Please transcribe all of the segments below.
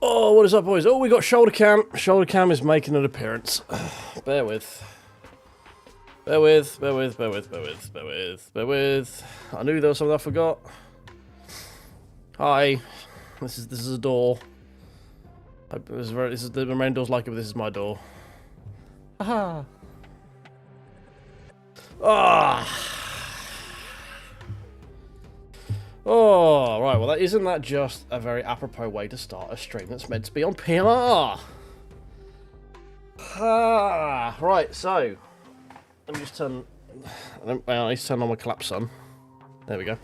Oh, what is up, boys? Oh, we got shoulder cam. Shoulder cam is making an appearance. Bear with. Bear with. Bear with. Bear with. Bear with. Bear with. Bear with. I knew there was something I forgot. Hi. This is a door. This is the main door's like it, but this is my door. Aha. Ah. Oh, right, well, isn't that just a very apropos way to start a stream that's meant to be on PMR? Ah, right, so, let me just turn, I need to turn on my collapse on. There we go.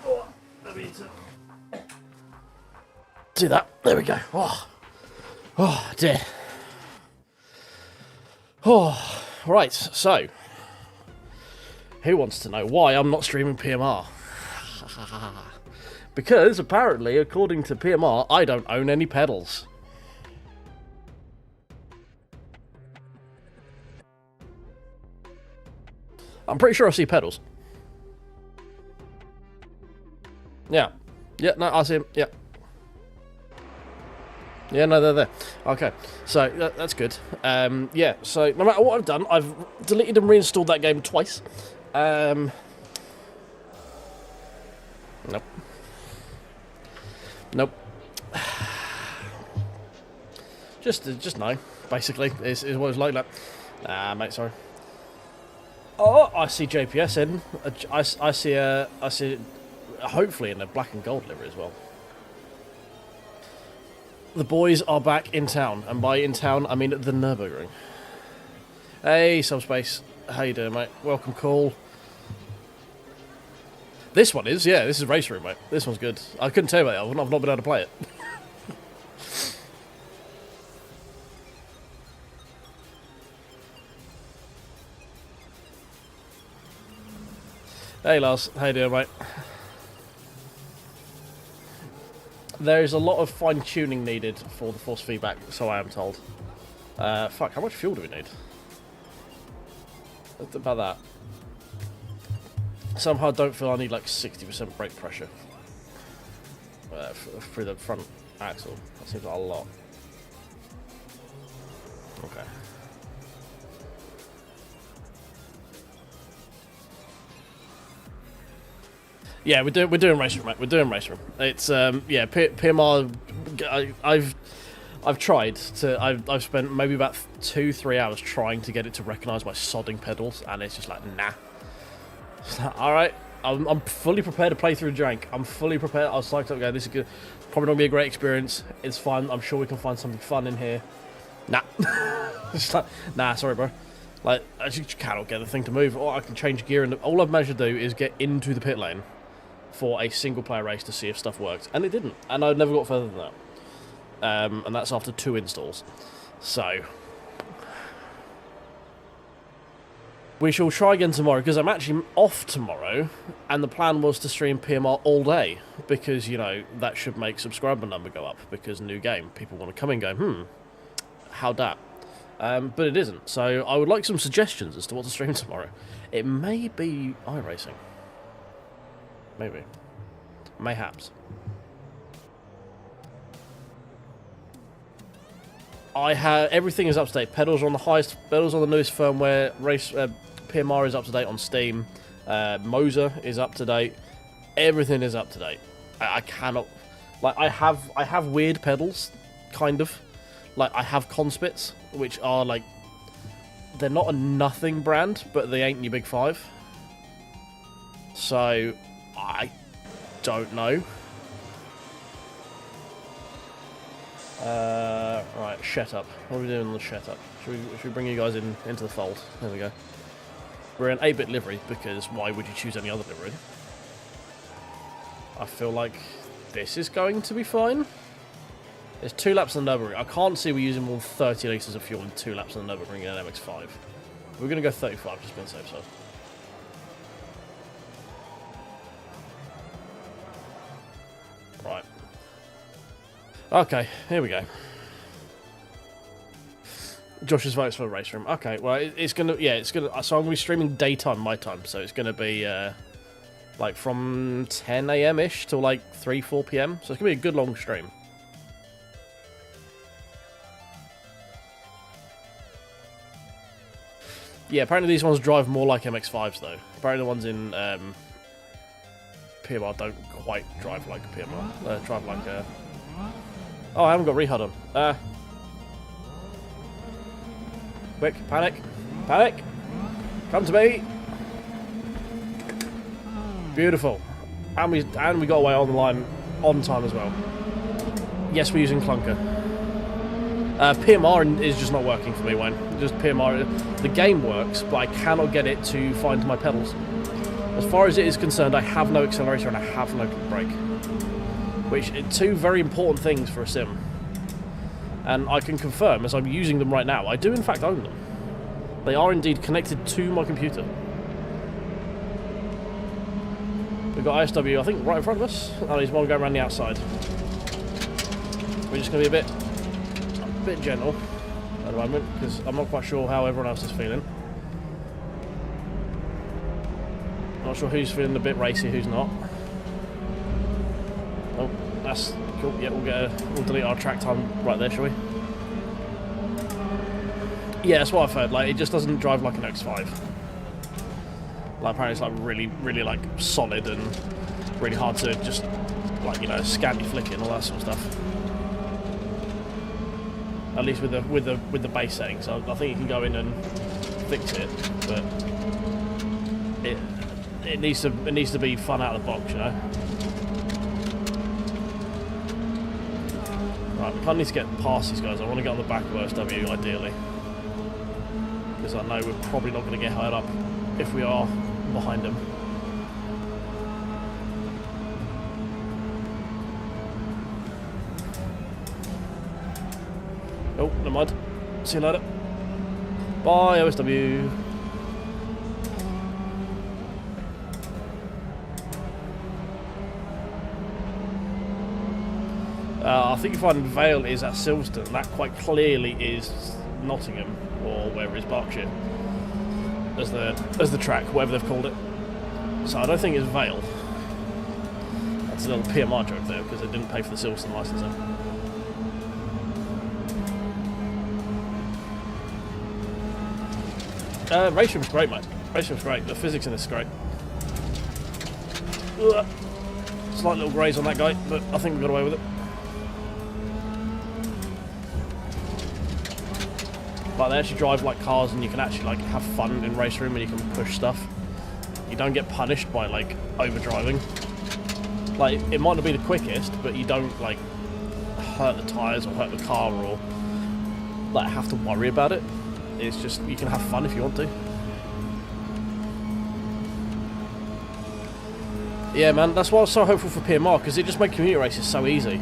Oh, let me do that. There we go. Oh, dear. Oh, right, so, who wants to know why I'm not streaming PMR? Because, apparently, according to PMR, I don't own any pedals. I'm pretty sure I see pedals. Yeah. Yeah, no, I see them. Yeah. Yeah, no, they're there. Okay, so that's good. Yeah, so no matter what I've done, I've deleted and reinstalled that game twice. Nope. Nope. Just no. Basically, is what it's like that. Nah, mate, sorry. Oh, I see JPS in. I see hopefully in a black and gold livery as well. The boys are back in town, and by in town I mean at the Nürburgring. Hey, Subspace, how you doing, mate? Welcome, call. This one is, yeah, this is Raceroom, mate. This one's good. I couldn't tell you about it. I've not been able to play it. Hey, Lars. How you doing, mate? There is a lot of fine-tuning needed for the force feedback, so I am told. Fuck, how much fuel do we need? About that. Somehow I don't feel I need like 60% brake pressure through the front axle. That seems like a lot. Okay. Yeah, we're doing Raceroom, mate. We're doing Raceroom. It's yeah, PMR. I've tried to. I've spent maybe about 2-3 hours trying to get it to recognise my sodding pedals, and it's just like nah. Alright, I'm fully prepared to play through Jank. I'm fully prepared. I was psyched up, going, this is good. Probably not going to be a great experience. It's fun. I'm sure we can find something fun in here. Nah. It's like, nah, sorry, bro. Like, I just cannot get the thing to move. Or I can change gear, and all I've managed to do is get into the pit lane for a single-player race to see if stuff worked. And it didn't. And I never got further than that. And that's after 2 installs. So we shall try again tomorrow, because I'm actually off tomorrow, and the plan was to stream PMR all day, because, you know, that should make subscriber number go up, because new game, people want to come in and go, how'd that? But it isn't, so I would like some suggestions as to what to stream tomorrow. It may be iRacing. Maybe. Mayhaps. I have everything is up to date. Pedals are on the highest. Pedals on the newest firmware. PMR is up to date on Steam. Moza is up to date. Everything is up to date. I cannot. Like I have weird pedals, kind of. Like I have Conspits, which are like they're not a nothing brand, but they ain't your big five. So I don't know. Right, shut up. What are we doing on the shut up? Should we bring you guys into the fold? There we go. We're an 8-bit livery, because why would you choose any other livery? I feel like this is going to be fine. There's 2 laps on the Nürburgring. I can't see we're using more than 30 litres of fuel in 2 laps on the Nürburgring in an MX5. We're going to go 35, just being safe side. Right. Okay, here we go. Josh's votes for Raceroom. Okay, well, it's gonna, yeah, it's gonna. So I'm gonna be streaming daytime, my time. So it's gonna be like from 10 AM ish till like 3-4 PM. So it's gonna be a good long stream. Yeah, apparently these ones drive more like MX5s though. Apparently the ones in PMR don't quite drive like a PMR. Drive like a... Oh, I haven't got rehud on. Quick, panic. Panic! Come to me! Beautiful. And we got away on the line on time as well. Yes, we're using clunker. PMR is just not working for me, Wayne. Just PMR. The game works, but I cannot get it to find my pedals. As far as it is concerned, I have no accelerator and I have no brake. Which are two very important things for a sim. And I can confirm, as I'm using them right now, I do in fact own them. They are indeed connected to my computer. We've got ISW, I think, right in front of us. Oh, there's one going around the outside. We're just going to be a bit gentle at the moment, because I'm not quite sure how everyone else is feeling. Not sure who's feeling a bit racy, who's not. Oh, that's cool. Yeah, we'll delete our track time right there, shall we? Yeah, that's what I've heard. Like, it just doesn't drive like an X5. Like, apparently it's like really like solid and really hard to just like, you know, scan your flick and all that sort of stuff. At least with the base settings. So I think you can go in and fix it, but it needs to be fun out of the box, you know. Right, we kind of need to get past these guys. I want to get on the back of OSW ideally, because I know we're probably not going to get held up if we are behind them. Oh, never mind. See you later. Bye, OSW. I think you find Vale is at Silverstone. That quite clearly is Nottingham, or wherever it is, Berkshire, as the track, whatever they've called it. So I don't think it's Vale. That's a little PMR joke there, because they didn't pay for the Silverstone licensing. Raceroom's great, mate. Raceroom's great. The physics in this is great. Ugh. Slight little graze on that guy, but I think we got away with it. Like, they actually drive like cars, and you can actually like have fun in Raceroom, and you can push stuff. You don't get punished by like overdriving. Like, it might not be the quickest, but you don't like hurt the tyres or hurt the car or like have to worry about it. It's just, you can have fun if you want to. Yeah, man, that's why I was so hopeful for PMR, because it just made community races so easy.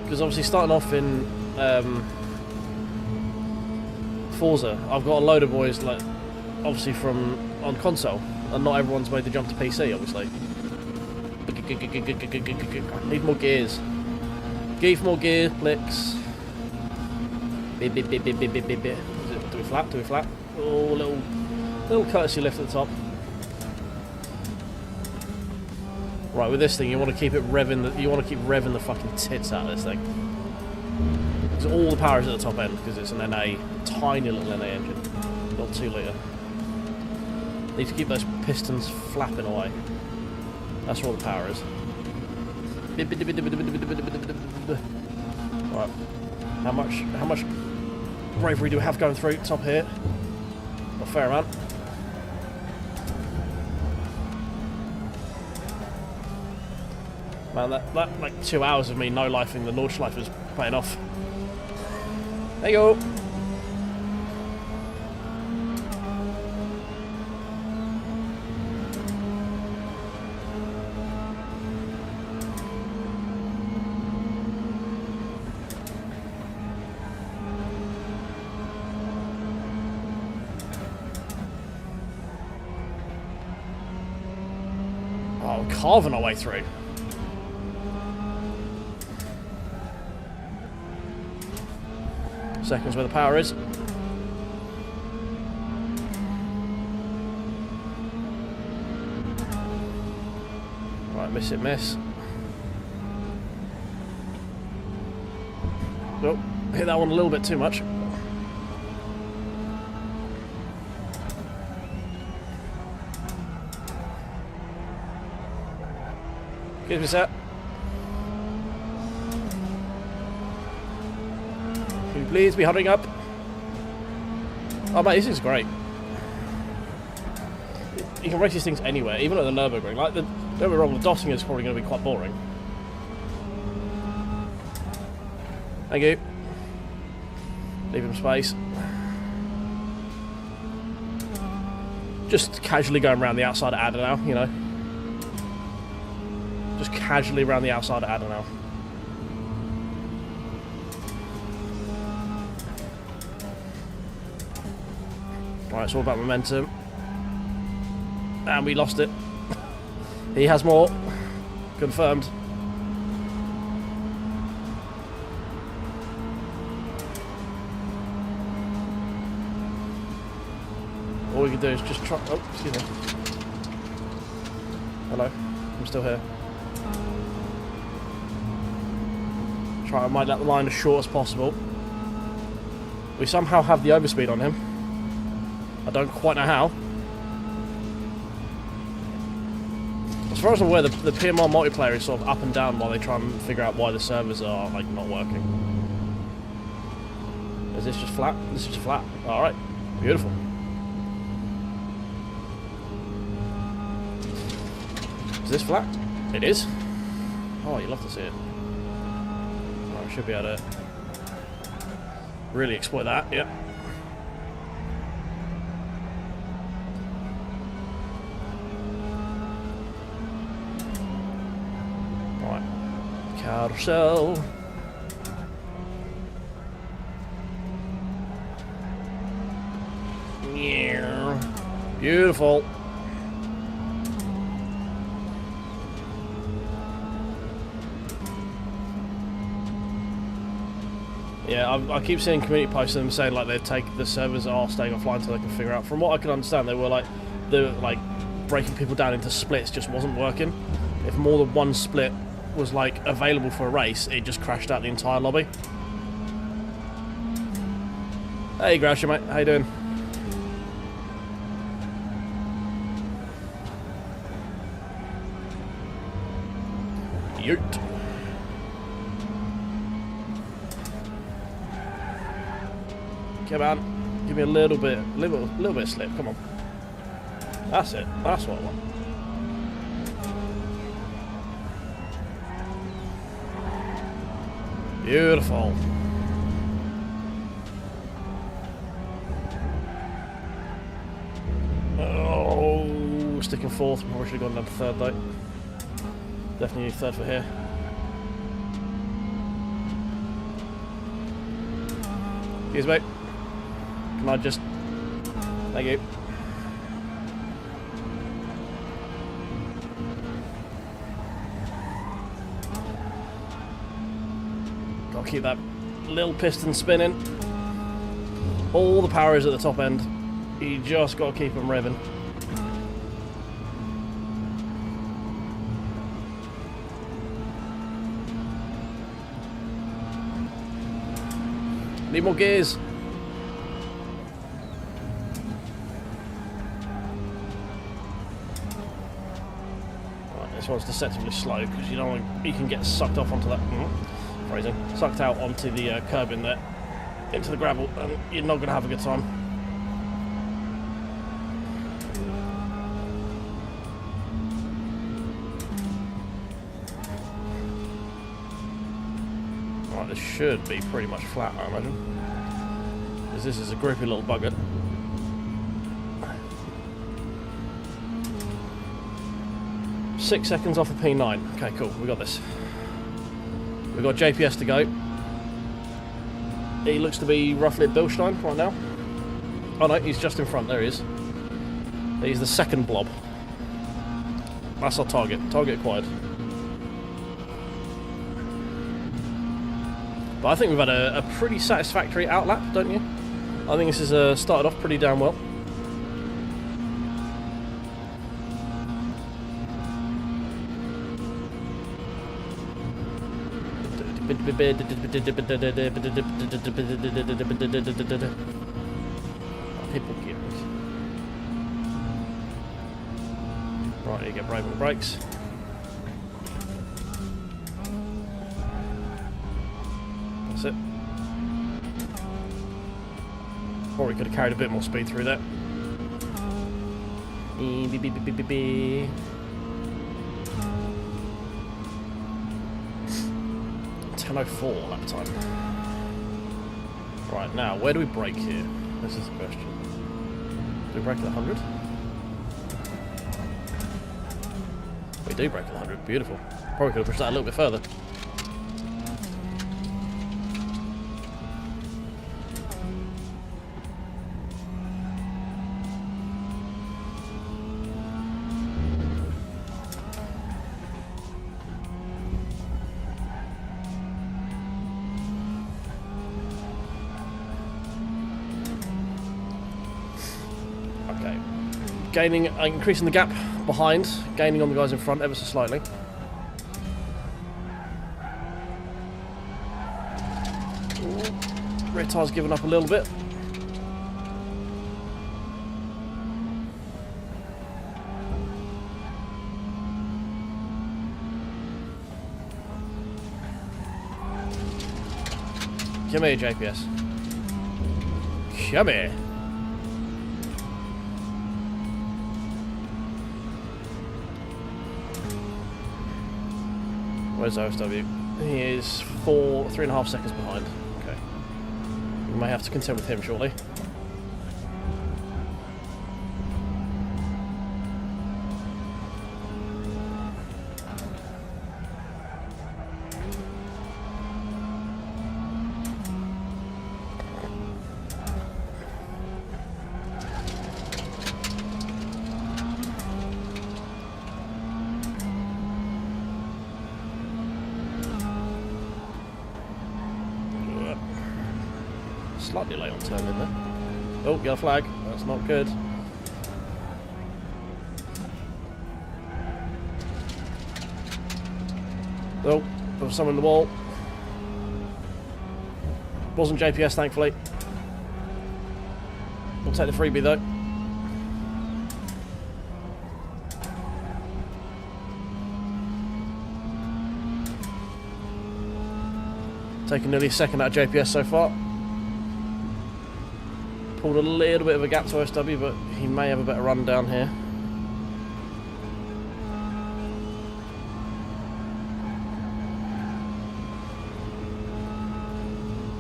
Because obviously starting off in Forza, I've got a load of boys, like, obviously from on console, and not everyone's made the jump to PC, obviously. Need more gears. Give more gear, Blix. Do we flap? Do we flap? Oh, little courtesy lift at the top. Right, with this thing, you want to keep it revving. You want to keep revving the fucking tits out of this thing. Because all the power is at the top end, because it's an NA, tiny little NA engine, not 2 litre. Need to keep those pistons flapping away. That's where all the power is. Right, how much bravery do we have going through top here? A fair amount. Man, that like 2 hours of me no-lifing the Nordschleife is paying off. There you go. Oh, carving our way through. Seconds where the power is. Right, miss it, miss. Nope, hit that one a little bit too much. Excuse me, sir. Can you please be hurrying up? Oh, mate, this is great. You can race these things anywhere, even at the Nürburgring. Like, don't get me wrong, the Dossing is probably going to be quite boring. Thank you. Leave him space. Just casually going around the outside of Adenau, you know. Just casually around the outside of Adenau. Right, it's all about momentum. And we lost it. He has more. Confirmed. All we can do is just try... Oh, excuse me. Hello. I'm still here. Try and make that line as short as possible. We somehow have the overspeed on him. I don't quite know how. As far as I'm aware, the PMR multiplayer is sort of up and down while they try and figure out why the servers are, like, not working. Is this just flat? This is just flat. Alright. Beautiful. Is this flat? It is. Oh, you'd love to see it. Oh, I should be able to really exploit that. Yep. Right. Carousel. Yeah. Beautiful. Yeah, I keep seeing community posts of them saying like the servers are staying offline until they can figure out. From what I can understand, they were like breaking people down into splits just wasn't working. If more than one split was like available for a race, it just crashed out the entire lobby. Hey Grouchy mate, how you doing? Yoot. Come on, give me a little bit of slip. Come on, that's it. That's what I want. Beautiful. Oh, sticking fourth. Probably should have gone down to third though. Definitely need third for here. Excuse me. Can I just... Thank you. Gotta keep that little piston spinning. All the power is at the top end. You just gotta keep them revving. Need more gears. This one's deceptively slow because you don't want, you can get sucked off onto that. Phrasing, sucked out onto the curb in there, into the gravel, and you're not going to have a good time. Right, this should be pretty much flat, I imagine, because this is a grippy little bugger. Six seconds off of P9. Okay, cool. We got this. We've got JPS to go. He looks to be roughly at Bilstein right now. Oh no, he's just in front. There he is. He's the second blob. That's our target. Target acquired. But I think we've had a pretty satisfactory outlap, don't you? I think this has started off pretty damn well. People gearing. Right, you get brave on the brakes. That's it. Probably could have carried a bit more speed through that. 10:04 lap time. Right, now, where do we brake here? This is the question. Do we brake at 100? We do brake at 100. Beautiful. Probably could have pushed that a little bit further. Gaining, increasing the gap behind, gaining on the guys in front ever so slightly. Ooh, rear tire's given up a little bit. Come here, JPS. Come here. Where's OSW? He is 3.5 seconds behind. Okay. We may have to contend with him shortly. Slightly late on turn in there. Oh, yellow flag. That's not good. Oh, there was someone in the wall. Wasn't JPS, thankfully. We'll take the freebie though. Taking nearly a second out of JPS so far. Pulled a little bit of a gap to OSW, but he may have a better run down here.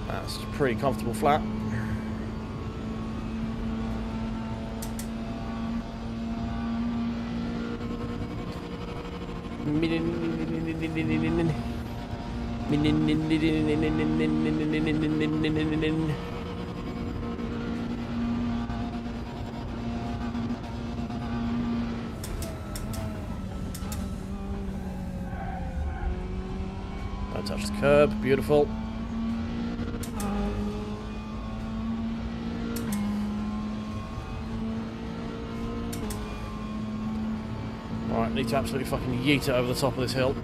That's a pretty comfortable flat. Touch the curb, beautiful. Alright, need to absolutely fucking yeet it over the top of this hill.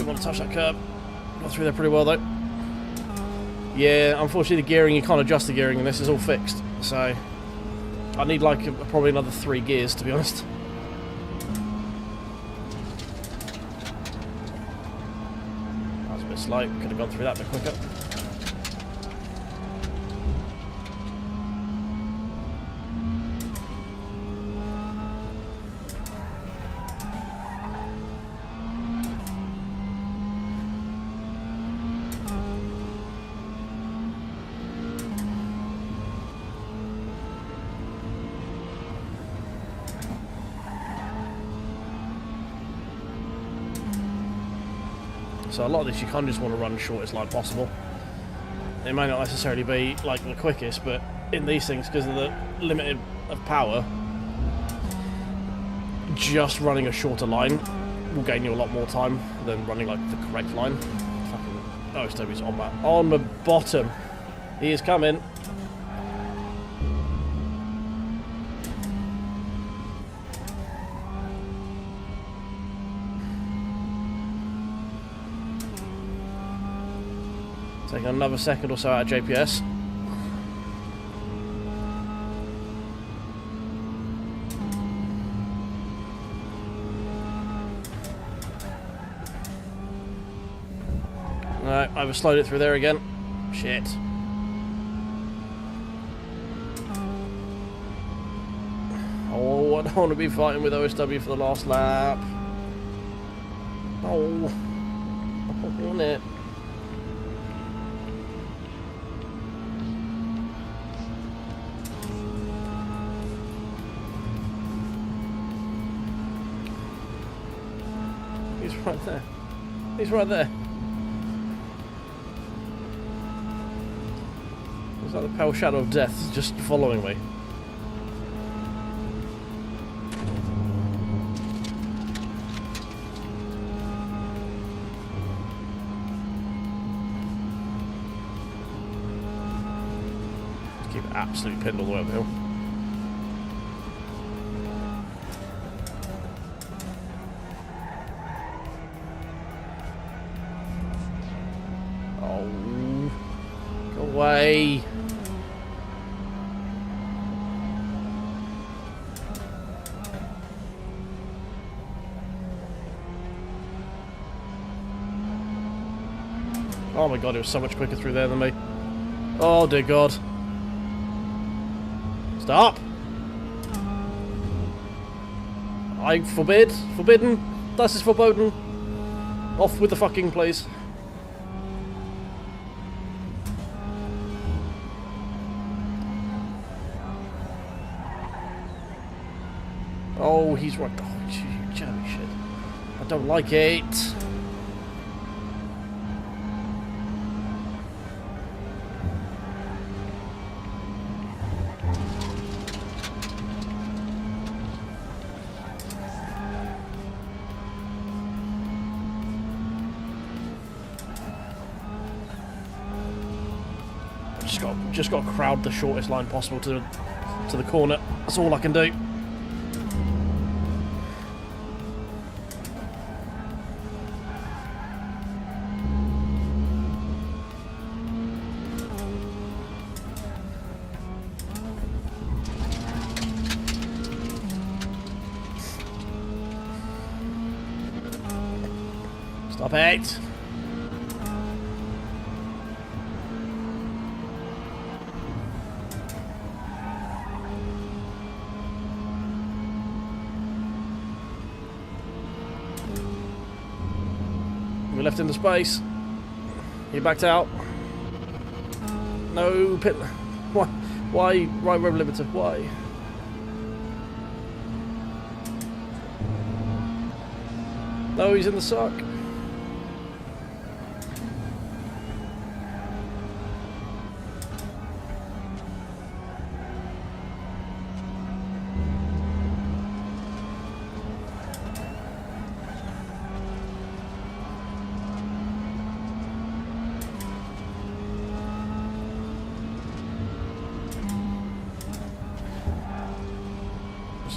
Want to touch that curb. Got through there pretty well though. Yeah, unfortunately the gearing, you can't adjust the gearing and this is all fixed. So I need like probably another 3 gears to be honest. That was a bit slow. Could have gone through that a bit quicker. So a lot of this you kind of just want to run shortest line possible. It may not necessarily be like the quickest, but in these things, because of the limited of power, just running a shorter line will gain you a lot more time than running like the correct line. Fucking OSW's on the bottom. He is coming. Taking another second or so out of JPS. No, I overslowed it through there again. Shit. Oh, I don't want to be fighting with OSW for the last lap. Oh, I don't want it. He's right there. He's right there. It's like the pale shadow of death just following me. Keep it absolutely pinned all the way up the hill. Oh, go away. Oh my god, it was so much quicker through there than me. Oh dear god. Stop! I forbid. Forbidden. Das ist verboten. Off with the fucking place. Oh, he's right. Oh, you jammy shit. I don't like it. Just got to crowd the shortest line possible to the corner. That's all I can do. Stop it. We left into space. He backed out. No pit. Why? Why? Right rev limiter? Why? No, he's in the suck.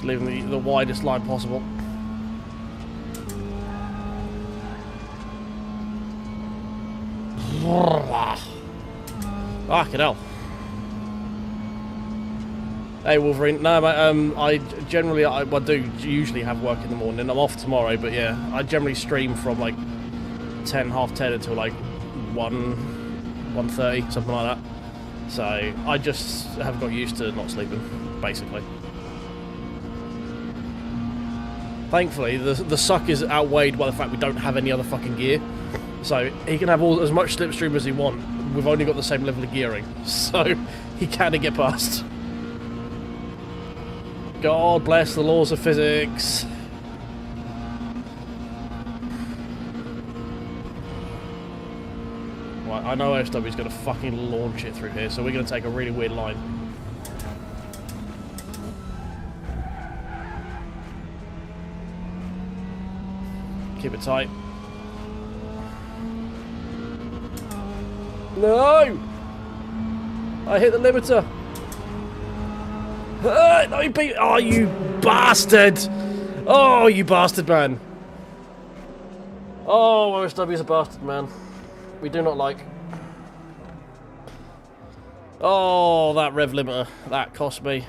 Leaving the widest line possible. Fucking hell. Hey Wolverine, no mate, I do usually have work in the morning. I'm off tomorrow, but yeah, I generally stream from like 10, half 10 until like 1:30, something like that. So I just have got used to not sleeping, basically. Thankfully, the suck is outweighed by the fact we don't have any other fucking gear. So he can have as much slipstream as he wants. We've only got the same level of gearing. So he can't get past. God bless the laws of physics. Right, I know OSW is going to fucking launch it through here, so we're going to take a really weird line. Keep it tight. No! I hit the limiter. No, he beat. Oh, you bastard! Oh, you bastard, man. Oh, OSW is a bastard, man. We do not like. Oh, that rev limiter. That cost me.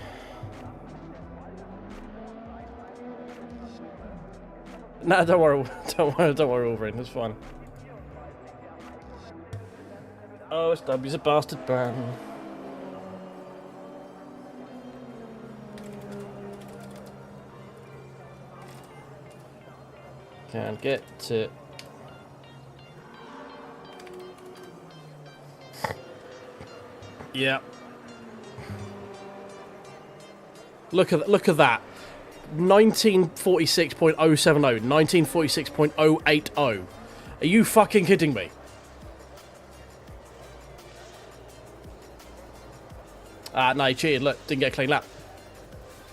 Nah, don't worry. Don't worry, Wolverine. It's fine. Oh, SW's a bastard man. Can't get to... Yeah. Look at that. 1946.070, 1946.080. Are you fucking kidding me? No, you cheated. Look, didn't get a clean lap.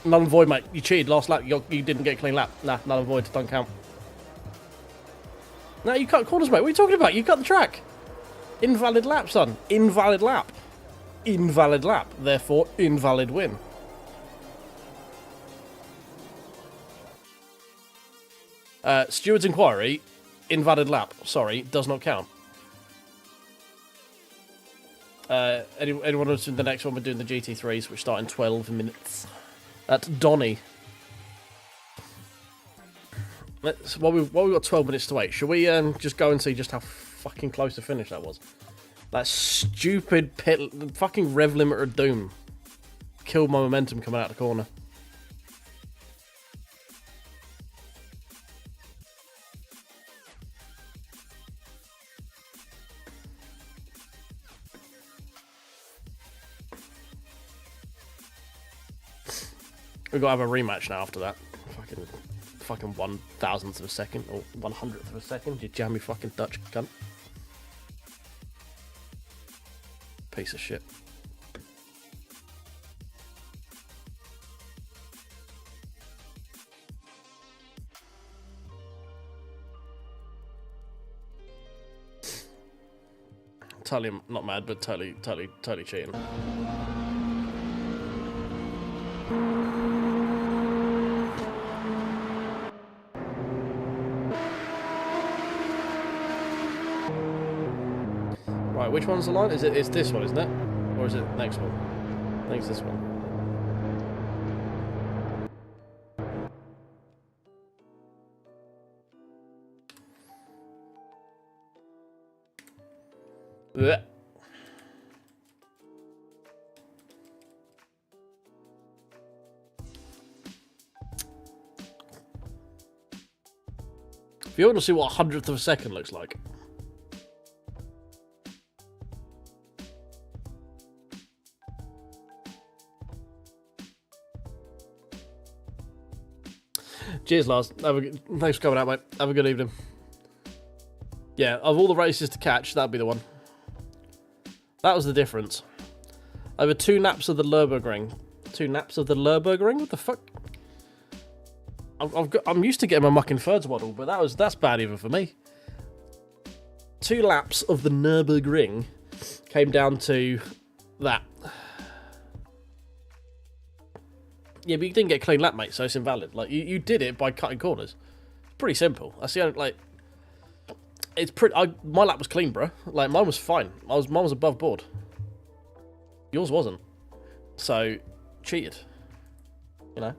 Null and void, mate. You cheated last lap. You didn't get a clean lap. Nah, null and void. Don't count. No, you cut corners, mate. What are you talking about? You cut the track. Invalid lap, son. Invalid lap. Invalid lap. Therefore, invalid win. Steward's inquiry. Invalid lap. Sorry, does not count. Anyone else in the next one? We're doing the GT3s, which start in 12 minutes. That's Donny. While we've got 12 minutes to wait, should we just go and see just how fucking close to finish that was? That stupid fucking rev limiter of doom killed my momentum coming out the corner. We've got to have a rematch now after that. Fucking 1,000th of a second, or 100th of a second, you jammy fucking Dutch cunt. Piece of shit. Totally not mad, but totally cheating. Right, which one's the line? It's this one, isn't it? Or is it the next one? I think it's this one. Blech. If you want to see what 100th of a second looks like. Cheers, Lars. Thanks for coming out, mate. Have a good evening. Yeah, of all the races to catch, that'd be the one. That was the difference. Over 2 naps of the Nürburgring. 2 naps of the Nürburgring? What the fuck? I'm used to getting my mucking thirds model, but that's bad even for me. 2 laps of the Nürburgring came down to that. Yeah, but you didn't get a clean lap, mate, so it's invalid. Like, you did it by cutting corners. It's pretty simple. That's the only, like... It's pretty... my lap was clean, bro. Like, mine was fine. Mine was above board. Yours wasn't. So, cheated. You know?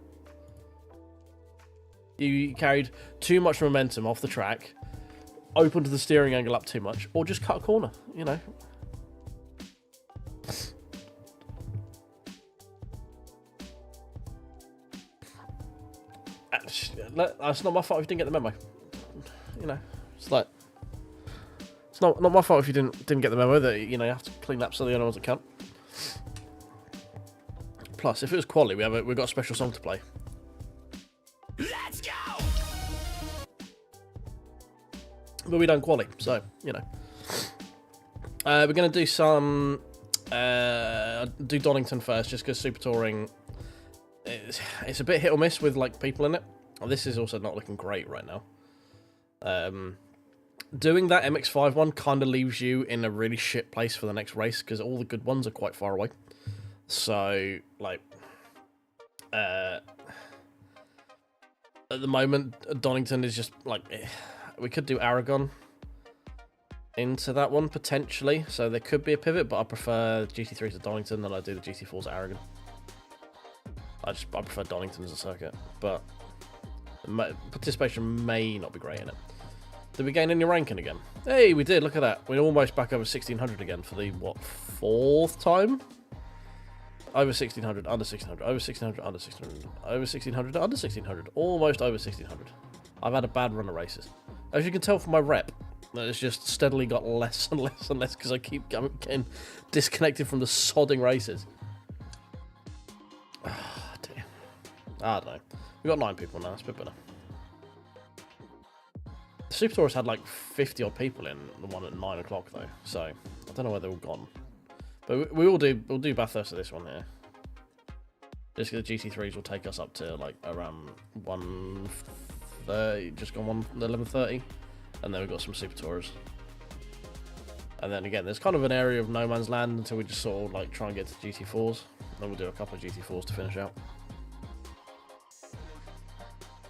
You carried too much momentum off the track, opened the steering angle up too much, or just cut a corner, you know? That's not my fault if you didn't get the memo. You know, it's like... It's not my fault if you didn't get the memo that, you know, you have to clean laps so the other ones that count. Plus, if it was quali, we've got a special song to play. Let's go! But we don't quali, so, you know. We're going to do some... do Donington first, just because Super Touring... It's a bit hit or miss with, like, people in it. Oh, this is also not looking great right now. Doing that MX5 one kind of leaves you in a really shit place for the next race, because all the good ones are quite far away. So, like... at the moment, Donington is just, like... We could do Aragon. into that one, potentially. So there could be a pivot, but I prefer GT3 to Donington than I do the GT4s at Aragon. I prefer Donington as a circuit, but participation may not be great in it. Did we gain any ranking again? Hey, we did. Look at that. We're almost back over 1600 again for the, what, 4th time? Over 1600, under 1600, over 1600, under 1600, over 1600, under 1600, almost over 1600. I've had a bad run of races. As you can tell from my rep, it's just steadily got less and less and less because I keep getting disconnected from the sodding races. Oh, dear. I don't know. We've got 9 people now. It's a bit better. The Super Tourers had like 50 odd people in the one at 9 o'clock though, so I don't know where they're all gone. But we'll do Bathurst of this one here. Just because the GT3s will take us up to like around 1:30, just gone 11:30, and then we've got some Super Tourers. And then again, there's kind of an area of no man's land until we just sort of like try and get to GT4s. Then we'll do a couple of GT4s to finish out.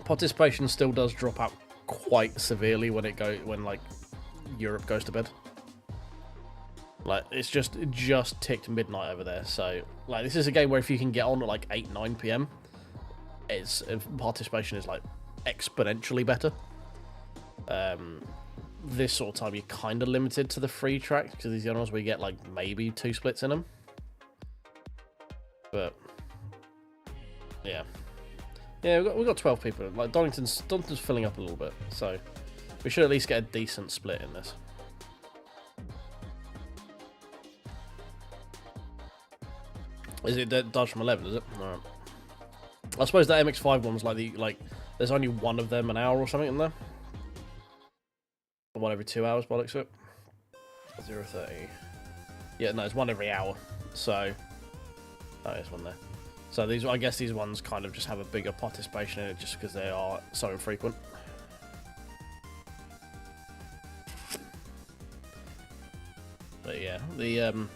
Participation still does drop out quite severely when like Europe goes to bed. Like it's just ticked midnight over there, so like this is a game where if you can get on at like 8-9 p.m, participation is like exponentially better. This sort of time you're kind of limited to the free tracks because these are the ones where you get like maybe 2 splits in them. But yeah, we've got 12 people. Like Donington's filling up a little bit, so we should at least get a decent split in this. Is it Dodge from 11, is it? Alright. I suppose that MX5 one's like there's only one of them an hour or something in there. One every 2 hours, bollocks it. 0:30. Yeah, no, it's one every hour. So there's one there. So these, I guess these ones kind of just have a bigger participation in it just because they are so infrequent. But yeah, the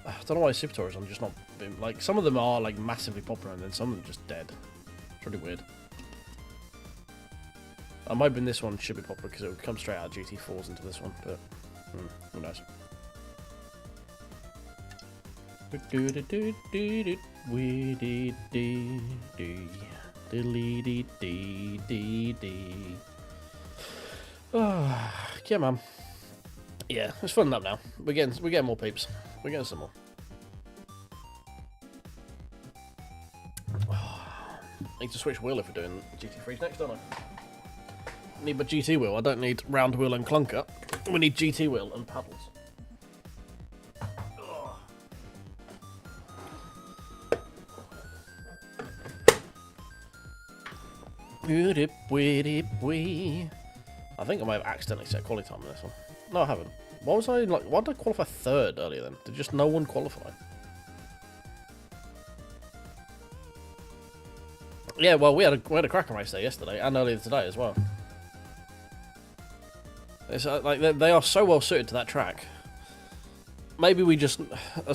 I don't know why Super Tourers I'm just not like, some of them are like massively popular and then some of them are just dead. It's really weird. I'm hoping this one should be popular because it would come straight out of GT4s into this one, but who knows. Yeah, man. Yeah, it's filling up now. We're getting more peeps. We're getting some more. Need to switch wheel if we're doing GT3s next, don't I? Need my GT wheel. I don't need round wheel and clunker. We need GT wheel and paddles. I think I might have accidentally set quality time in this one. No, I haven't. Why was I like? Why did I qualify 3rd earlier then? Did just no one qualify? Yeah, well, we had a cracking race there yesterday and earlier today as well. It's like they are so well suited to that track. Maybe we just.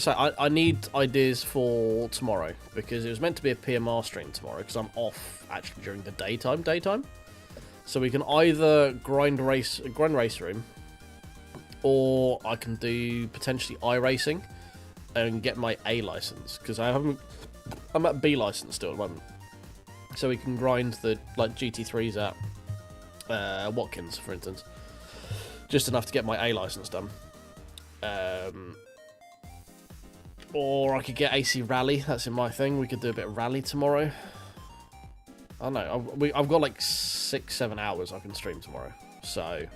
I need ideas for tomorrow because it was meant to be a PMR stream tomorrow because I'm off actually during the daytime. So we can either grind Raceroom, or I can do potentially iRacing and get my A license because I'm at B license still at the moment. So we can grind the like GT3s at Watkins, for instance, just enough to get my A license done. Or I could get AC Rally. That's in my thing. We could do a bit of rally tomorrow. I don't know. I've got like 6-7 hours I can stream tomorrow. So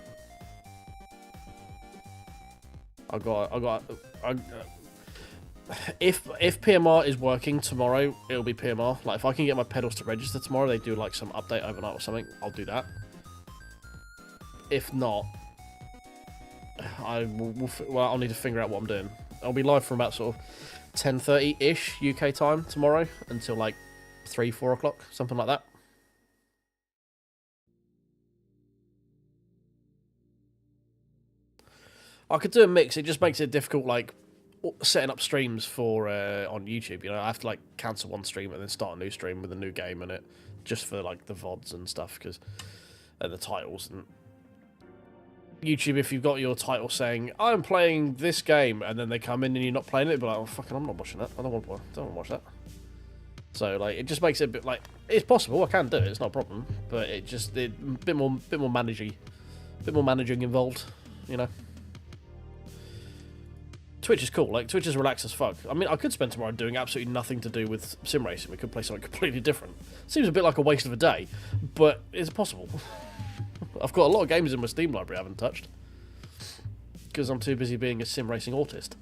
if PMR is working tomorrow, it'll be PMR. Like if I can get my pedals to register tomorrow, they do like some update overnight or something, I'll do that. If not, I'll need to figure out what I'm doing. I'll be live from about sort of 10:30-ish UK time tomorrow until like 3-4 o'clock, something like that. I could do a mix. It just makes it difficult, like setting up streams for on YouTube. You know, I have to like cancel one stream and then start a new stream with a new game in it, just for like the VODs and stuff, because the titles and YouTube, if you've got your title saying I'm playing this game, and then they come in and you're not playing it, but like, oh fucking, I'm not watching that. I don't want to watch that. So like, it just makes it a bit like it's possible. I can do it. It's not a problem, but it just a bit more managing involved, you know. Twitch is cool. Like, Twitch is relaxed as fuck. I mean, I could spend tomorrow doing absolutely nothing to do with sim racing. We could play something completely different. Seems a bit like a waste of a day, but it's possible. I've got a lot of games in my Steam library I haven't touched because I'm too busy being a sim racing autist.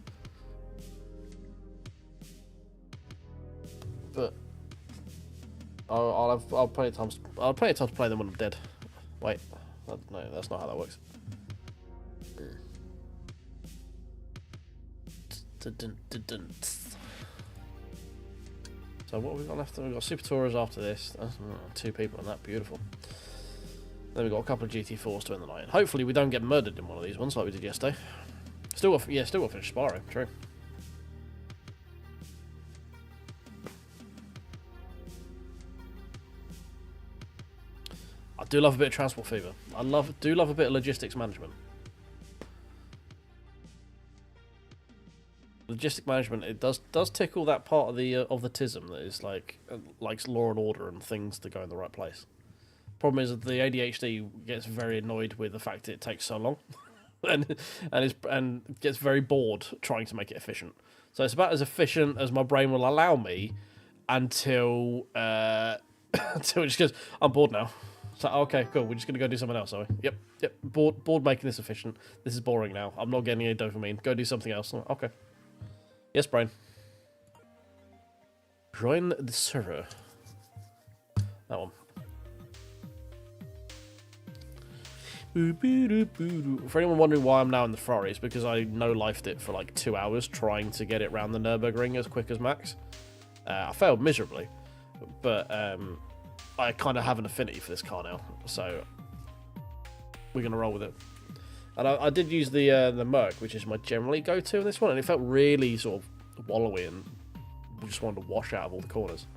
But I'll have plenty of time. I'll plenty of time to play them when I'm dead. Wait, no, that's not how that works. So what have we got left? We've got Super Tourers after this. That's, 2 people on that, beautiful. Then we've got a couple of GT4s to end the night. Hopefully we don't get murdered in one of these ones like we did yesterday. Still got finish sparring, true. I do love a bit of transport fever. I do love a bit of logistics management. Logistic management, it does tickle that part of the tism that is like likes law and order and things to go in the right place. Problem is that the ADHD gets very annoyed with the fact that it takes so long, and gets very bored trying to make it efficient. So it's about as efficient as my brain will allow me until until it just goes, I'm bored now. So okay, cool. We're just gonna go do something else, are we? Yep. Bored making this efficient. This is boring now. I'm not getting any dopamine. Go do something else. Okay. Yes, Brian. Join the server. That one. For anyone wondering why I'm now in the Ferrari, it's because I no-lifed it for like 2 hours trying to get it round the Nürburgring as quick as max. I failed miserably, but I kind of have an affinity for this car now, so we're going to roll with it. And I did use the Merc, which is my generally go-to in this one, and it felt really sort of wallowy and just wanted to wash out of all the corners.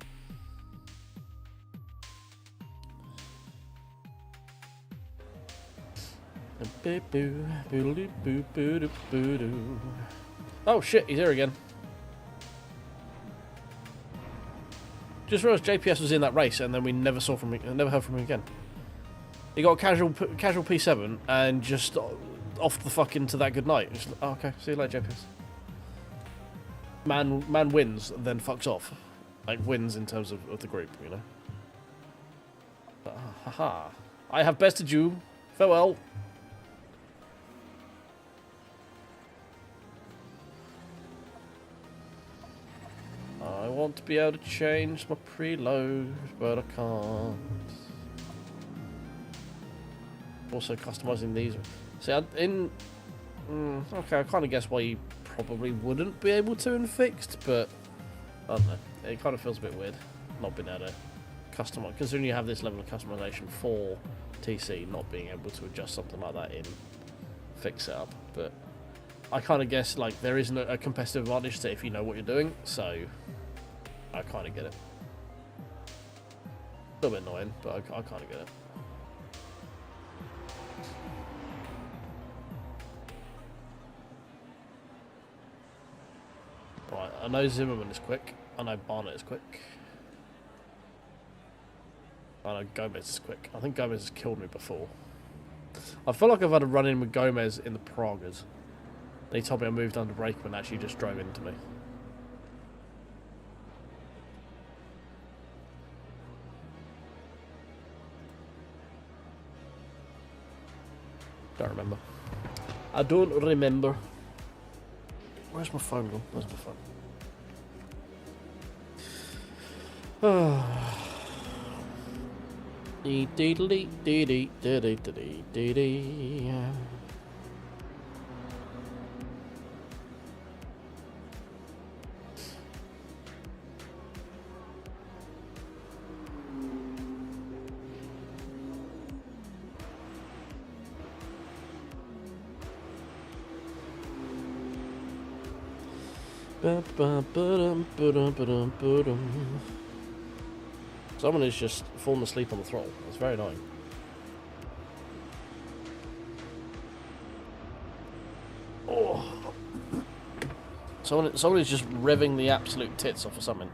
Oh shit, he's here again. Just realised JPS was in that race, and then we never heard from him again. He got a casual P7 and just off the fuck into that good night. Just, oh, okay, see you later, JPS. Man wins, then fucks off. Like, wins in terms of the group, you know. But, haha. I have bested you. Farewell. I want to be able to change my preload, but I can't. Also customizing these. See, okay, I kind of guess why you probably wouldn't be able to in fixed, but I don't know. It kind of feels a bit weird not being able to customize, considering you have this level of customization for TC, not being able to adjust something like that in fixed setup. But I kind of guess like there isn't a competitive advantage to if you know what you're doing, so I kind of get it. A little bit annoying, but I kind of get it. Right, I know Zimmerman is quick. I know Barnett is quick. I know Gomez is quick. I think Gomez has killed me before. I feel like I've had a run-in with Gomez in the Pragas. And he told me I moved under brake when actually just drove into me. Don't remember. I don't remember. Where's my phone gone? Where's my phone? Dee dee dee dee dee dee dee dee dee. Someone is just falling asleep on the throttle. It's very annoying. Oh. Someone is just revving the absolute tits off or something.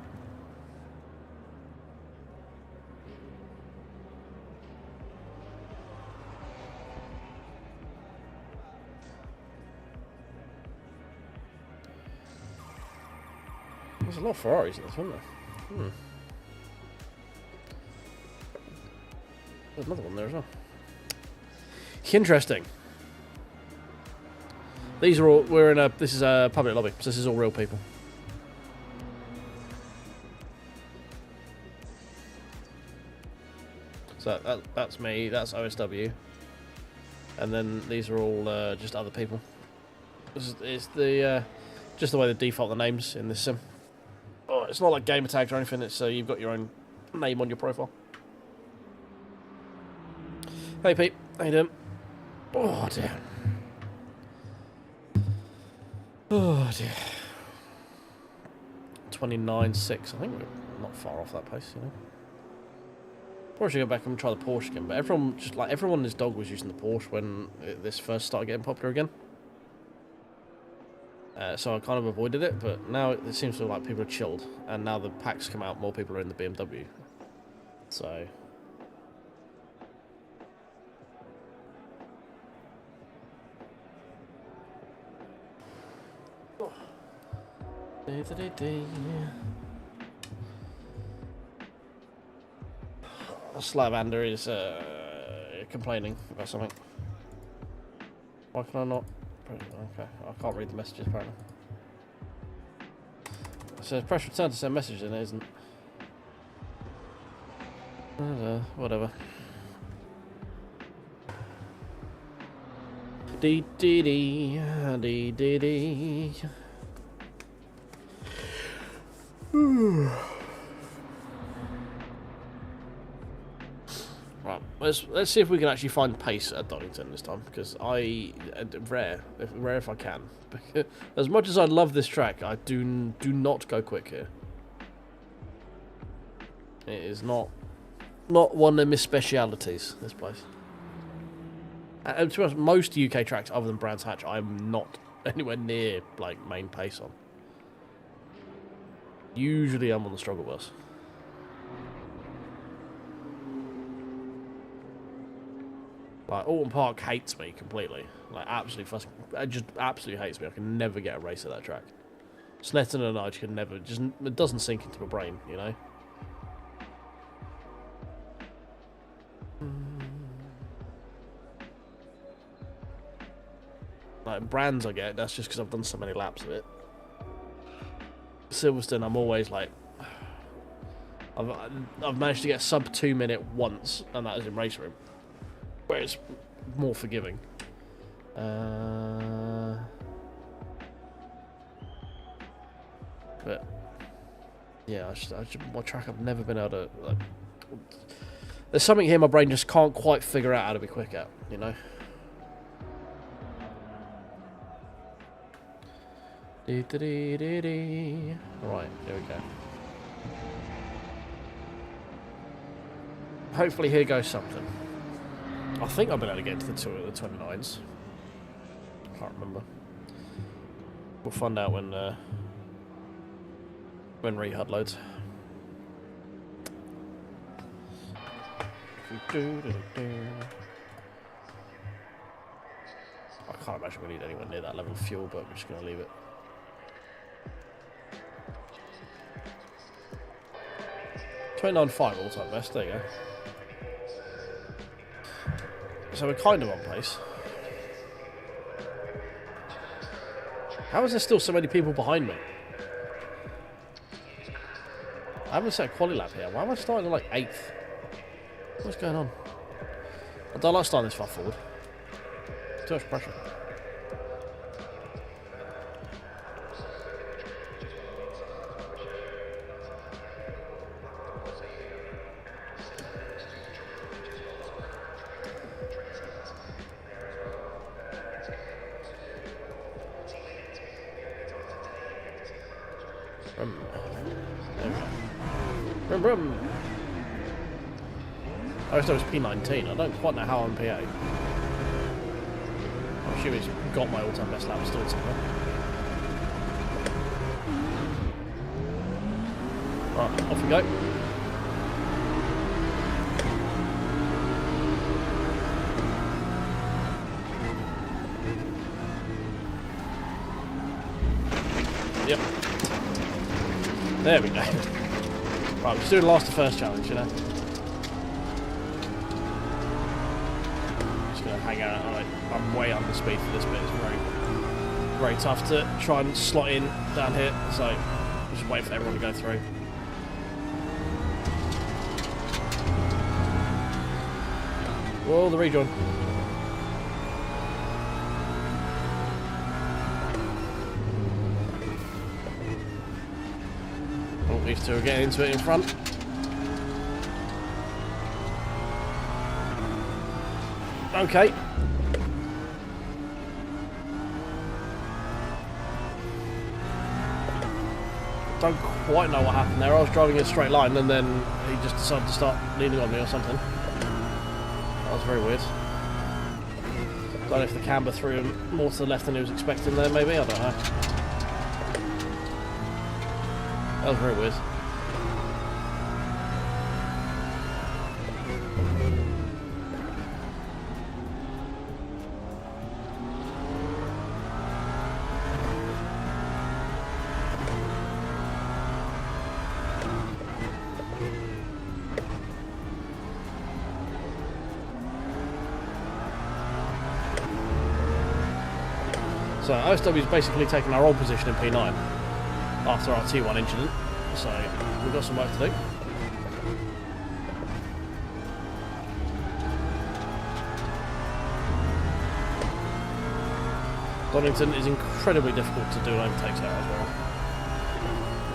There's a lot of Ferraris in this, isn't there? There's another one there as well. Interesting. These are all, this is a public lobby, so this is all real people. So that's me, that's OSW. And then these are all just other people. It's just the way they default the names in this sim. Oh, it's not like gamer tags or anything, it's you've got your own name on your profile. Hey Pete, how you doing? Oh dear. Oh dear. 29.6. I think we're not far off that pace, you know. Probably should go back and try the Porsche again, but everyone in this dog was using the Porsche when this first started getting popular again. So I kind of avoided it, but now it seems to like people are chilled, and now the packs come out, more people are in the BMW. So. Slavander is complaining about something. Why can I not? Okay, I can't read the messages apparently. It says press return to send messages and it isn't. Whatever. Dee dee dee dee dee dee. Right, let's see if we can actually find pace at Donington this time, because rare if I can. As much as I love this track, I do not go quick here. It is not one of my specialities, this place. And to be honest, most UK tracks other than Brands Hatch, I'm not anywhere near like main pace on. Usually I'm on the struggle bus. Like, Alton Park hates me completely. Like, just absolutely hates me. I can never get a race at that track. Snetton and I can never, it doesn't sink into my brain, you know? Like, Brands I get, that's just because I've done so many laps of it. Silverstone, I'm always like, I've managed to get a sub 2 minute once, and that is in Raceroom, where it's more forgiving. But yeah, my track I've never been able to like. There's something here my brain just can't quite figure out how to be quick at, you know. Right, here we go. Hopefully here goes something. I think I've been able to get to the 29s. I can't remember. We'll find out when Rehud loads. I can't imagine we need anywhere near that level of fuel, but we're just going to leave it. .295 all-time best, there you go. So we're kind of on pace. How is there still so many people behind me? I haven't set a quali lap here. Why am I starting like 8th? What's going on? I don't like starting this far forward. Too much pressure. Brum. I was P19. I don't quite know how I'm PA. I'm sure he's got my all-time best lap stored somewhere. Right, off we go. Yep. There we go. Right, we're still last the first challenge, you know. Just gonna hang out. Right, I'm way under speed for this bit. It's very tough to try and slot in down here. So just wait for everyone to go through. Whoa, the rejoin. These two are getting into it in front. Okay. Don't quite know what happened there. I was driving in a straight line and then he just decided to start leaning on me or something. That was very weird. Don't know if the camber threw him more to the left than he was expecting there, maybe? I don't know. That was very weird. So OSW's basically taken our old position in P9 after our T1 incident, so we've got some work to do. Donington is incredibly difficult to do overtakes there as well.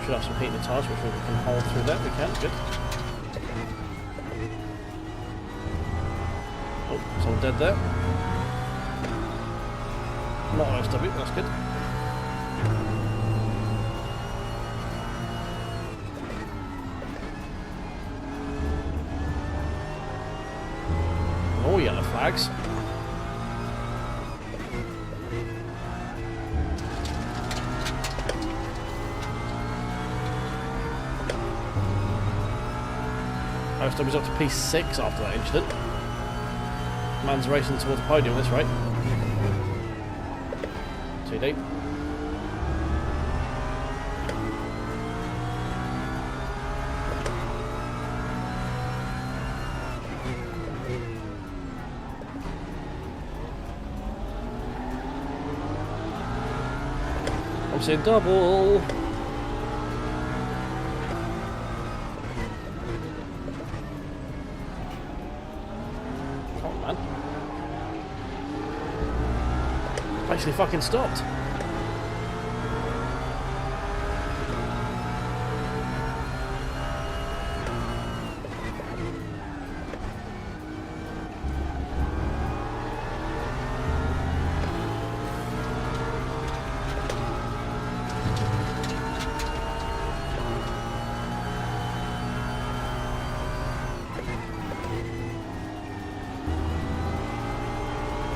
We should have some heat in the tyres, which we can hold through that. We can, good. Oh, someone dead there. Not OSW, that's good. More yellow flags. OSW's up to P6 after that incident. Man's racing towards the podium at this rate. Too deep. I'm seeing double. Come on, man. Basically fucking stopped.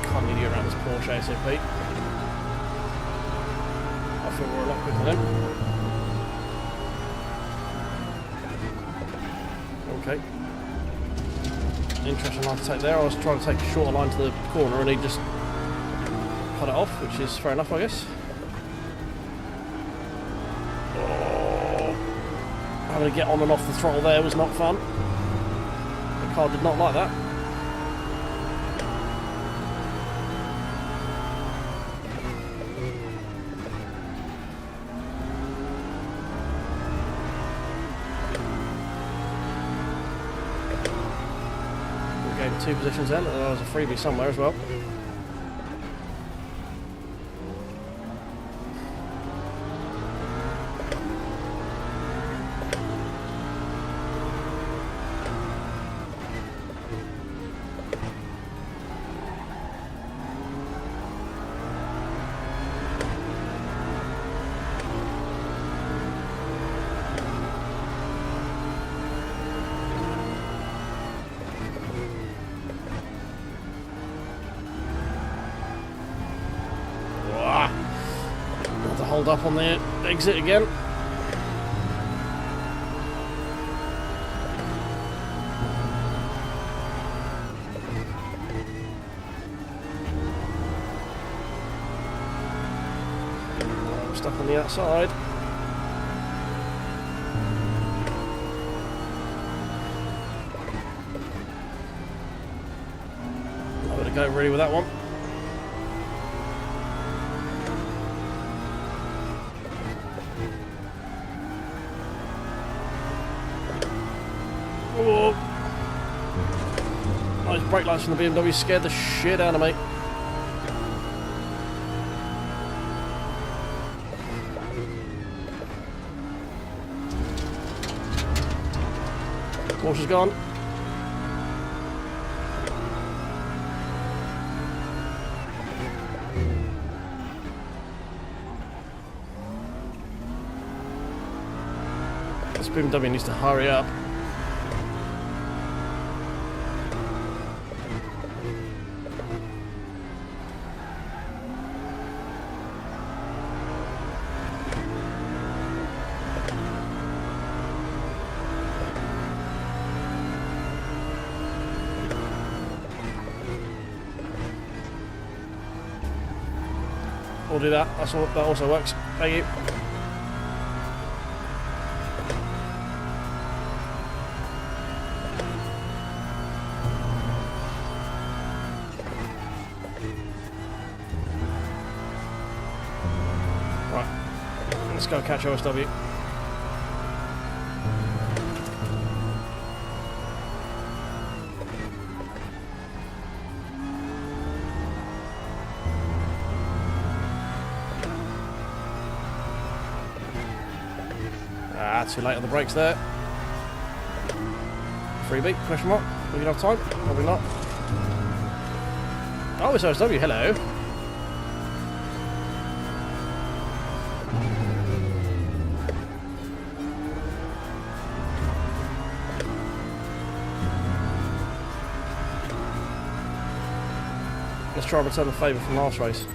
Can't lead you around this Porsche ASAP. I feel we're a lot quicker than him. Okay. Interesting line to take there. I was trying to take a shorter line to the corner and he just cut it off, which is fair enough, I guess. Oh. Having to get on and off the throttle there was not fun. The car did not like that. Two positions then, and there was a freebie somewhere as well. hold up on the exit again. Stuck on the outside. I'm gonna go really with that one. Oh. Nice brake lights from the BMW scared the shit out of me. Water's gone. This BMW needs to hurry up. We'll do that. That also works. Thank you. Right. Let's go catch OSW. Too late on the brakes there. Freebie, question mark. Will you have time? Probably not. Oh, it's OSW, hello. Let's try and return the favour from last race.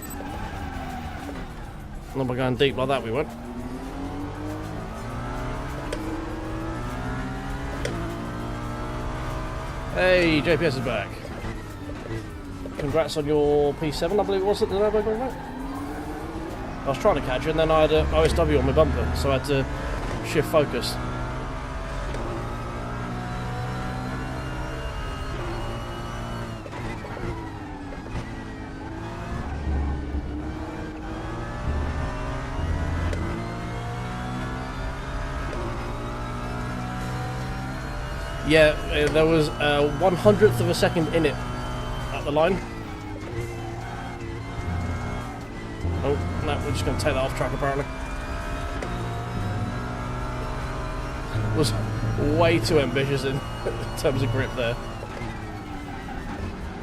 Not by going deep like that, we won't. Hey, JPS is back. Congrats on your P7, I believe it was at the Nürburgring, right? I was trying to catch it and then I had an OSW on my bumper, so I had to shift focus. Yeah, there was 1/100th of a second in it at the line. Oh, no, we're just going to take that off track apparently. Was way too ambitious in terms of grip there.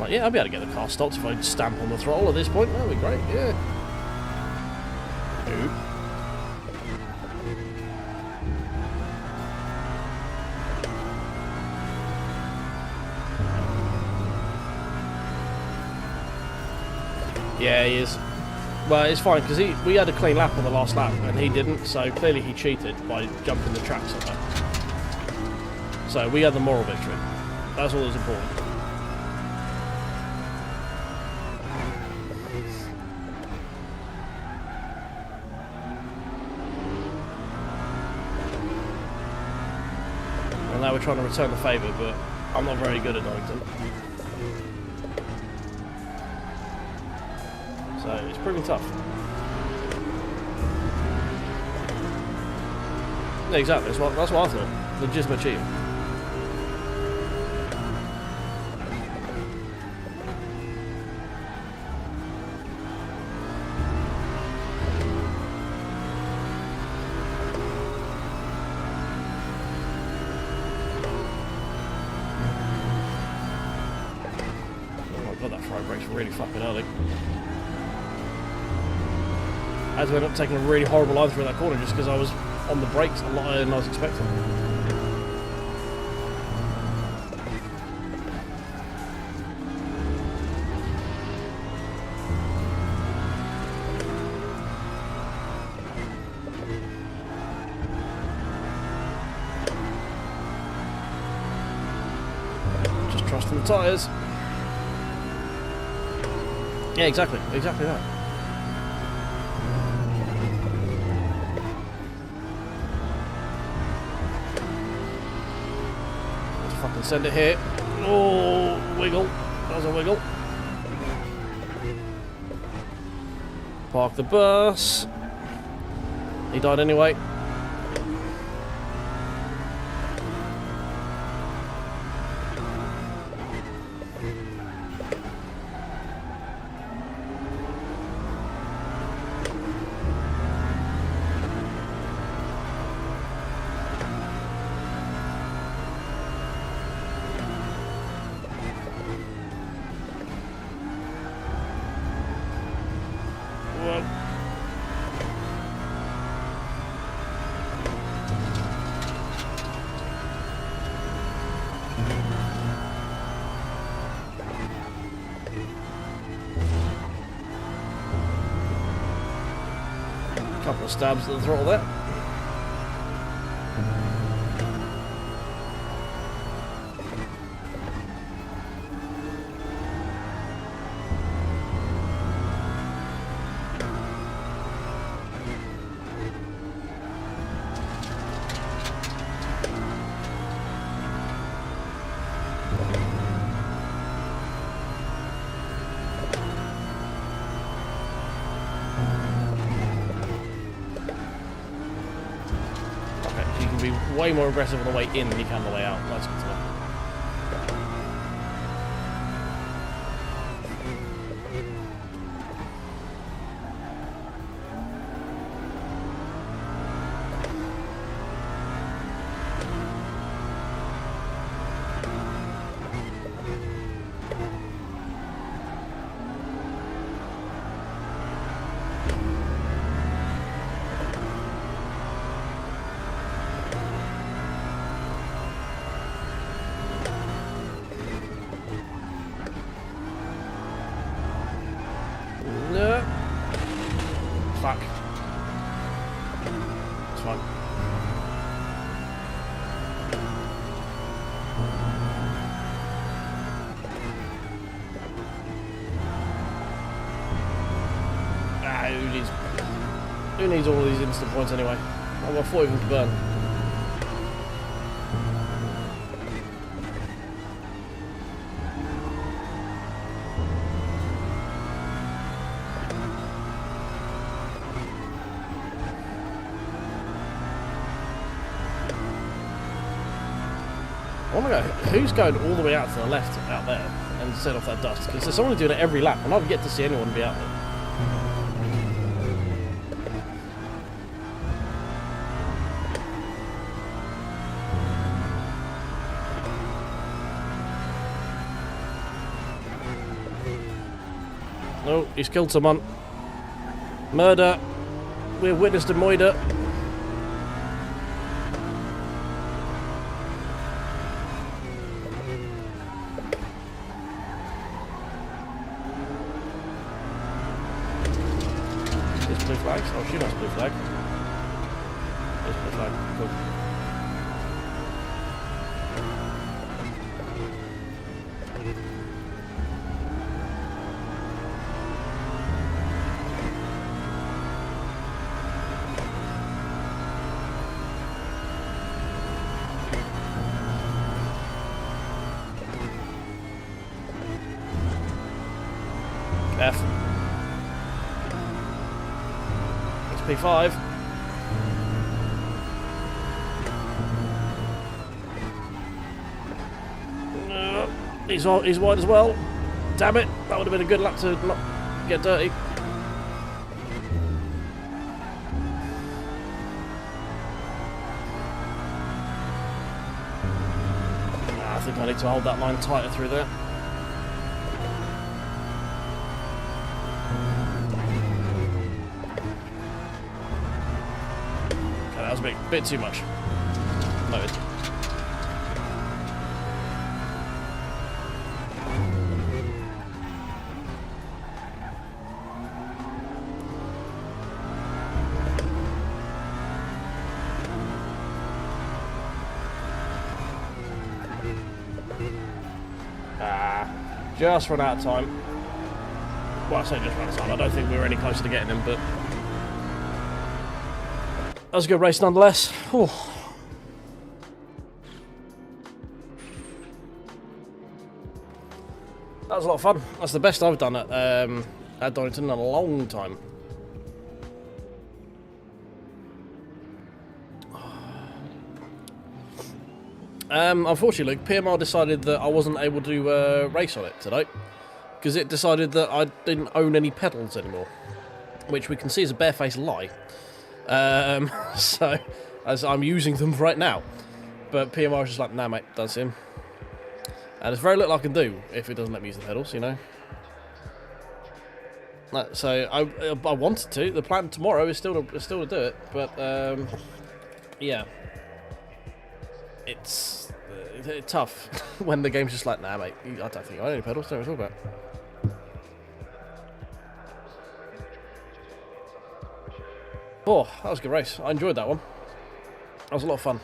Like, yeah, I'll be able to get the car stopped if I stamp on the throttle at this point. That'd be great, yeah. Ooh. Yeah, he is. Well, it's fine because we had a clean lap on the last lap and he didn't, so clearly he cheated by jumping the track somewhere. So we had the moral victory. That's all that's important. And now we're trying to return the favour, but I'm not very good at Donington. So it's proving tough. Yeah, exactly. That's what I thought. Legitimate cheating. Oh my god, that front brake's really fucking early. I had to end up taking a really horrible line through that corner just because I was on the brakes a lot higher than I was expecting. from the tyres. Yeah, exactly that. Let's fucking send it here. Oh, wiggle. That was a wiggle. Park the bus. He died anyway. Couple of stabs at the throttle there. Way more aggressive on the way in than you can on the way out. That's good to know. Fuck. It's fine. Ah, who needs all these instant points anyway? I've got 4 of them to burn. Oh my god, who's going all the way out to the left out there and set off that dust? Because there's someone doing it every lap and I've yet to see anyone be out there. No, he's killed someone. Murder. We've witnessed a murder. Blue flags? Oh, she has blue flag. There's blue flag. Cool. F. P5. He's wide as well. Damn it! That would have been a good lap to not get dirty. I think I need to hold that line tighter through there. That was a bit too much. Noted. Just run out of time. Well, I say just run out of time. I don't think we were any closer to getting him, but that was a good race nonetheless. Whew. That was a lot of fun. That's the best I've done at Donington in a long time. Unfortunately, PMR decided that I wasn't able to race on it today because it decided that I didn't own any pedals anymore, which we can see is a barefaced lie. So, as I'm using them right now, but PMR was just like, nah, mate, that's him. And there's very little I can do if it doesn't let me use the pedals, you know. So I wanted to. The plan tomorrow is still to do it, but yeah, it's tough when the game's just like, nah, mate, I don't think I own any pedals. Don't talk about. Oh, that was a good race. I enjoyed that one. That was a lot of fun.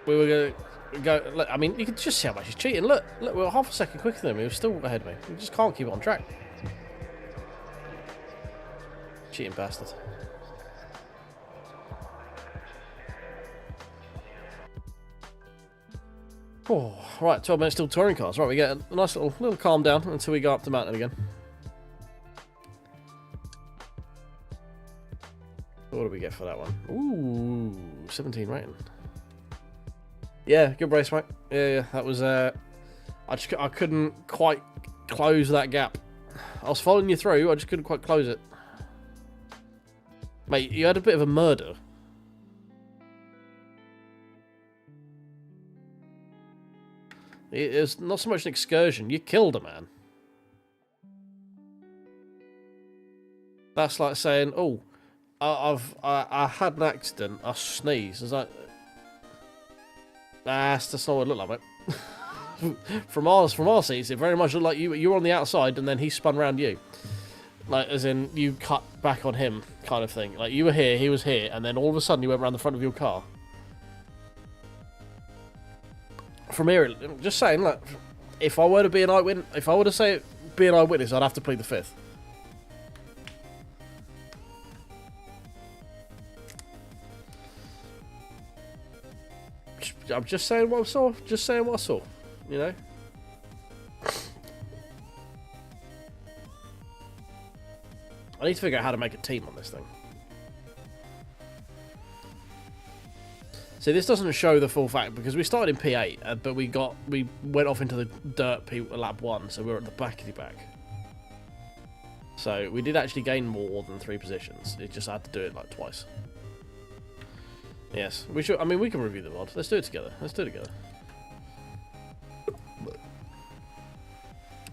We were going to go. Look, I mean, you can just see how much he's cheating. Look, we were half a second quicker than him. He was still ahead of me. We just can't keep it on track. Cheating bastard. Oh, right, 12 minutes till touring cars. Right, we get a nice little calm down until we go up the mountain again. What do we get for that one? Ooh, 17 rating. Yeah, good race, mate. Yeah, that was. I couldn't quite close that gap. I was following you through. I just couldn't quite close it. Mate, you had a bit of a murder. It was not so much an excursion. You killed a man. That's like saying, "Oh, I had an accident. I sneezed." It's like, that's not what it looked like, mate. from our seats, it very much looked like you were on the outside, and then he spun around you, like as in you cut back on him, kind of thing. Like you were here, he was here, and then all of a sudden you went around the front of your car. From here, just saying, look, if I were to be an eyewitness, if I were to say be an eyewitness, I'd have to plead the fifth. I'm just saying what I saw. Just saying what I saw. You know. I need to figure out how to make a team on this thing. See, this doesn't show the full fact because we started in P8, but we went off into the dirt lap 1, so we were at the back of the back. So we did actually gain more than 3 positions. It just had to do it like twice. Yes, we should. I mean, we can review the mod. Let's do it together. Let's do it together.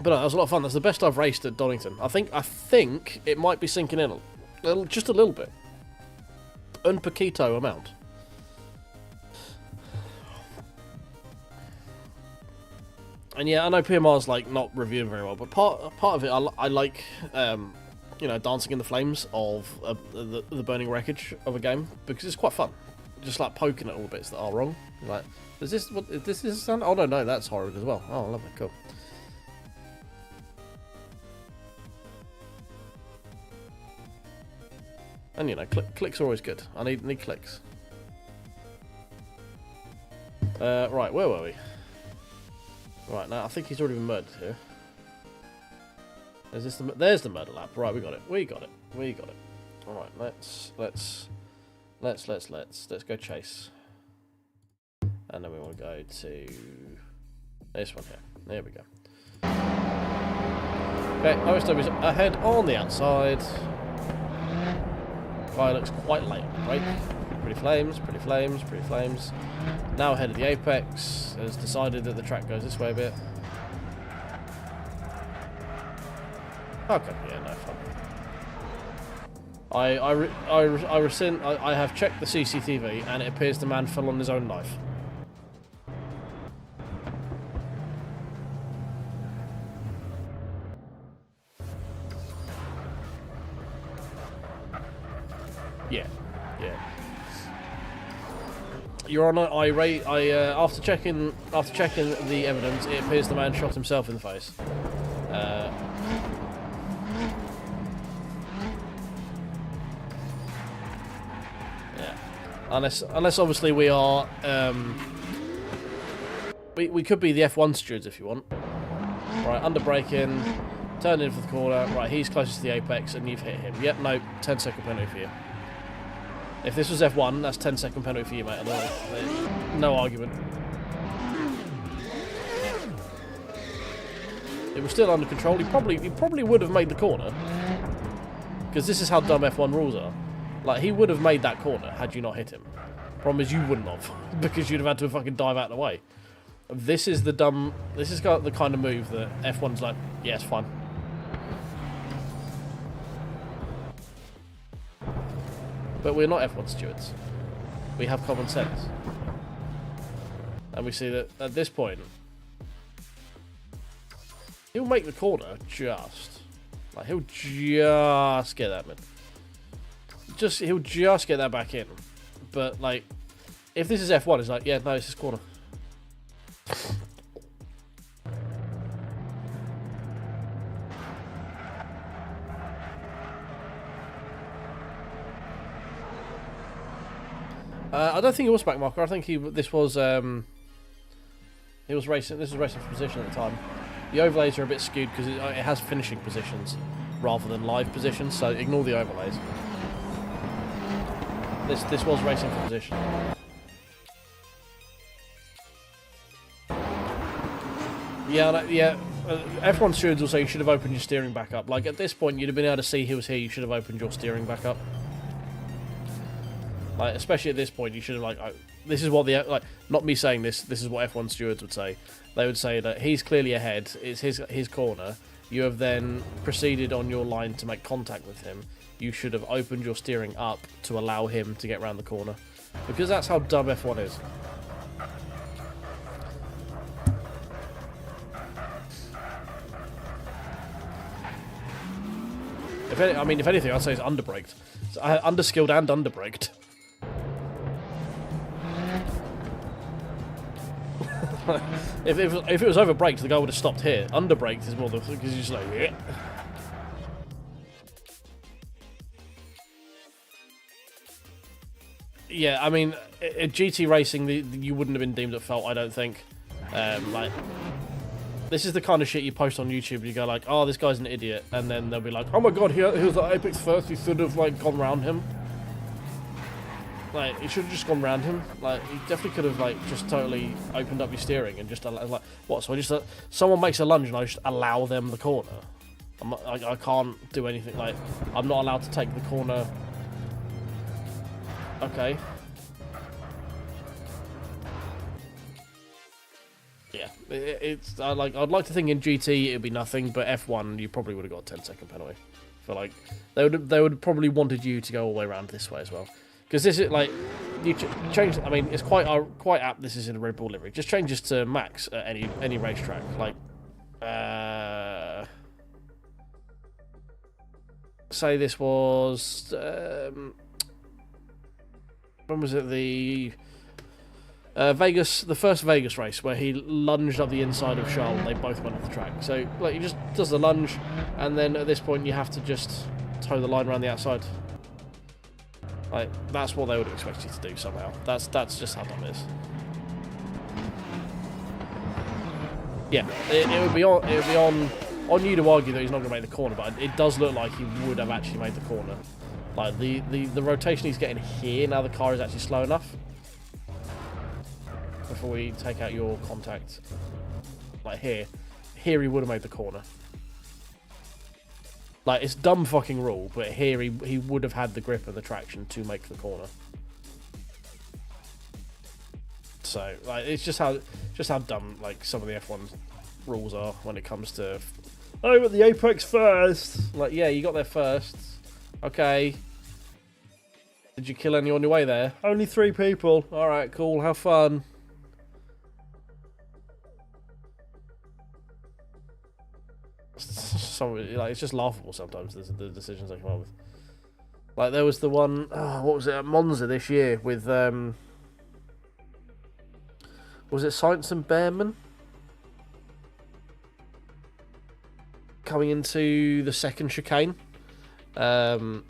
But no, that was a lot of fun. That's the best I've raced at Donington. I think it might be sinking in just a little bit. Un poquito amount. And yeah, I know PMR's like not reviewing very well, but part of it I like, you know, dancing in the flames of the burning wreckage of a game because it's quite fun. Just like poking at all the bits that are wrong. Like, is this sound? Oh no, that's horrid as well. Oh, lovely, cool. And you know, clicks are always good. I need clicks. Right, where were we? Right, now I think he's already been murdered here. Is this there's the murder lap. Right, we got it. Alright, let's go chase. And then we want to go to this one here. There we go. Okay, OSW is ahead on the outside. Guy looks quite late on the break. Pretty flames. Now ahead of the apex. Has decided that the track goes this way a bit. Okay, yeah, no fun. I have checked the CCTV and it appears the man fell on his own knife. Yeah. You're on an irate. After checking the evidence, it appears the man shot himself in the face. Yeah. Unless obviously we are. We could be the F1 stewards if you want. Right, under braking, turn in for the corner. Right, he's closest to the apex, and you've hit him. Yep, no, 10-second penalty for you. If this was F1, that's 10-second penalty for you, mate. No argument. It was still under control. He probably would have made the corner, because this is how dumb F1 rules are. Like, he would have made that corner had you not hit him. Problem is, you wouldn't have, because you'd have had to fucking dive out of the way. This is the kind of move that F1's like, yeah, it's fine. But we're not F1 stewards. We have common sense. And we see that at this point, he'll make the corner just. Like, he'll just get that, man. He'll just get that back in. But, like, if this is F1, it's like, yeah, no, it's his corner. I don't think it was backmarker. I think this was racing. This was racing for position at the time. The overlays are a bit skewed because it has finishing positions rather than live positions. So ignore the overlays. This was racing for position. Yeah. F1 stewards will say you should have opened your steering back up. Like, at this point, you'd have been able to see he was here. You should have opened your steering back up. Like, especially at this point, you should have, like, this is what not me saying this, this is what F1 stewards would say. They would say that he's clearly ahead, it's his corner, you have then proceeded on your line to make contact with him. You should have opened your steering up to allow him to get around the corner. Because that's how dumb F1 is. If anything, I'd say it's underbraked. It's underskilled and underbraked. if it was overbraked, the guy would have stopped here. Underbraked is more the because you're just like, yeah. Yeah, I mean, at GT racing, you wouldn't have been deemed at fault, I don't think. Like, this is the kind of shit you post on YouTube. You go like, "Oh, this guy's an idiot," and then they'll be like, "Oh my god, he was at Apex first. He should have like gone round him." Like, he should have just gone round him. Like, he definitely could have like just totally opened up your steering and just like, what? So I just someone makes a lunge and I just allow them the corner. I can't do anything. Like, I'm not allowed to take the corner. Okay. Yeah, it's like, I'd like to think in GT it'd be nothing, but F1 you probably would have got a 10-second penalty. For like, they would probably wanted you to go all the way around this way as well, because this is like you change. I mean, it's quite apt. This is in a Red Bull livery. Just changes to max at any racetrack. Like, say this was when was it, the Vegas, the first Vegas race where he lunged up the inside of Charles and they both went off the track. So, like, he just does the lunge, and then at this point you have to just toe the line around the outside. Like, that's what they would expect you to do somehow. That's just how dumb it is. Yeah, it would be on you to argue that he's not going to make the corner, but it does look like he would have actually made the corner. Like, the rotation he's getting here, now the car is actually slow enough. Before we take out your contact, like here he would have made the corner. Like, it's dumb fucking rule, but here he would have had the grip and the traction to make the corner. So, like, it's just how dumb like some of the F1 rules are when it comes to, oh, at the apex first. Like, yeah, you got there first. Okay. Did you kill anyone on your way there? Only 3 people. All right, cool. Have fun. Like, it's just laughable sometimes, the decisions they come up with. Like, there was the one, what was it, at Monza this year with Was it Science and Bearman? Coming into the second chicane. I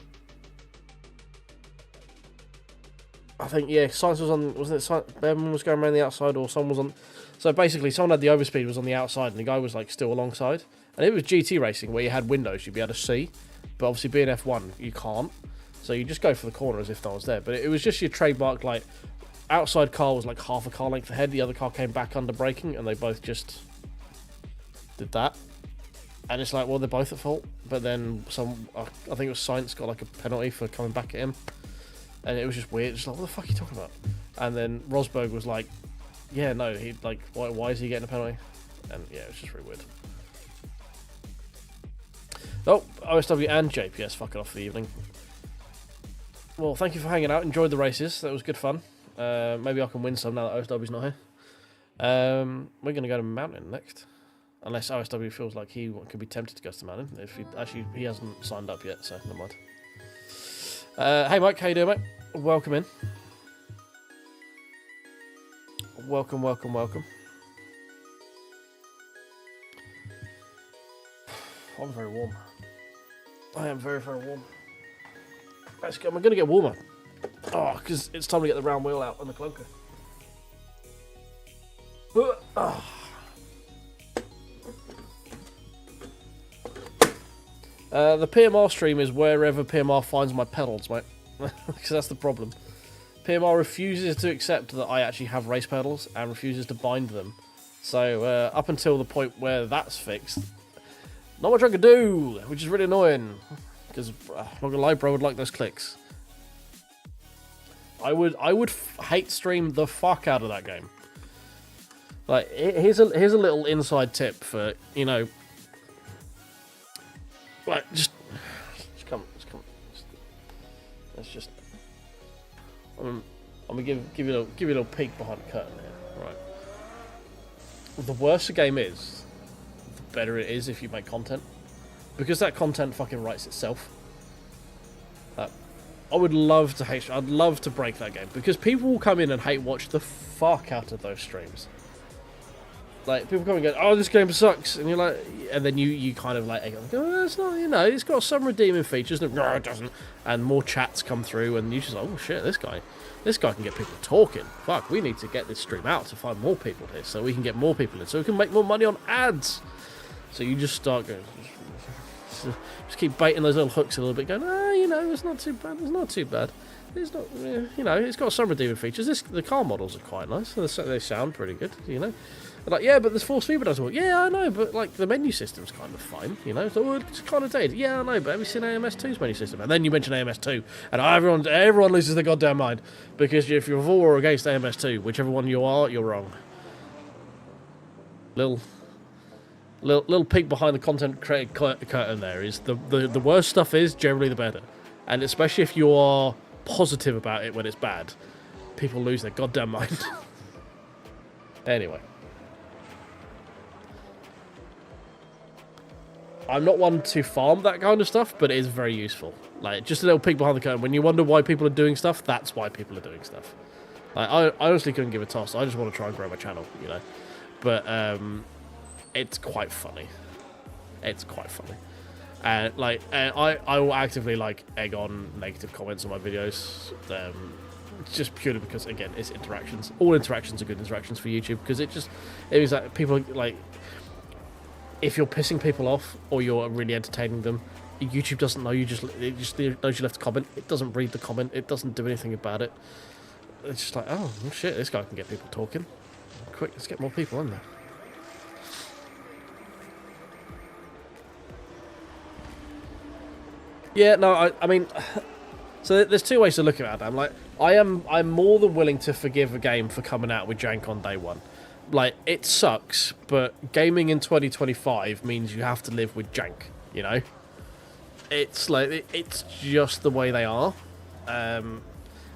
think, yeah, Science was on, wasn't it? Bearman was going around the outside, or someone was on. So basically, someone had the overspeed, was on the outside, and the guy was like still alongside. And it was GT racing where you had windows, you'd be able to see. But obviously, being F1, you can't. So you just go for the corner as if no one's there. But it was just your trademark, like, outside car was like half a car length ahead, the other car came back under braking, and they both just did that. And it's like, well, they're both at fault. But then I think it was Science got like a penalty for coming back at him. And it was just weird. Just like, what the fuck are you talking about? And then Rosberg was like, yeah, no, he like, why is he getting a penalty? And yeah, it was just really weird. Oh, OSW and JPS fucking off for the evening. Well, thank you for hanging out. Enjoyed the races. That was good fun. Maybe I can win some now that OSW's not here. We're going to go to Mountain next. Unless OSW feels like he could be tempted to go to Mountain. If he hasn't signed up yet, so never mind. Hey Mike, how you doing, mate? Welcome in. Welcome. I'm very warm. I am very, very warm. Actually, I'm going to get warmer. Oh, because it's time to get the round wheel out and the clunker. The PMR stream is wherever PMR finds my pedals, mate. Because that's the problem. PMR refuses to accept that I actually have race pedals and refuses to bind them. So up until the point where that's fixed, not much I can do, which is really annoying. Because I'm not gonna lie, bro, I would like those clicks. I would hate stream the fuck out of that game. Like, here's a little inside tip for, you know, like, just come. Let's just. I'm gonna give you a little peek behind the curtain here, right? The worse the game is, the better it is if you make content, because that content fucking writes itself. I would love to hate. I'd love to break that game because people will come in and hate watch the fuck out of those streams. Like, people come and go, oh, this game sucks, and you're like, and then you kind of like, oh, it's not, you know, it's got some redeeming features. No, it doesn't. And more chats come through, and you just like, oh shit, this guy can get people talking. Fuck, we need to get this stream out to find more people here, so we can get more people in, so we can make more money on ads. So you just start going, just keep baiting those little hooks a little bit, going, oh, you know, it's not too bad. It's not too bad. It's not, you know, it's got some redeeming features. The car models are quite nice. They sound pretty good, you know. Like, yeah, but there's force feedback doesn't work. Yeah, I know, but like the menu system's kind of fine, you know. So it's kind of dated. Yeah, I know, but have you seen AMS2's menu system? And then you mention AMS2, and everyone loses their goddamn mind because if you're for or against AMS2, whichever one you are, you're wrong. Little peek behind the content curtain there is the worse stuff is generally the better, and especially if you are positive about it when it's bad, people lose their goddamn mind. Anyway. I'm not one to farm that kind of stuff, but it is very useful. Like, just a little peek behind the curtain. When you wonder why people are doing stuff, that's why people are doing stuff. Like, I honestly couldn't give a toss. I just want to try and grow my channel, you know. But it's quite funny. It's quite funny. And like, I will actively like egg on negative comments on my videos, just purely because, again, it's interactions. All interactions are good interactions for YouTube because it means that people like. If you're pissing people off or you're really entertaining them, YouTube doesn't know you. It just knows you left a comment. It doesn't read the comment. It doesn't do anything about it. It's just like, oh shit, this guy can get people talking. Quick, let's get more people in there. Yeah, no, I mean, so there's two ways to look at it. I'm like, I'm more than willing to forgive a game for coming out with jank on day one. Like, it sucks, but gaming in 2025 means you have to live with jank, you know? It's like, it's just the way they are.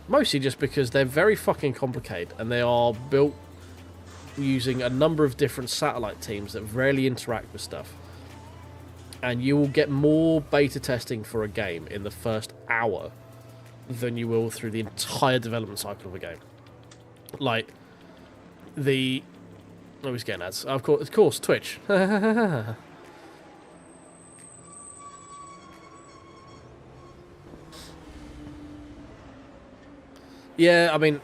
Mostly just because they're very fucking complicated, and they are built using a number of different satellite teams that rarely interact with stuff. And you will get more beta testing for a game in the first hour than you will through the entire development cycle of a game. Like, the... Oh, he's getting ads. Of course, Twitch. Yeah, I mean,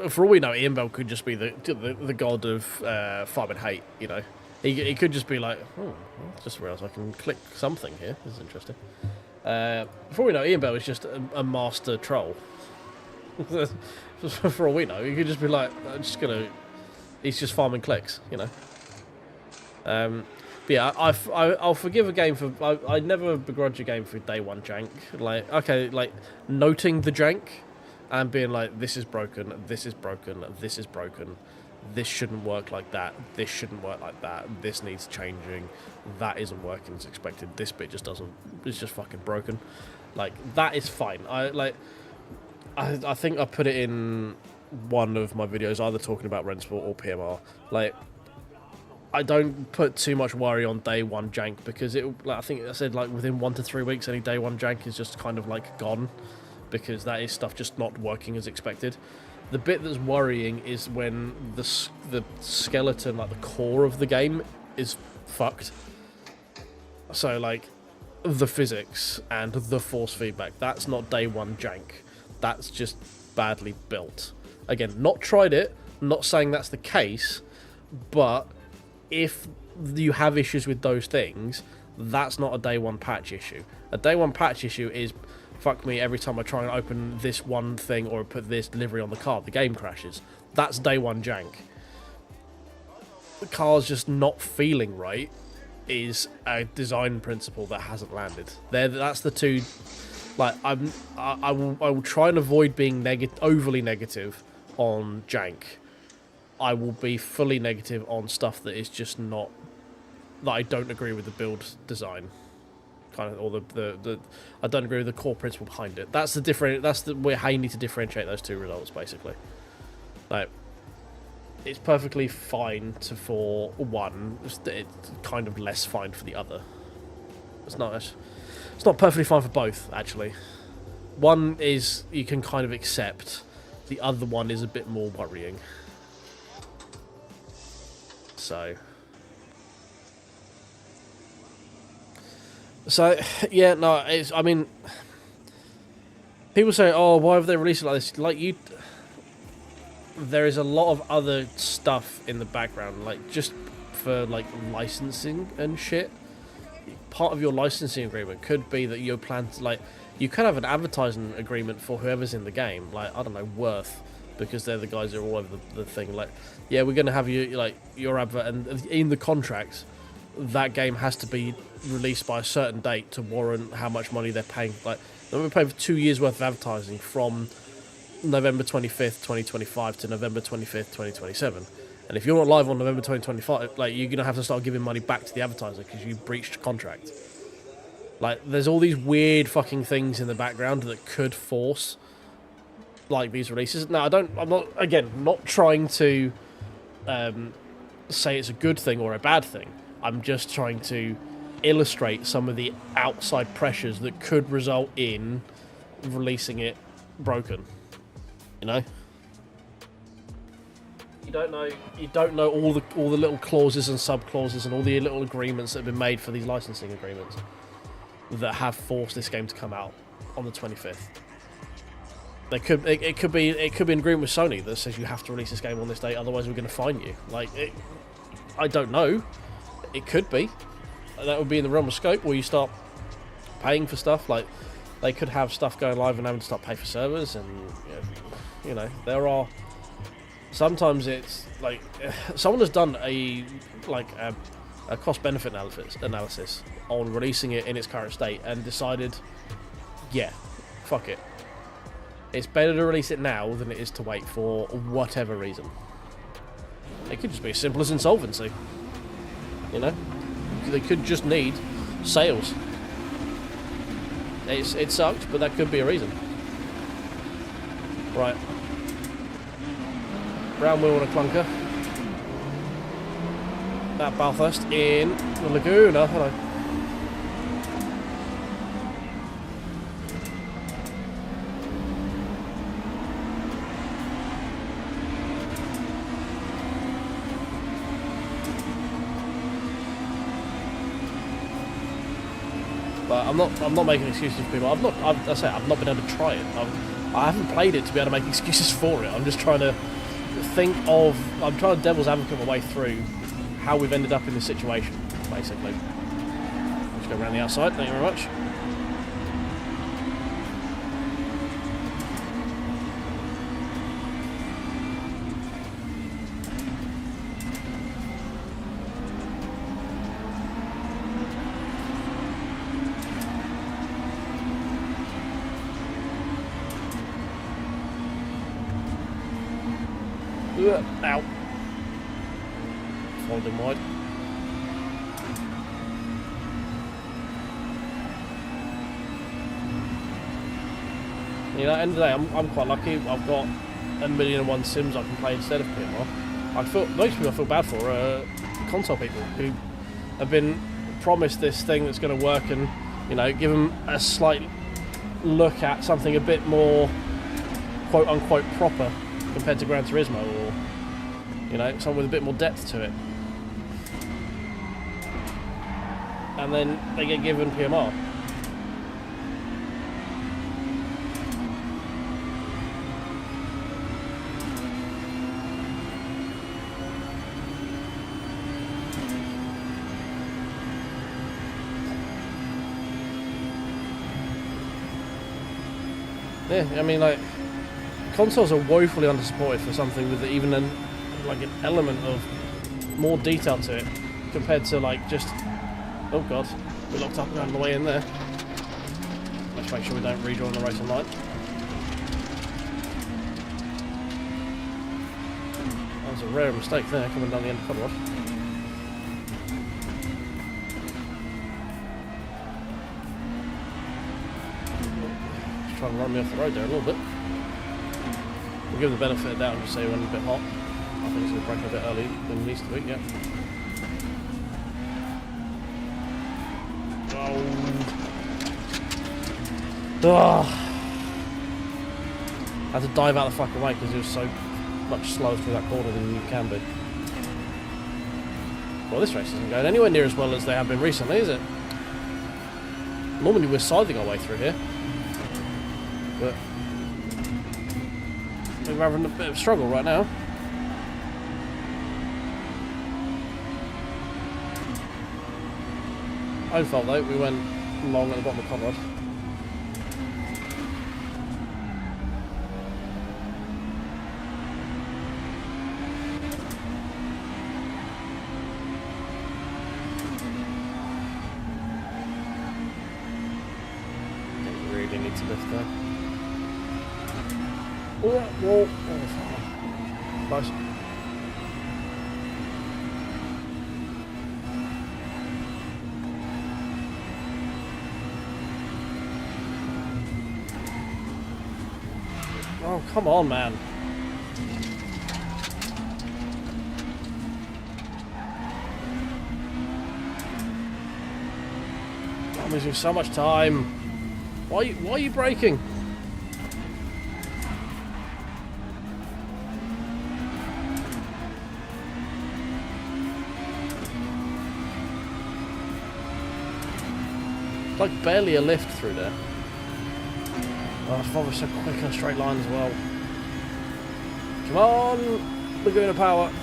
for all we know, Ian Bell could just be the god of farm and hate. You know, he could just be like, oh, I just realised I can click something here. This is interesting. For all we know, Ian Bell is just a master troll. For all we know, he could just be like, he's just farming clicks. You know. But yeah, I'll forgive a game for... I never begrudge a game for day one jank. Like, okay, like, noting the jank and being like, this is broken, this is broken, this is broken, this shouldn't work like that, this shouldn't work like that, this needs changing, that isn't working as expected, this bit just doesn't... It's just fucking broken. Like, that is fine. I think I put it in one of my videos, either talking about Rensport or PMR. Like... I don't put too much worry on day one jank because I think I said like within 1 to 3 weeks any day one jank is just kind of like gone because that is stuff just not working as expected. The bit that's worrying is when the skeleton, like the core of the game, is fucked. So like the physics and the force feedback, that's not day one jank. That's just badly built. Again, not tried it, not saying that's the case, but if you have issues with those things, that's not a day one patch issue. A day one patch issue is, fuck me, every time I try and open this one thing or put this delivery on the card, the game crashes. That's day one jank. The car's just not feeling right is a design principle that hasn't landed. That's the two. Like I will try and avoid being overly negative on jank. I will be fully negative on stuff that is just not... that I don't agree with the build design. Kind of, or the I don't agree with the core principle behind it. That's the how you need to differentiate those two results, basically. Like, it's perfectly fine for one, it's kind of less fine for the other. It's not perfectly fine for both, actually. One is you can kind of accept, the other one is a bit more worrying. So yeah, no, I mean, people say, oh, why have they released it like this? Like, there is a lot of other stuff in the background, like, just for, like, licensing and shit. Part of your licensing agreement could be that you plan to, like, you could have an advertising agreement for whoever's in the game, like, I don't know, Worth, because they're the guys that are all over the thing. Like, yeah, we're going to have you, like, your advert, and in the contracts, that game has to be released by a certain date to warrant how much money they're paying. Like, they're paying for 2 years worth of advertising from November 25th, 2025 to November 25th, 2027. And if you're not live on November 2025, like, you're going to have to start giving money back to the advertiser because you breached contract. Like, there's all these weird fucking things in the background that could force, like, these releases. Now, I'm not, again, not trying to say it's a good thing or a bad thing. I'm just trying to illustrate some of the outside pressures that could result in releasing it broken. You know? You don't know all the little clauses and sub-clauses and all the little agreements that have been made for these licensing agreements that have forced this game to come out on the 25th. It could be an agreement with Sony that says you have to release this game on this date, otherwise we're going to fine you. Like, I don't know. It could be. That would be in the realm of scope where you start paying for stuff. Like, they could have stuff going live and having to start pay for servers, and you know, there are. Sometimes it's like someone has done a cost-benefit analysis on releasing it in its current state and decided, yeah, fuck it. It's better to release it now than it is to wait for whatever reason. It could just be as simple as insolvency. You know? They could just need sales. It sucks, but that could be a reason. Right. Round wheel on a clunker. That Bathurst in the Laguna. Hello. But I'm not making excuses for people. I've not been able to try it. I haven't played it to be able to make excuses for it. I'm just trying to I'm trying to devil's advocate my way through how we've ended up in this situation, basically. Let's go around the outside, thank you very much. Ow. Followed him wide. You know, at the end of the day, I'm quite lucky. I've got 1,000,001 sims I can play instead of PMR. Most people I feel bad for console people who have been promised this thing that's going to work and, you know, give them a slight look at something a bit more quote-unquote proper compared to Gran Turismo, or, you know, something with a bit more depth to it. And then they get given PMR. Yeah, I mean, like, consoles are woefully undersupported for something with even an element of more detail to it compared to, like, just... Oh god, we're locked up on the way in there. Let's make sure we don't rejoin the racing line. That was a rare mistake there, coming down the end of the cutoff. Just trying to run me off the road there a little bit. We'll give the benefit of the doubt and just say it went a bit hot. I think it's going to break a bit early than it needs to be, yeah. Oh. I had to dive out the fucking way because it was so much slower through that corner than you can be. Well, this race isn't going anywhere near as well as they have been recently, is it? Normally we're scything our way through here. But we're having a bit of a struggle right now. Own fault though, we went long at the bottom of Conrad. Didn't really need to lift there. Whoa. Nice. Oh, come on, man. I'm losing so much time. Why are you braking? It's like barely a lift through there. Oh, it's probably so quick in a straight line as well. Come on! Laguna power. Oh,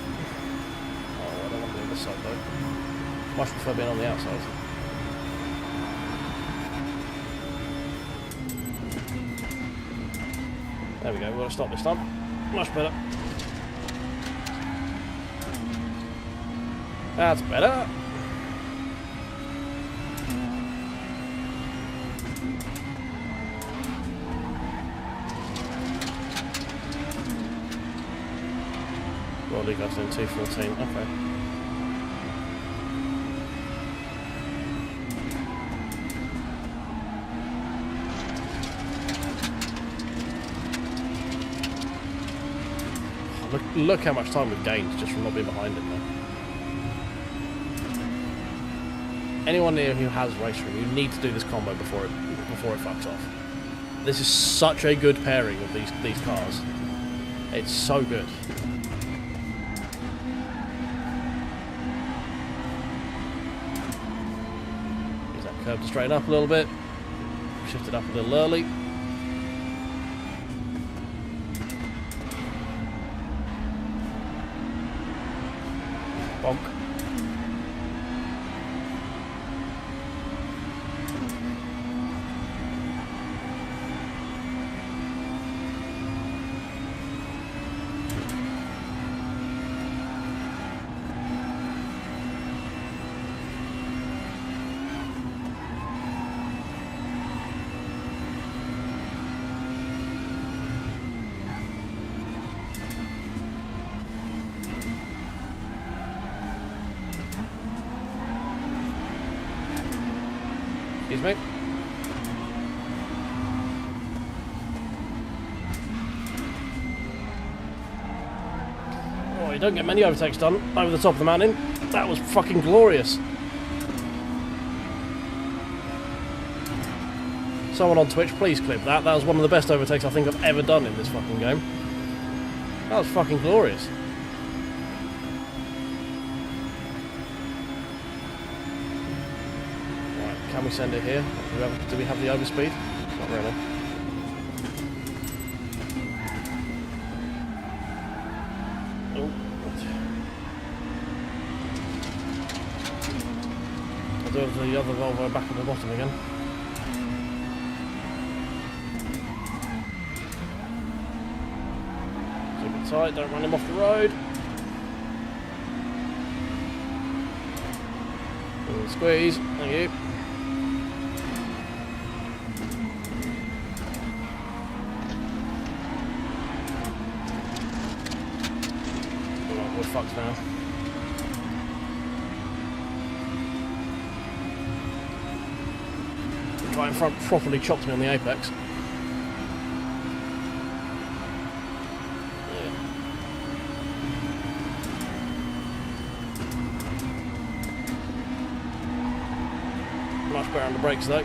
I don't want to be on this side though. Much prefer being on the outside. There we go, we're going to stop this time. Much better. That's better. Roddy goes in 214, okay. Look how much time we've gained just from not being behind him there. Anyone here who has Raceroom, you need to do this combo before it fucks off. This is such a good pairing of these cars. It's so good. curb to straighten up a little bit. Shift it up a little early. Bonk. Excuse me. Oh, you don't get many overtakes done over the top of the mountain. That was fucking glorious. Someone on Twitch, please clip that. That was one of the best overtakes I think I've ever done in this fucking game. That was fucking glorious. Can we send it here? Do we have the overspeed? Not really. Oh. I'll do the other Volvo back at the bottom again. Keep it tight, don't run him off the road. Squeeze, thank you. We're fucked now. The guy in front properly chopped me on the apex. Yeah. Much better on the brakes though.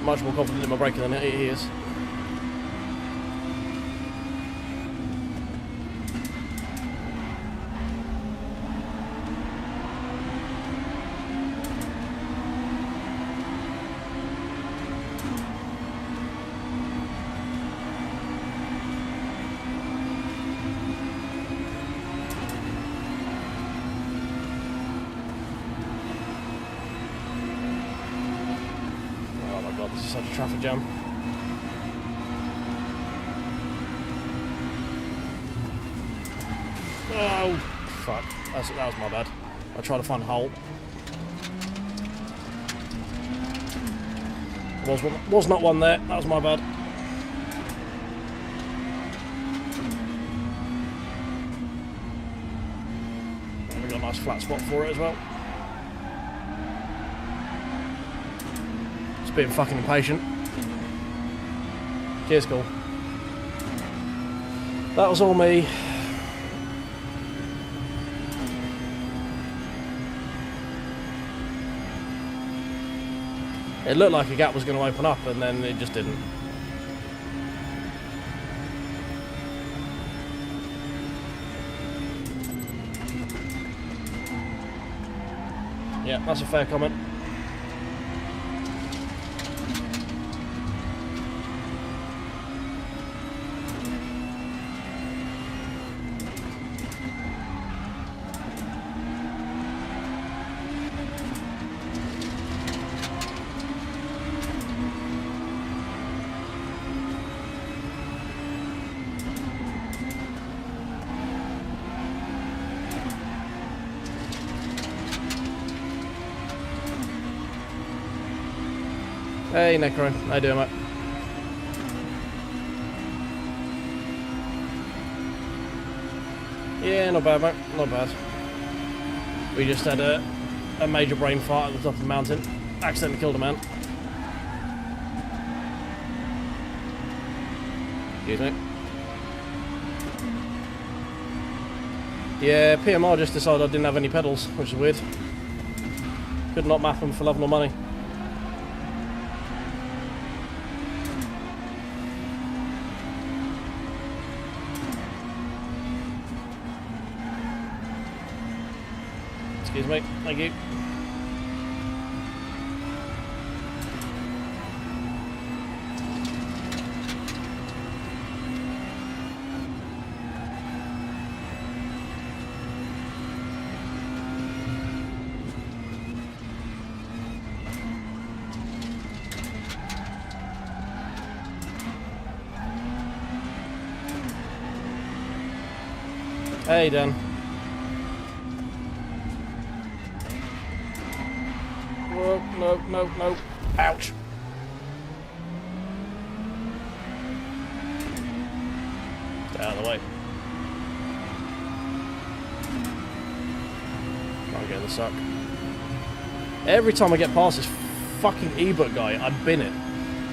Much more confident in my braking than he is. This is such a traffic jam. Oh, fuck. That was my bad. I tried to find a hole. Was not one there. That was my bad. We got a nice flat spot for it as well. Being fucking impatient. Cheers, cool. That was all me. It looked like a gap was going to open up and then it just didn't. Yeah, that's a fair comment. Hey Necro, how you doing, mate? Yeah, not bad, mate, not bad. We just had a major brain fart at the top of the mountain. Accidentally killed a man. Excuse me. Yeah, PMR just decided I didn't have any pedals, which is weird. Could not map them for love nor money. Excuse me, thank you. Hey, Dan. Whoa, no, no, no. Ouch. Get out of the way. Can't get in the suck. Every time I get past this fucking ebook guy, I bin it.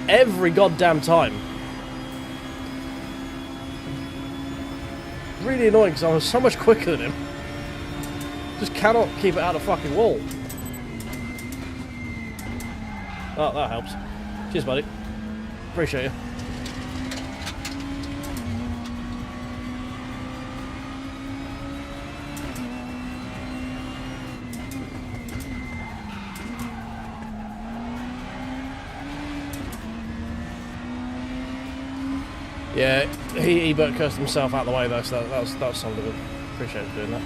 Every goddamn time. Really annoying because I'm so much quicker than him. Just cannot keep it out of the fucking wall. Oh, that helps. Cheers, buddy. Appreciate you. Yeah, he but cursed himself out the way though, so that was solid of him. Appreciate him doing that.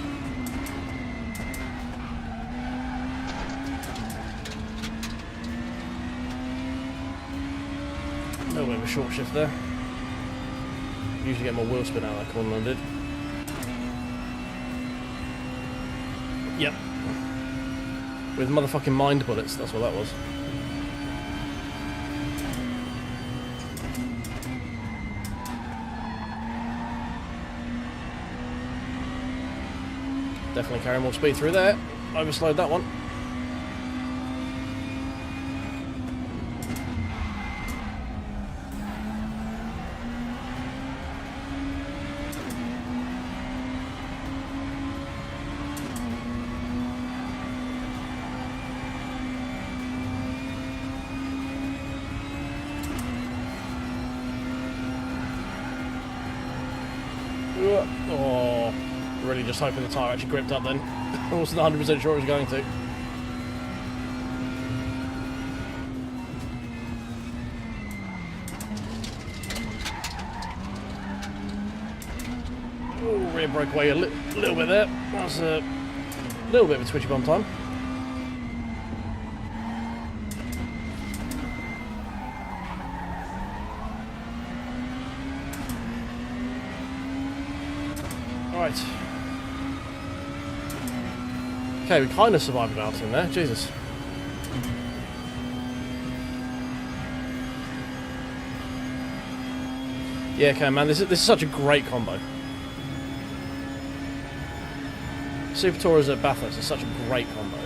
A little bit of a short shift there. Usually get more wheel spin out of that corner than I did. Yep. With motherfucking mind bullets, that's what that was. Definitely carry more speed through there. Overslowed that one. Oh, really just hoping the tyre actually gripped up then. I wasn't 100% sure it was going to. Oh, rear broke away a little bit there. That was a little bit of a twitchy bomb time. Right. Okay, we kind of survived a mountain there. Jesus. Yeah, okay, man. This is such a great combo. Super Tourers at Bathurst is such a great combo.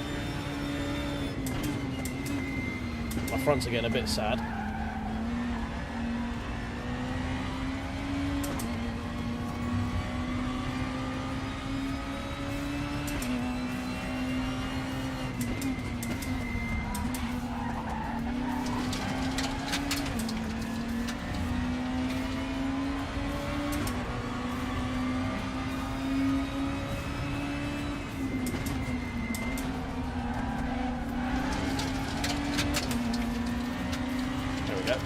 My fronts are getting a bit sad.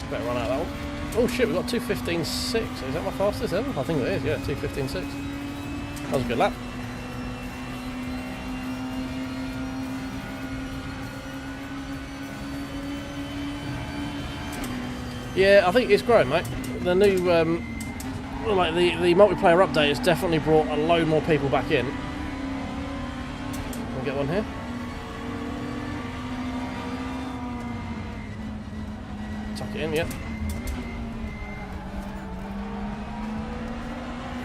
Better run out of that one. Oh shit, we've got 2:15.6. Is that my fastest ever? I think it is, yeah, 2:15.6. That was a good lap. Yeah, I think it's great, mate. The new, like the multiplayer update has definitely brought a load more people back in. We'll get one here. Tuck it in, yep.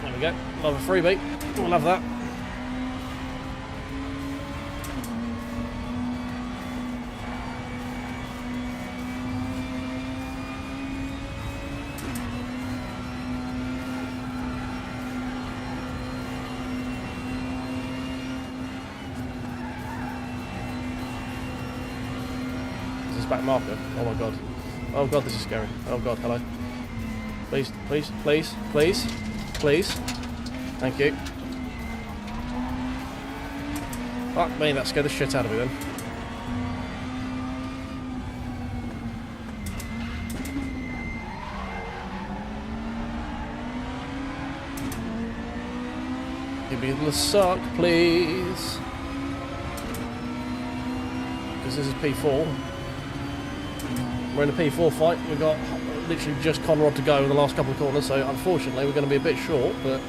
There we go. Love a freebie. We'll love that. Is this back marker? Oh my god. Oh god, this is scary. Oh god, hello. Please, please, please, please, please. Thank you. Fuck me, that scared the shit out of me then. Give me the suck, please. Because this is P4. We're in a P4 fight. We've got literally just Conrod to go in the last couple of corners, so unfortunately we're going to be a bit short, but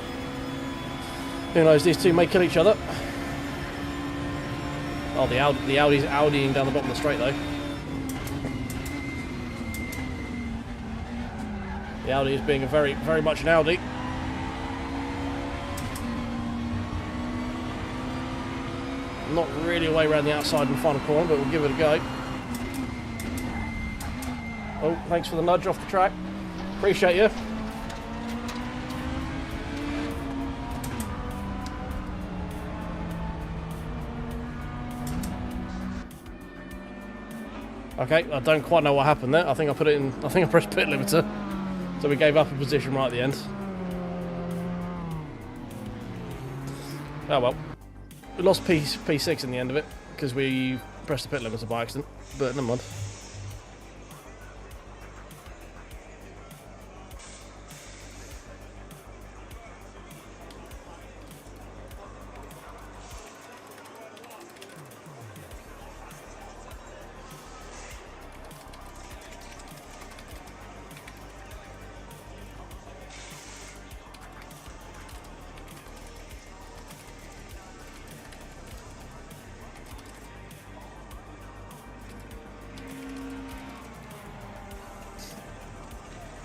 Who knows, these two may kill each other. Oh, the Audi's Audiing down the bottom of the straight, though. The Audi is being a very much an Audi. Not really a way around the outside in the final corner, but we'll give it a go. Oh, thanks for the nudge off the track. Appreciate you. Okay, I don't quite know what happened there. I think I put it in. I think I pressed pit limiter, so we gave up a position right at the end. Oh well, we lost P6 in the end of it because we pressed the pit limiter by accident. But never mind.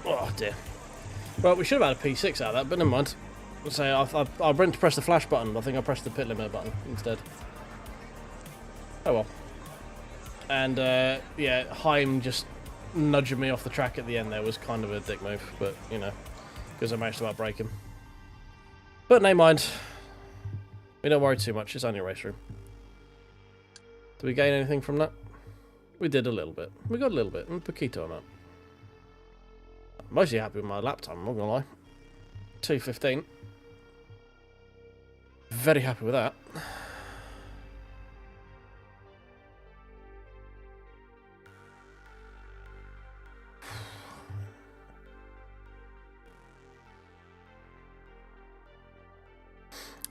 Oh dear. Well, we should have had a P6 out of that, but never mind. So I went to press the flash button, but I think I pressed the pit limiter button instead. Oh well. And yeah, Heim just nudging me off the track at the end there was kind of a dick move, but you know, because I managed to outbrake him. But never mind. We don't worry too much, it's only a race room. Did we gain anything from that? We did a little bit. We got a little bit, and Paquito on that. Mostly happy with my lap time, I'm not gonna lie. 2:15. Very happy with that.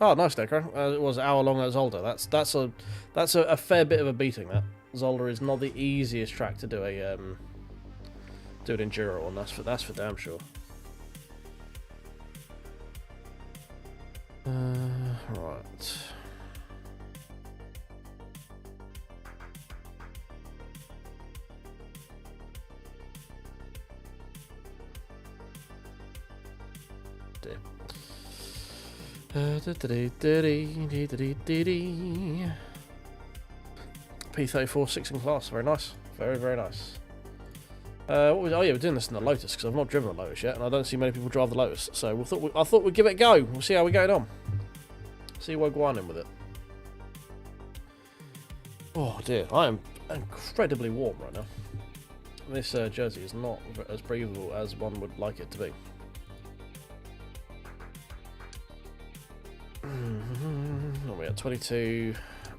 Oh, nice, Necro. It was an hour long at Zolder. That's a fair bit of a beating. That Zolder is not the easiest track to do a do an enduro on. That's for damn sure. Right. Dear. P34 6 in class, very nice, very nice. Oh yeah, we're doing this in the Lotus because I've not driven a Lotus yet, and I don't see many people drive the Lotus. So I thought we'd give it a go. We'll see how we're going on. See where we're going in with it. Oh dear, I am incredibly warm right now. This jersey is not as breathable as one would like it to be. Oh, we got 22,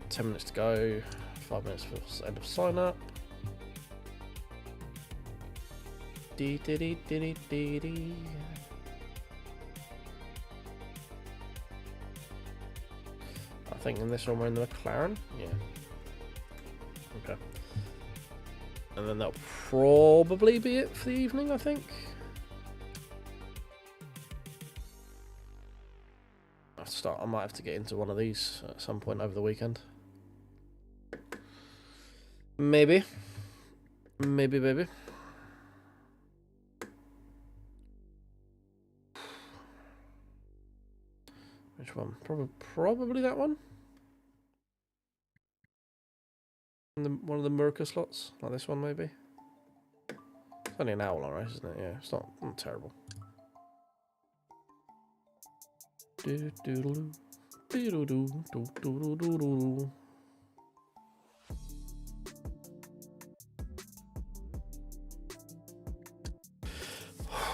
10 minutes to go, 5 minutes for end of sign up. I think in this one we're in the McLaren. Yeah. Okay. And then that'll probably be it for the evening, I think. I might have to get into one of these at some point over the weekend. Maybe. Maybe. Which one? Probably that one. One of the Merca slots, like this one maybe. It's only an hour long race, isn't it? Yeah, it's not terrible.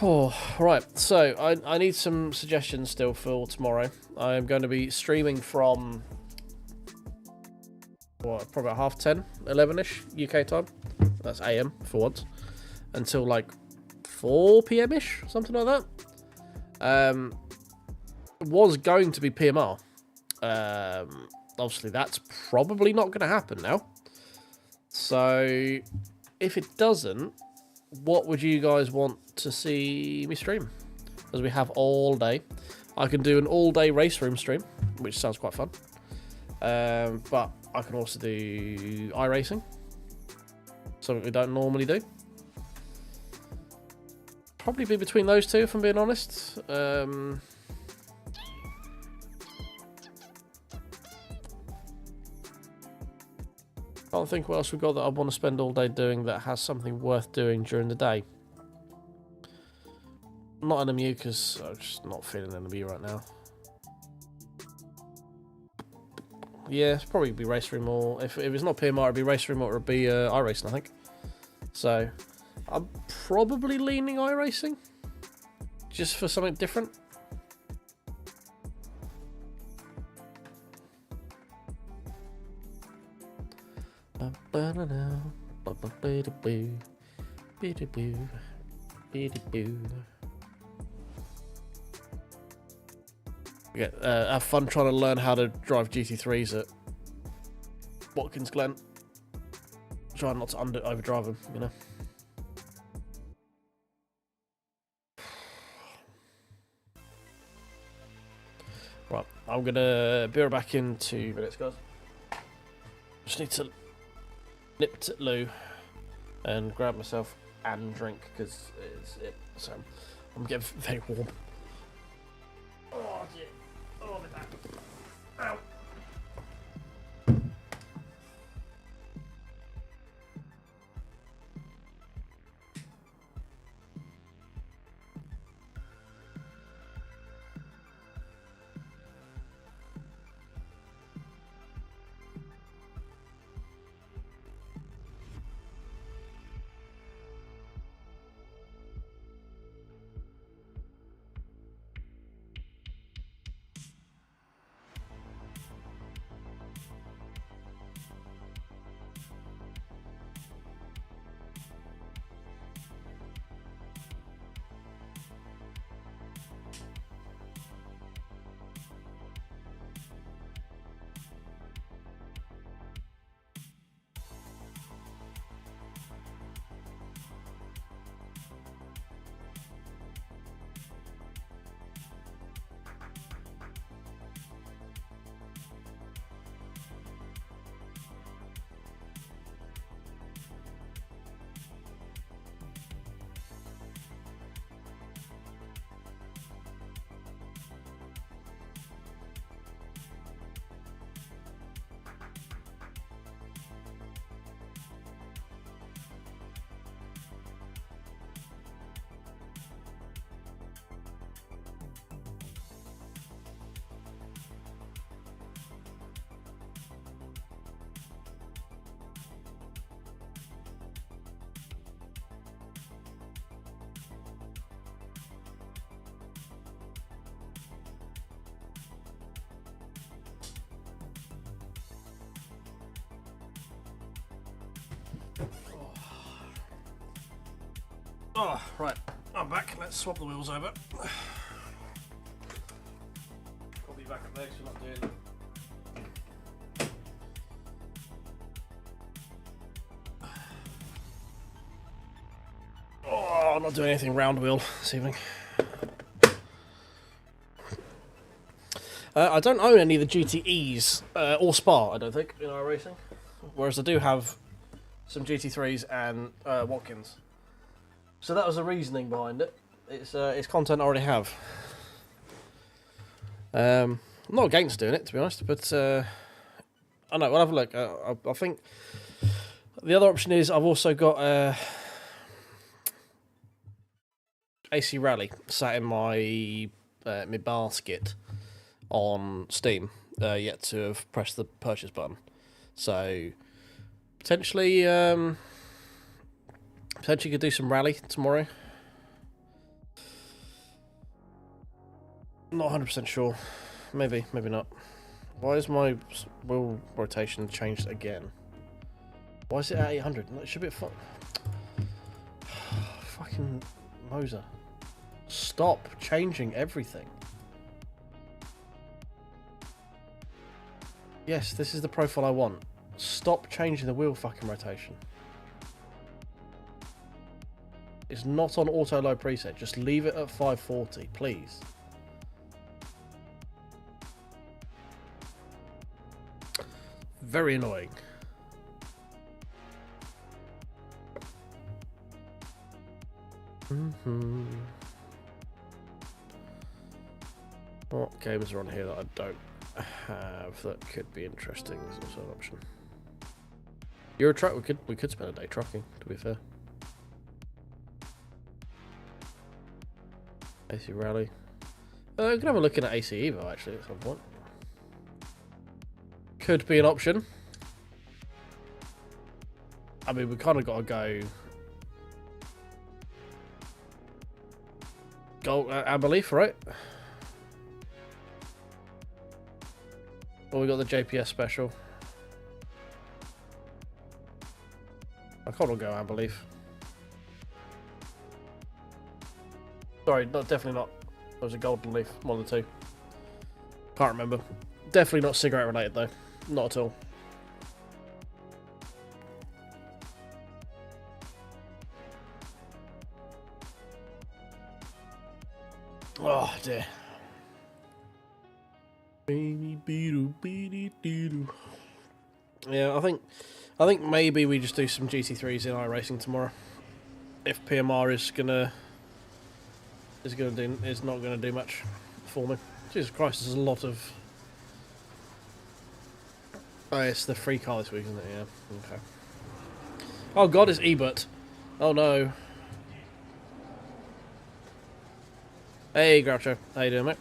Oh, right, so I need some suggestions still for tomorrow. I'm going to be streaming from, what, probably about 10:30, 11ish UK time. That's AM for once. Until like 4 PM-ish, something like that. Was going to be PMR. Obviously, that's probably not going to happen now. So, if it doesn't, what would you guys want to see me stream? As we have all day. I can do an all-day race room stream, which sounds quite fun. But I can also do iRacing, something we don't normally do. Probably be between those two, if I'm being honest. Can't think what else we've got that I want to spend all day doing that has something worth doing during the day. Not an MU, because I'm just not feeling an MU right now. Yeah, it's probably be Raceroom, or if it's not PMR, it'd be Raceroom, or it'd be iRacing, I think. So, I'm probably leaning iRacing, just for something different. Yeah, have fun trying to learn how to drive GT3s at Watkins Glen. Try not to overdrive them, you know. Right, I'm gonna be right back in 2 minutes, guys. Just need to nip to loo and grab myself and drink, because so I'm getting very warm. Oh dear. Oh, my back. Ow. Oh, right, I'm back. Let's swap the wheels over. I'll be back up there, so we're not doing. Oh, I'm not doing anything round wheel this evening. I don't own any of the GTEs or Spa, I don't think, in our racing. Whereas I do have some GT3s and Watkins. So that was the reasoning behind it. It's content I already have. I'm not against doing it, to be honest, but I don't know, we'll have a look. I think the other option is I've also got AC Rally sat in my my basket on Steam, yet to have pressed the purchase button. So potentially could do some rally tomorrow. Not 100% sure. Maybe, maybe not. Why is my wheel rotation changed again? Why is it at 800? It should be at fucking Moza. Stop changing everything. Yes, this is the profile I want. Stop changing the wheel fucking rotation. It's not on auto low preset. Just leave it at 540, please. Very annoying. What games are on here that I don't have that could be interesting? There's also an option. Euro Truck, we could spend a day trucking, to be fair. AC Rally. We could have a look at AC Evo actually at some point. Could be an option. I mean, we kind of got to go Amber Leaf, right? Well, we got the JPS special. I can't go Amber Leaf. Sorry, definitely not. There was a Golden Leaf, one of the two. Can't remember. Definitely not cigarette related though. Not at all. Oh dear. Yeah, I think maybe we just do some GT3s in iRacing tomorrow. If PMR is not gonna do much for me. Jesus Christ, there's a lot of. Oh, it's the free car this week, isn't it? Yeah. Okay. Oh God, it's Ebert. Oh no. Hey Groucho, how you doing, mate?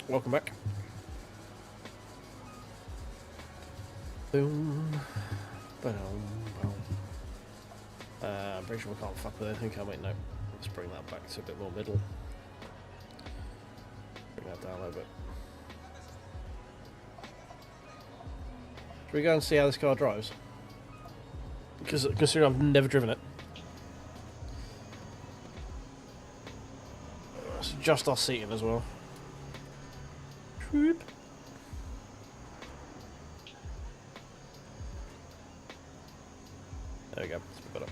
Welcome back. Boom. Boom. I'm pretty sure we can't fuck with anything, can we? No. Let's bring that back to a bit more middle. Bring that down a little bit. Should we go and see how this car drives? Because considering I've never driven it. It's just our seating as well. Troop. There we go. Let's pick that up.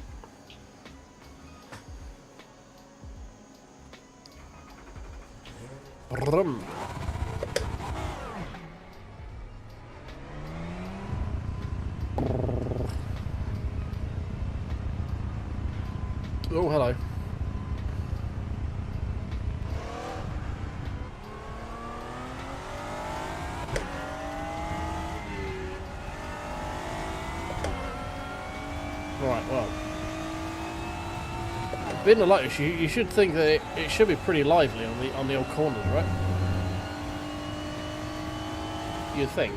Brum. Oh, hello. Right, well. Being a Lotus, you should think that it should be pretty lively on the old corners, right? You'd think.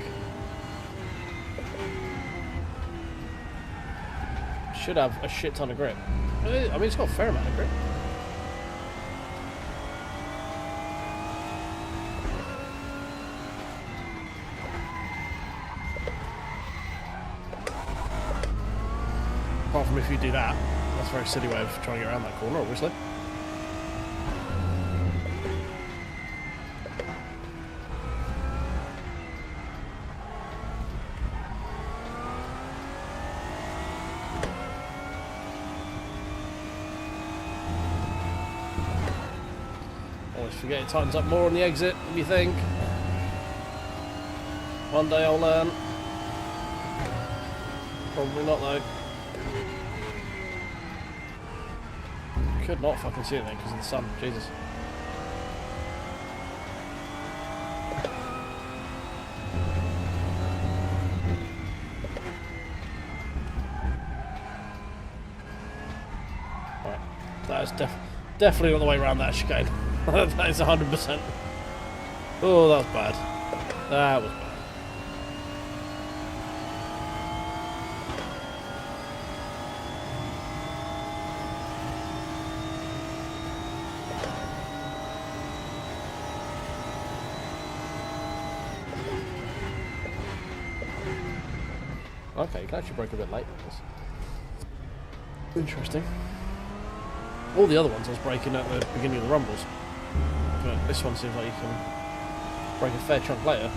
Should have a shit ton of grip. I mean, it's got a fair amount of grip. Apart from if you do that, that's a very silly way of trying to get around that corner, obviously. Always forget it tightens up more on the exit than you think. One day I'll learn. Probably not though. Could not fucking see anything because of the sun. Jesus. Right. That is definitely not the way around that chicane. That is 100%. Oh, that was bad. That was bad. Okay, you can actually brake a bit late. That's interesting. All the other ones I was braking at the beginning of the rumbles. But this one seems like you can brake a fair chunk later.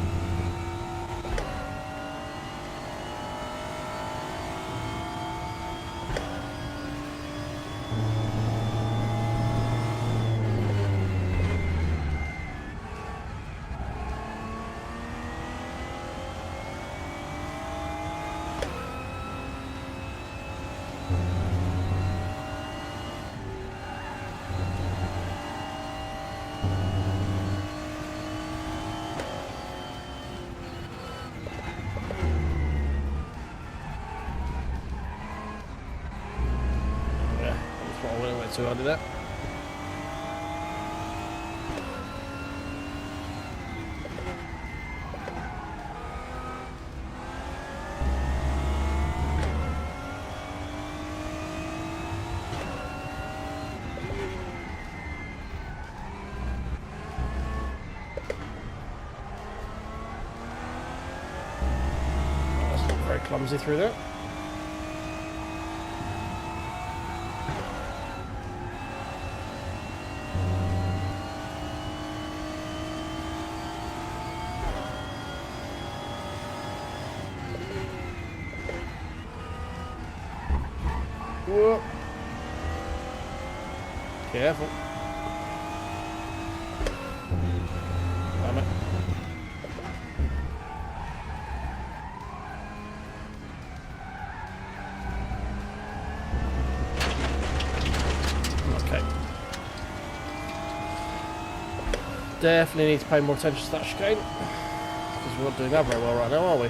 what I went too early there. Clumsy through there. Whoa. Careful. Damn it. Definitely need to pay more attention to that chicane, because we're not doing that very well right now, are we?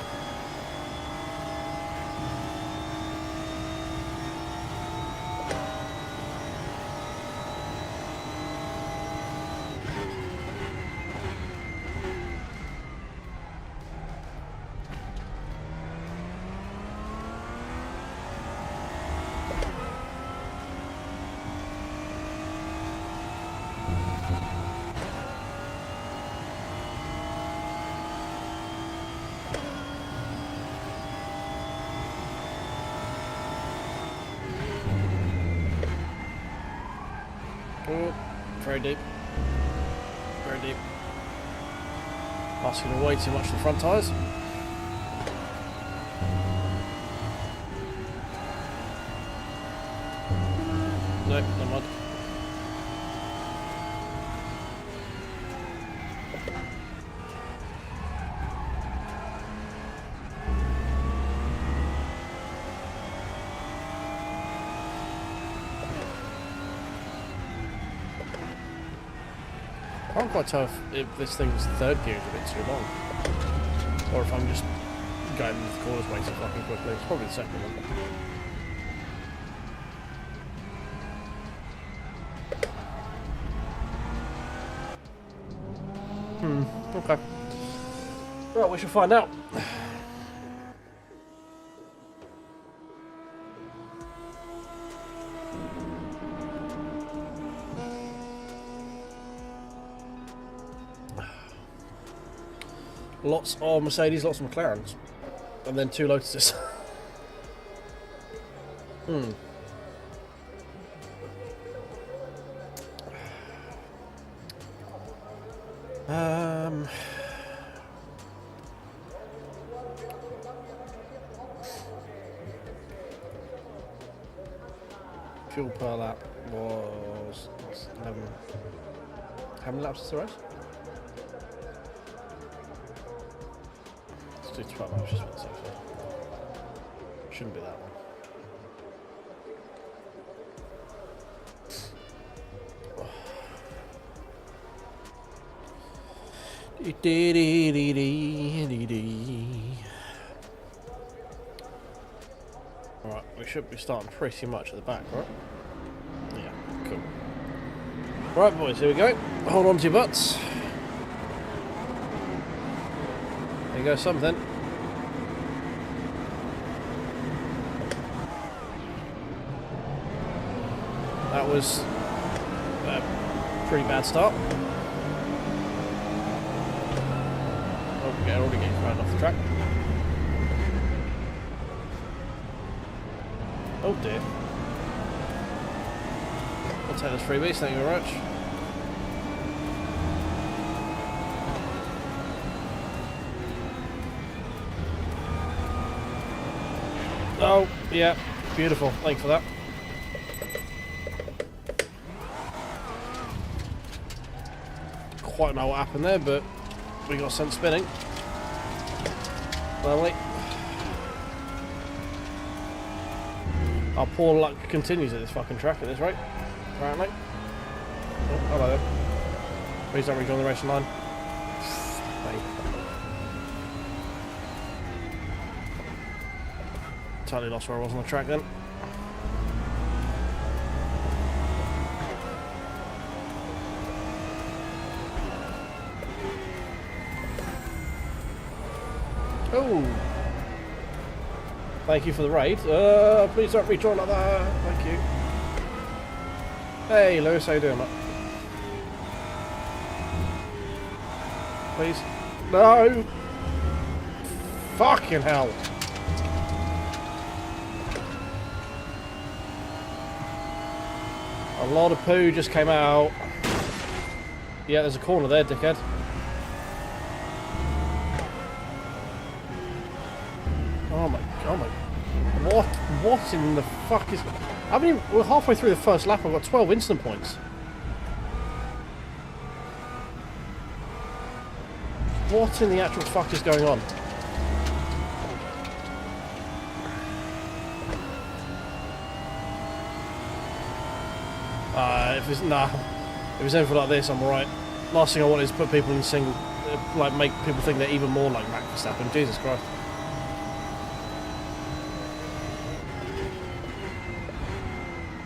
Oh, very deep. Very deep. Asking way too much for the front tyres. No, never mind. I can't quite tell if this thing's third gear is a bit too long, or if I'm just going into the corners way too fucking quickly. It's probably the second one. Okay. Well, we shall find out. Lots of Mercedes, lots of McLarens, and then 2 Lotuses. Fuel per lap was 11. How many laps is the race? Let's do 12 laps, just about safe. Shouldn't be that one. Alright, we should be starting pretty much at the back, right? Yeah, cool. Right, boys, here we go. Hold on to your butts. There goes something. That was a pretty bad start. Okay, already getting thrown off the track. Oh dear. I'll take those freebies, thank you very much. Oh, yeah, beautiful, thanks for that. Quite know what happened there, but we got sent spinning. Lovely. Our poor luck continues at this fucking track at this rate, apparently. Oh, hello there. Please don't rejoin the racing line. Totally lost where I was on the track then. Oh. Thank you for the raid. Please don't rejoin like that. Thank you. Hey, Lewis, how you doing, mate? Please. No! Fucking hell! A lot of poo just came out. Yeah, there's a corner there, dickhead. Oh my, oh my. What in the fuck is... I mean, we're halfway through the first lap, I've got 12 instant points. What in the actual fuck is going on? If it's anything like this, I'm alright. Last thing I want is put people in single, like make people think they're even more like Max Verstappen. Jesus Christ.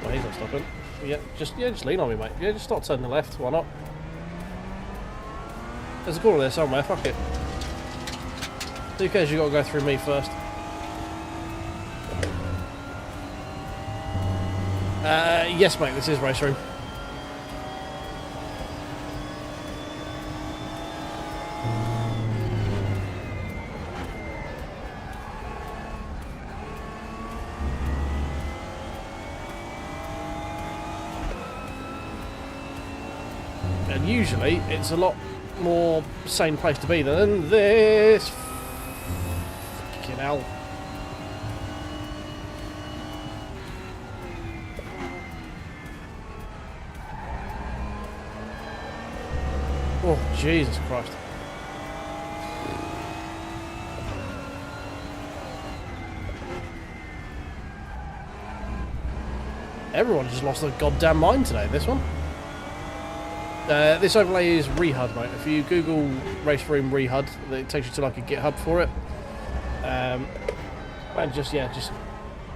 Oh, he's not stopping. Yeah, just lean on me, mate. Yeah, just start turning left. Why not? There's a corner there somewhere. Fuck it. Who cares? You got to go through me first. Yes, mate. This is Raceroom. And usually, it's a lot more sane place to be than this. Fucking hell. Oh, Jesus Christ. Everyone just lost their goddamn mind today, this one. This overlay is Rehud, mate. If you Google Raceroom Rehud, it takes you to like a GitHub for it. And just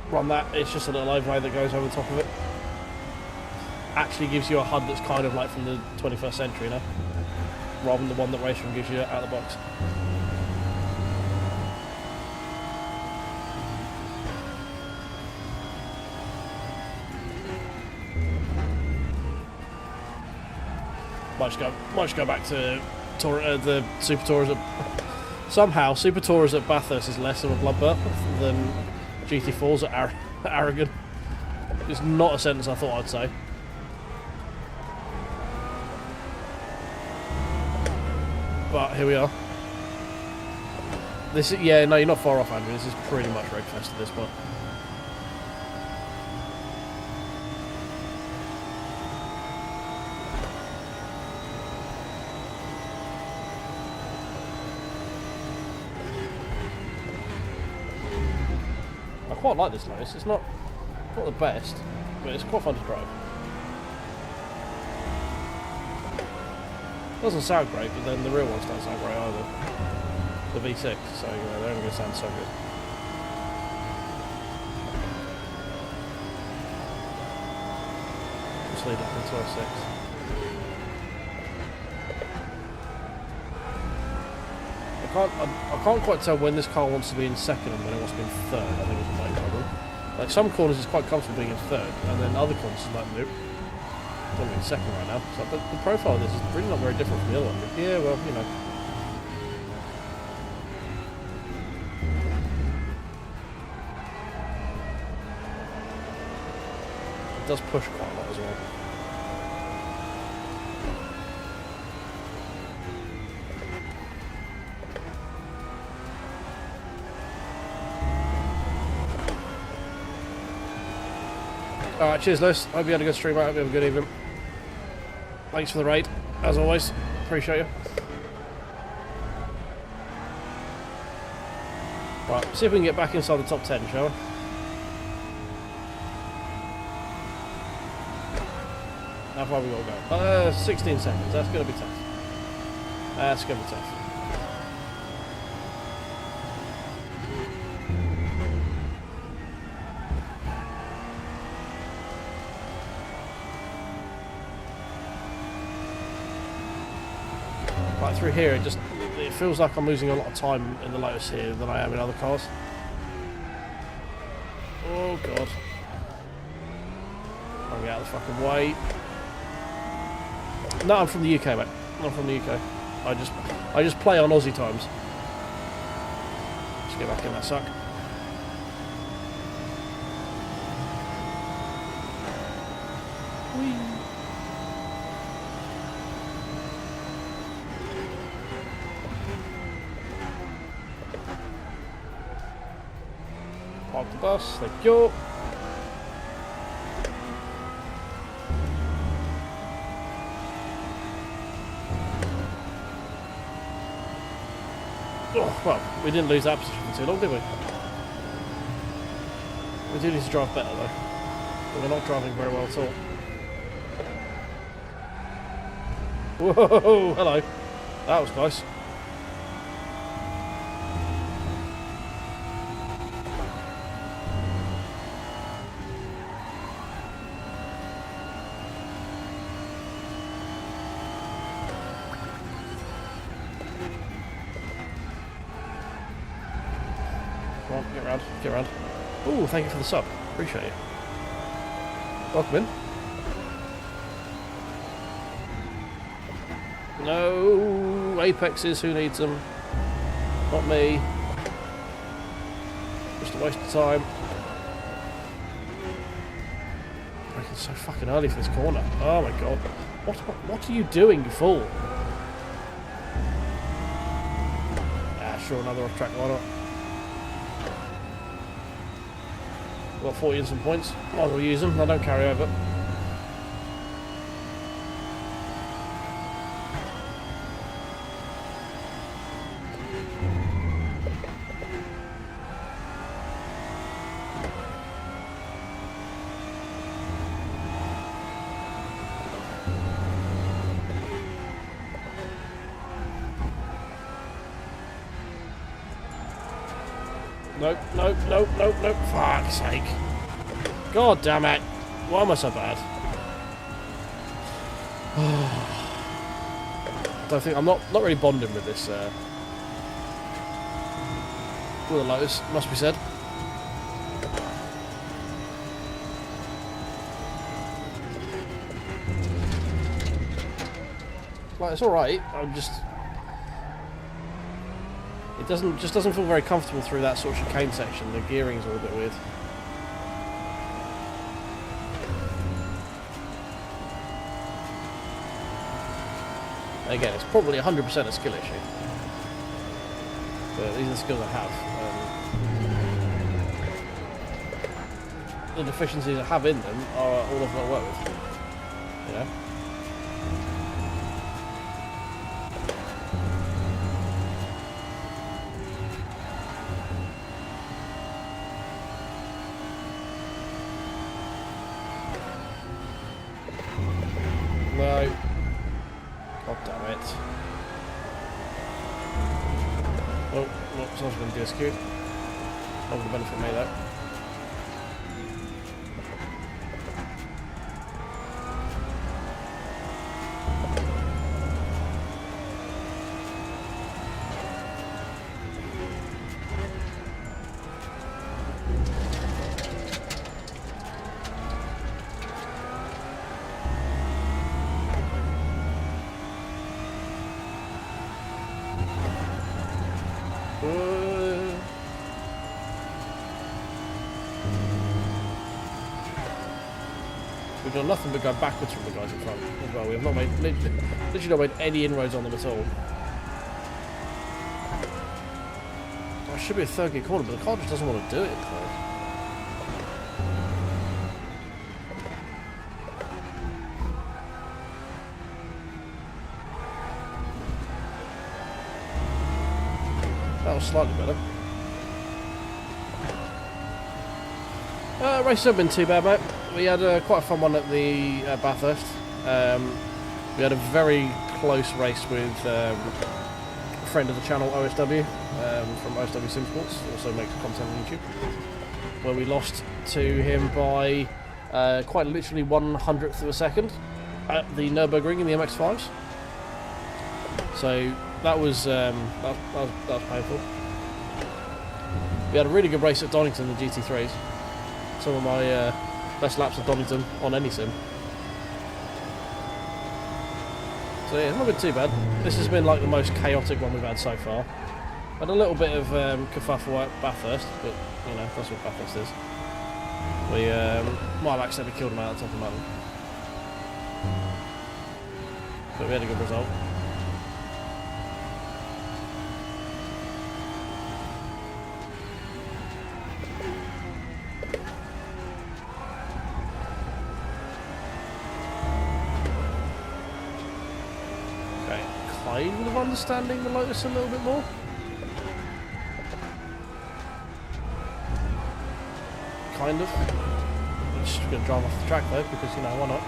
run that. It's just a little overlay that goes over the top of it. Actually gives you a HUD that's kind of like from the 21st century, you know? Rather than the one that Raceroom gives you out of the box. Might just go back to the Super Tourers. Somehow, Super Tourers at Bathurst is less of a bloodbath than GT4s at Aragon. It's not a sentence I thought I'd say. But here we are. This is, yeah, no, you're not far off, Andrew. This is pretty much Wreckfest at this point. I quite like this Lotus. It's not the best, but it's quite fun to drive. Doesn't sound great, but then the real ones don't sound great either. The V6, so they're only going to sound so good. Just leave that into 06. I can't quite tell when this car wants to be in second and when it wants to be in third. I think it's the main problem. Like some corners it's quite comfortable being in third, and then other corners is like nope. I'm going to be in second right now. So the profile of this is really not very different from the other one. But yeah, well, you know. It does push quite a lot as well. Alright, cheers Lewis. Hope you had a good stream, mate. Hope you have a good evening. Thanks for the raid, as always. Appreciate you. Right, see if we can get back inside the top 10, shall we? How far have we got to go? 16 seconds. That's going to be tough. That's going to be tough. Right through here, it it feels like I'm losing a lot of time in the Lotus here than I am in other cars. Oh god. I'll get out of the fucking way. No, I'm from the UK, mate. I'm from the UK. I just play on Aussie times. Just get back in that suck. Whee. Park the bus, thank you. Oh, well, we didn't lose that position for too long, did we? We do need to drive better though. But we're not driving very well at all. Whoa, hello. That was close. Come on, get around, get around. Ooh, thank you for the sub. Appreciate it. Welcome in. No, Apexes, who needs them? Not me. Just a waste of time. It's so fucking early for this corner. Oh my god. What are you doing, you fool? Ah, sure, another off track, why not? Got 40 and some points. Might as well use them. I don't carry over. Nope, nope, nope, nope, nope. Fuck's sake. God damn it. Why am I so bad? Don't think I'm not really bonding with this with the Lotus, must be said. Like, it's alright, I'm just it just doesn't feel very comfortable through that sort of chicane section. The gearing's all a bit weird. Again, it's probably 100% a skill issue. But these are the skills I have. The deficiencies I have in them are all I've got to work with. You know? No. God damn it. Oh, look, someone's going to do a skew. Not going to benefit me though. We've done nothing but go backwards from the guys in front as well. We have not made literally not made any inroads on them at all. Oh, it should be a third gear corner, but the car just doesn't want to do it. That was slightly better. Race hasn't been too bad, mate. We had quite a fun one at the Bathurst. We had a very close race with a friend of the channel, OSW, from OSW Sim Sports, also makes content on YouTube, where we lost to him by quite literally 1/100th of a second at the Nürburgring in the MX5s. So that was painful. We had a really good race at Donington in the GT3s. Some of my best laps at Donington on any sim. So yeah, it's not been too bad. This has been like the most chaotic one we've had so far. Had a little bit of kerfuffle at Bathurst, but you know, that's what Bathurst is. We might have accidentally killed him out at the top of the mountain. But we had a good result. Okay, kind of understanding the Lotus a little bit more. Kind of. I'm just going to drive off the track though, because, you know, why not?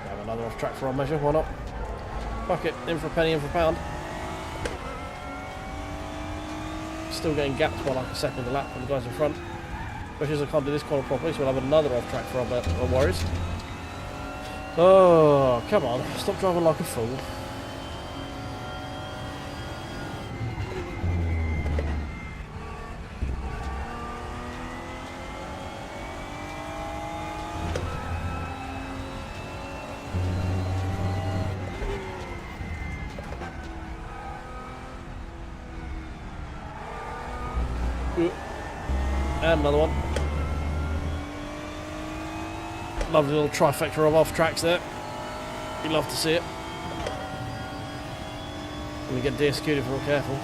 Have another off track for our measure, why not? Fuck it, in for a penny, in for a pound. Still getting gapped by like a second of the lap from the guys in front. Especially as I can't do this corner properly, so we'll have another off track for our worries. Oh, come on, stop driving like a fool. And another one. Lovely little trifecta of off tracks there. You love to see it. And we get DSQ'd if we're not careful.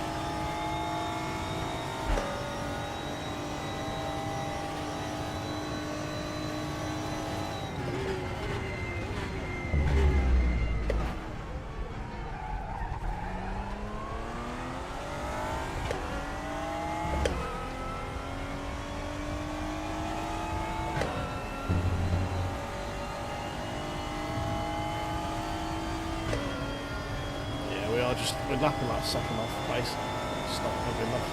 We're lapping like second off the pace. It's not good enough.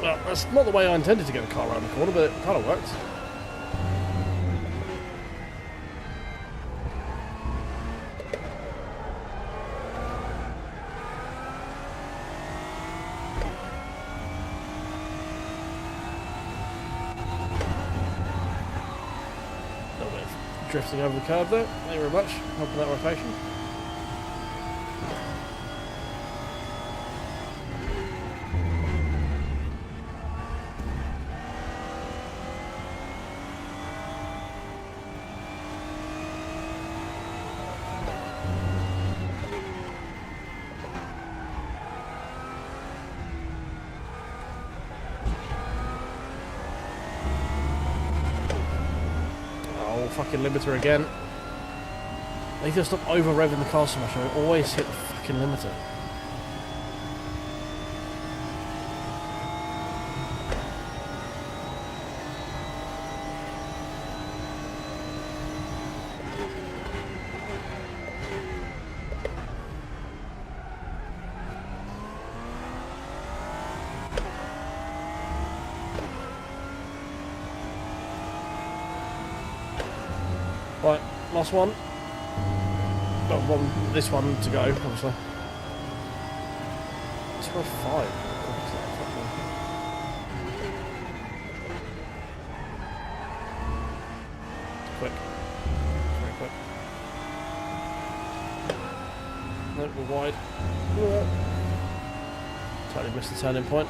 Well, that's not the way I intended to get the car around the corner, but it kind of worked. A little bit of drifting over the curb there. Thank you very much. Helping that rotation. Fucking limiter again. I need to stop over revving the car so much. I always hit the fucking limiter. Right, last one. Well, this one to go, obviously. 205. Quick. Very quick. Nope, we're wide. Totally missed the turning point.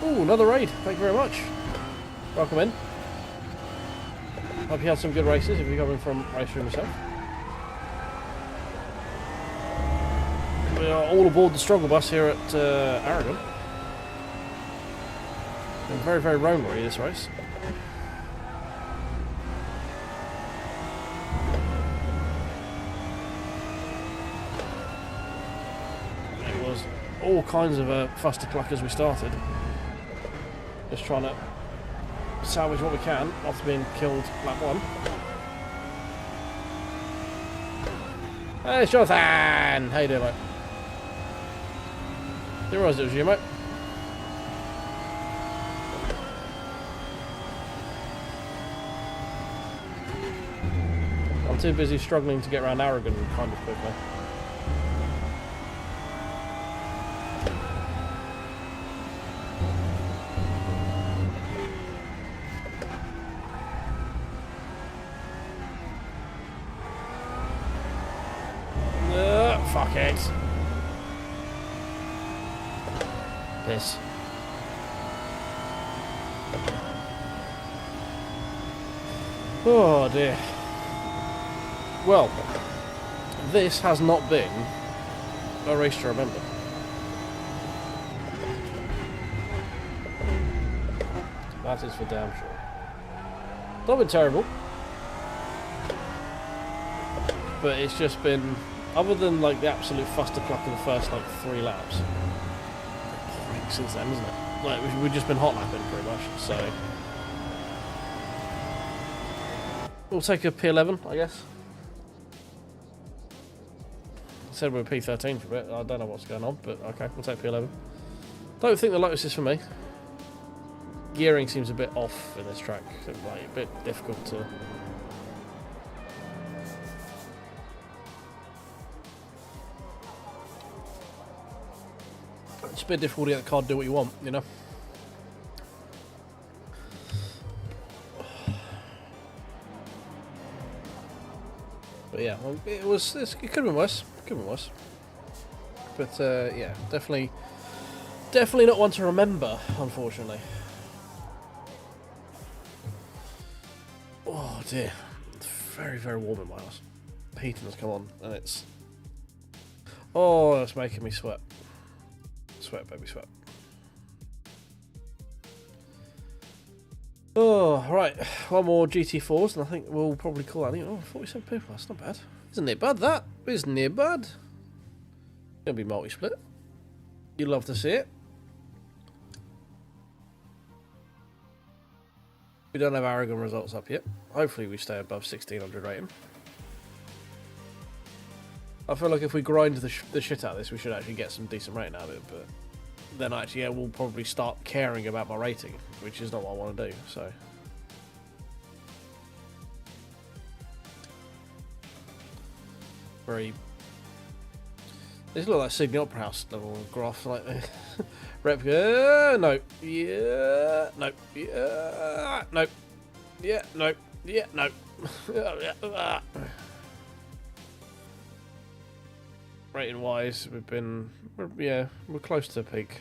Ooh, another raid. Thank you very much. Welcome in. Hope you had some good races if you're coming from Raceroom yourself. We are all aboard the struggle bus here at Aragon. Been very, very roamery this race. It was all kinds of fuster-cluck as we started. Just trying to salvage what we can after being killed lap 1. Hey, it's Jonathan! How you doing, mate? Didn't realise it was you, mate. I'm too busy struggling to get around Aragon kind of quickly. Fuck it. Piss. Oh dear. Well, this has not been a race to remember. That is for damn sure. Not been terrible. But it's just been, other than like the absolute fuster-cluck of the first like 3 laps, boring since then, isn't it? Like we've just been hot lapping pretty much, so we'll take a P11, I guess. Said we were P13 for a bit. I don't know what's going on, but okay, we'll take P11. Don't think the Lotus is for me. Gearing seems a bit off in this track, so like a bit difficult to. It's a bit difficult to get the car to do what you want, you know. But yeah, well, it could have been worse. Could have been worse. But yeah, definitely not one to remember, unfortunately. Oh dear, it's very, very warm in my house. The heating has come on, and it's making me sweat. Sweat, baby, sweat. Oh, right. One more GT4s, and I think we'll probably call that. Oh, 47 people. That's not bad. Isn't it bad, that? Isn't it bad? It'll be multi-split. You'd love to see it. We don't have Aragon results up yet. Hopefully we stay above 1600 rating. I feel like if we grind the shit out of this, we should actually get some decent rating out of it, but then actually, yeah, we'll probably start caring about my rating, which is not what I want to do, so. Very. This looks like Sydney Opera House level graph, like rep. No. Yeah. No. Yeah. No. Yeah. No. Yeah. No. Rating wise, we're close to peak.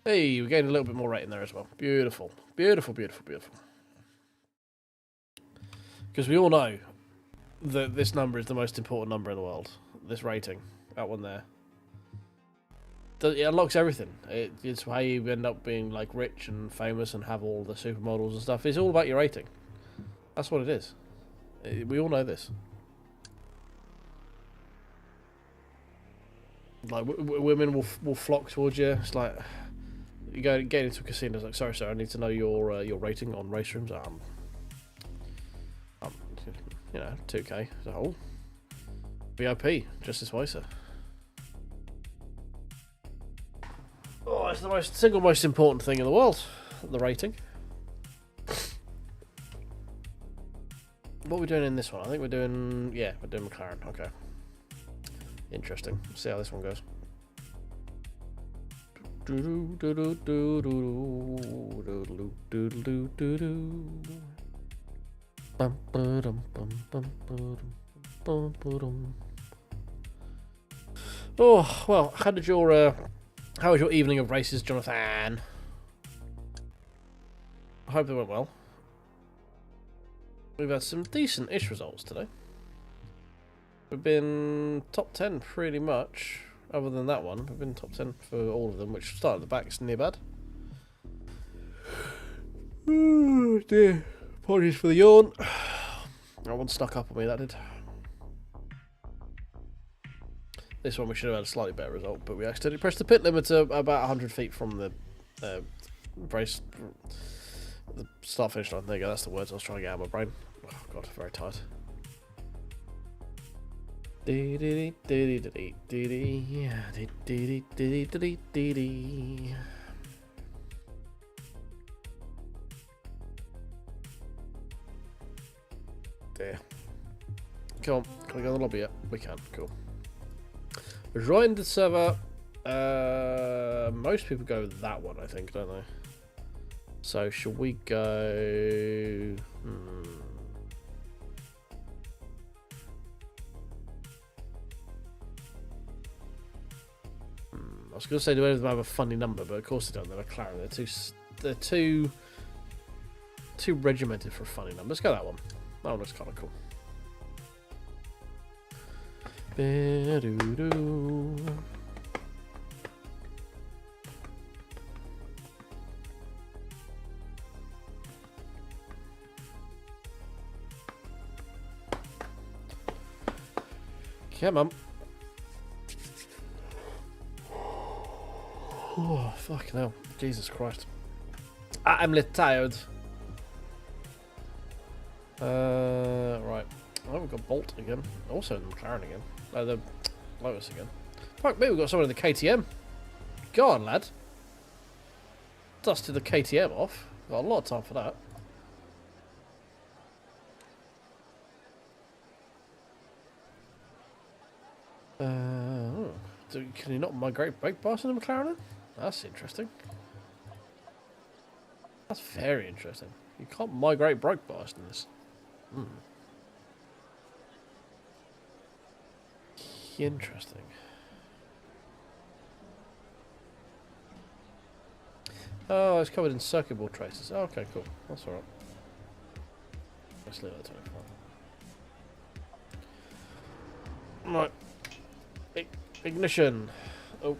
Hey, we gained a little bit more rating there as well. Beautiful, beautiful, beautiful, beautiful. Because we all know that this number is the most important number in the world. This rating, that one there. It unlocks everything. It's how you end up being like rich and famous and have all the supermodels and stuff. It's all about your rating. That's what it is. We all know this. Like women will flock towards you. It's like you get into a casino. It's like, sorry, sir, I need to know your rating on Racerooms. You know, 2K as a whole. VIP, just this way, sir. Oh, it's the single most important thing in the world, the rating. What are we doing in this one? I think we're doing McLaren. Okay. Interesting. Let's see how this one goes. Oh, well, how was your evening of races, Jonathan? I hope they went well. we've had some decent-ish results today. We've been top 10 pretty much, other than that one. We've been top 10 for all of them, which started at the back, it's near bad. Oh dear. Apologies for the yawn. That one stuck up on me, that did. This one we should have had a slightly better result, but we accidentally pressed the pit limiter about 100 feet from the race. The start finish line. There you go, that's the words I was trying to get out of my brain. Oh god, very tired. There. Come on, can we go in the lobby yet? We can, cool. Join the server. Most people go that one, I think, don't they? So, shall we go... I was going to say, do any of them have a funny number, but of course they don't. They're McLaren. They're too regimented for a funny number. Let's go that one. That one looks kind of cool. Come on. Oh, fucking hell. Jesus Christ. I'm a little tired. Right. Oh, we've got Bolt again. Also in the McLaren again. The Lotus again. Fuck me, we've got someone in the KTM. Go on, lad. Dusted the KTM off. Got a lot of time for that. Can you not migrate brake bars in the McLaren? That's interesting. That's very interesting. You can't migrate brake bars in this. Interesting. Oh, it's covered in circuit board traces. Oh, okay, cool. That's alright. Let's leave that to me. Right. Ignition. Oh,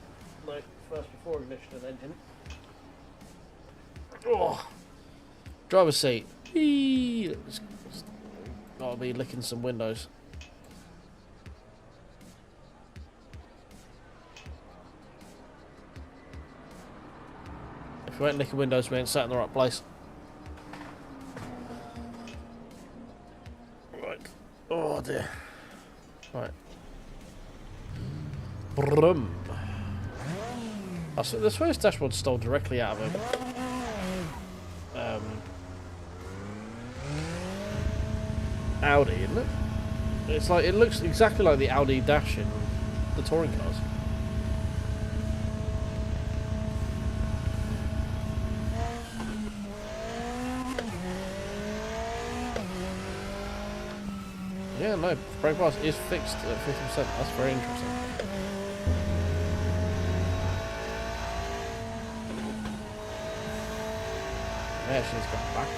no. First, before ignition and engine. Oh. Driver's seat. Gotta be licking some windows. If we ain't licking windows, we ain't sat in the right place. Right. Oh dear. Right. Brum. I saw this first dashboard stole directly out of it. Audi, isn't it? It's like, it looks exactly like the Audi dash in the touring cars. Yeah, no, brake bars is fixed at 50%. That's very interesting. Yeah, she's got back a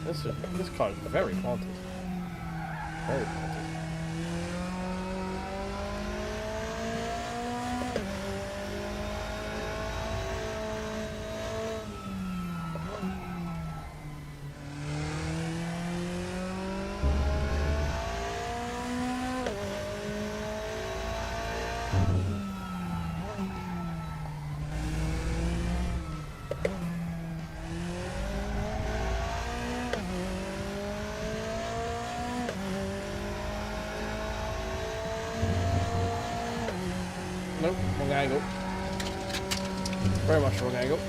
little bit. This car is very haunted. Very haunted. Nope, wrong angle. Very much wrong angle.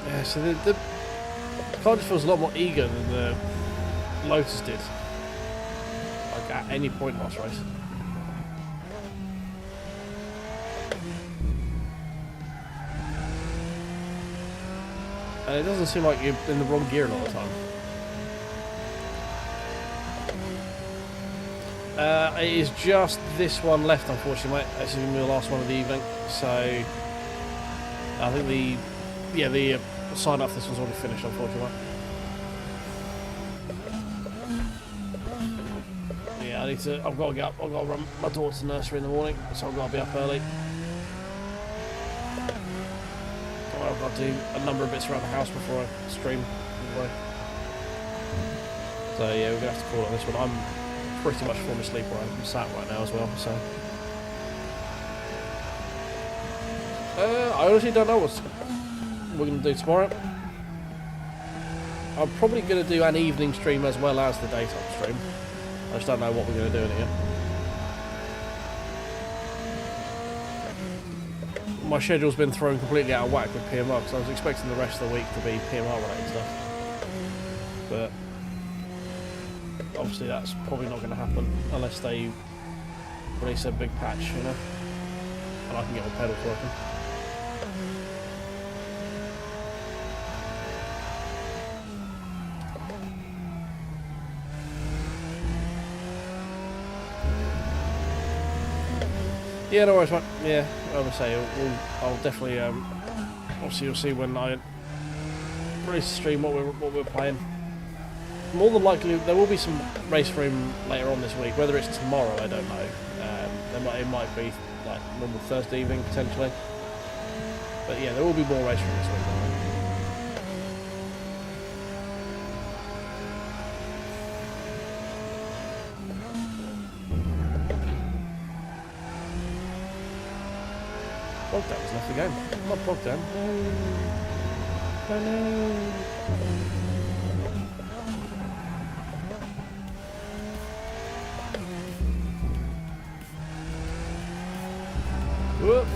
Yeah, so the car just feels a lot more eager than the Lotus did. Like at any point in last race. And it doesn't seem like you're in the wrong gear a lot of the time. It is just this one left, unfortunately, mate. This is going to be the last one of the evening. So, I think the sign up for this one's already finished, unfortunately. Yeah, I've got to get up. I've got to run my daughter to nursery in the morning, so I've got to be up early. I've got to do a number of bits around the house before I stream. Anyway. So yeah, we're going to have to call it on this one. I'm pretty much falling asleep where I'm sat right now as well, so... I honestly don't know what we're going to do tomorrow. I'm probably going to do an evening stream as well as the daytime stream. I just don't know what we're going to do in here. My schedule's been thrown completely out of whack with PMR because I was expecting the rest of the week to be PMR related stuff. But obviously that's probably not going to happen unless they release a big patch, you know, and I can get my pedals working. Yeah, no worries, mate. Yeah, I would say I'll definitely. Obviously, you'll see when I release the stream what we're playing. More than likely, there will be some race room later on this week. Whether it's tomorrow, I don't know. It might be like normal Thursday evening potentially. But yeah, there will be more race room this week. Bogdan has left the game. Not Bogdan. No. Whoop.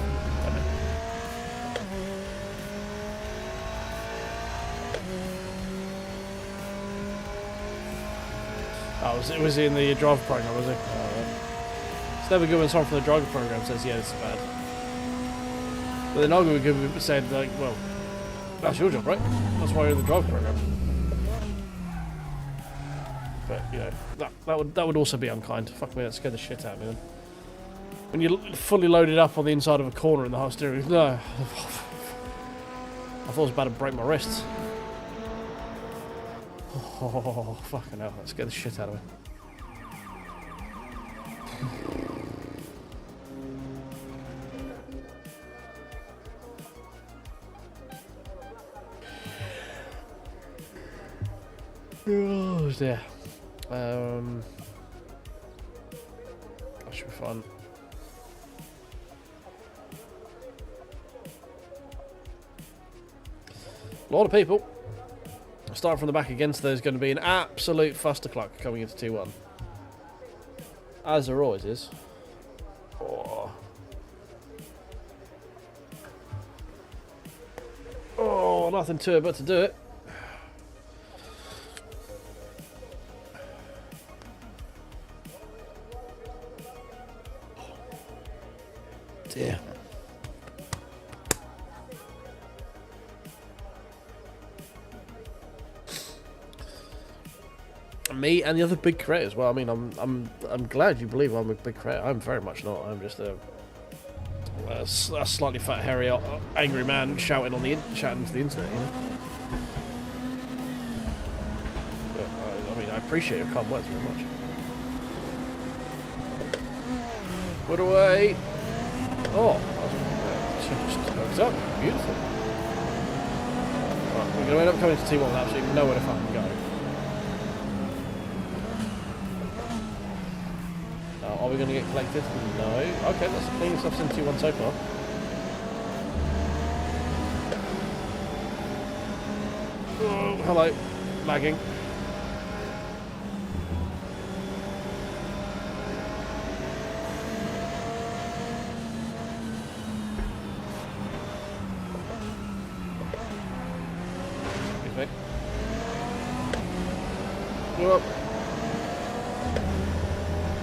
Oh, was he in the driver program, was he? It's never good when someone from the driver program says, yeah, this is bad. But then Argo would say, like, well, that's your job, right? That's why you're in the driver program. But, you know, that would also be unkind. Fuck me, that scared the shit out of me then. When you're fully loaded up on the inside of a corner in the high steering wheel, no. I thought I was about to break my wrists. Oh, fucking hell, that scared the shit out of me. Oh dear. That should be fun. A lot of people. Starting from the back again, so there's going to be an absolute fustercluck coming into T1. As there always is. Oh, nothing to it but to do it. Dear. Me and the other big creators. Well, I mean, I'm glad you believe I'm a big creator. I'm very much not. I'm just a slightly fat, hairy, angry man shouting to the internet. You know. But, I mean, I appreciate your kind words very much. Put away. Oh, just hooked up. Beautiful. Right, we're going to end up coming to T1 with absolutely nowhere to fucking go. Are we going to get collected? No. Okay, that's the cleanest I've seen T1 so far. Oh, hello. Lagging. Excuse me. Whoop.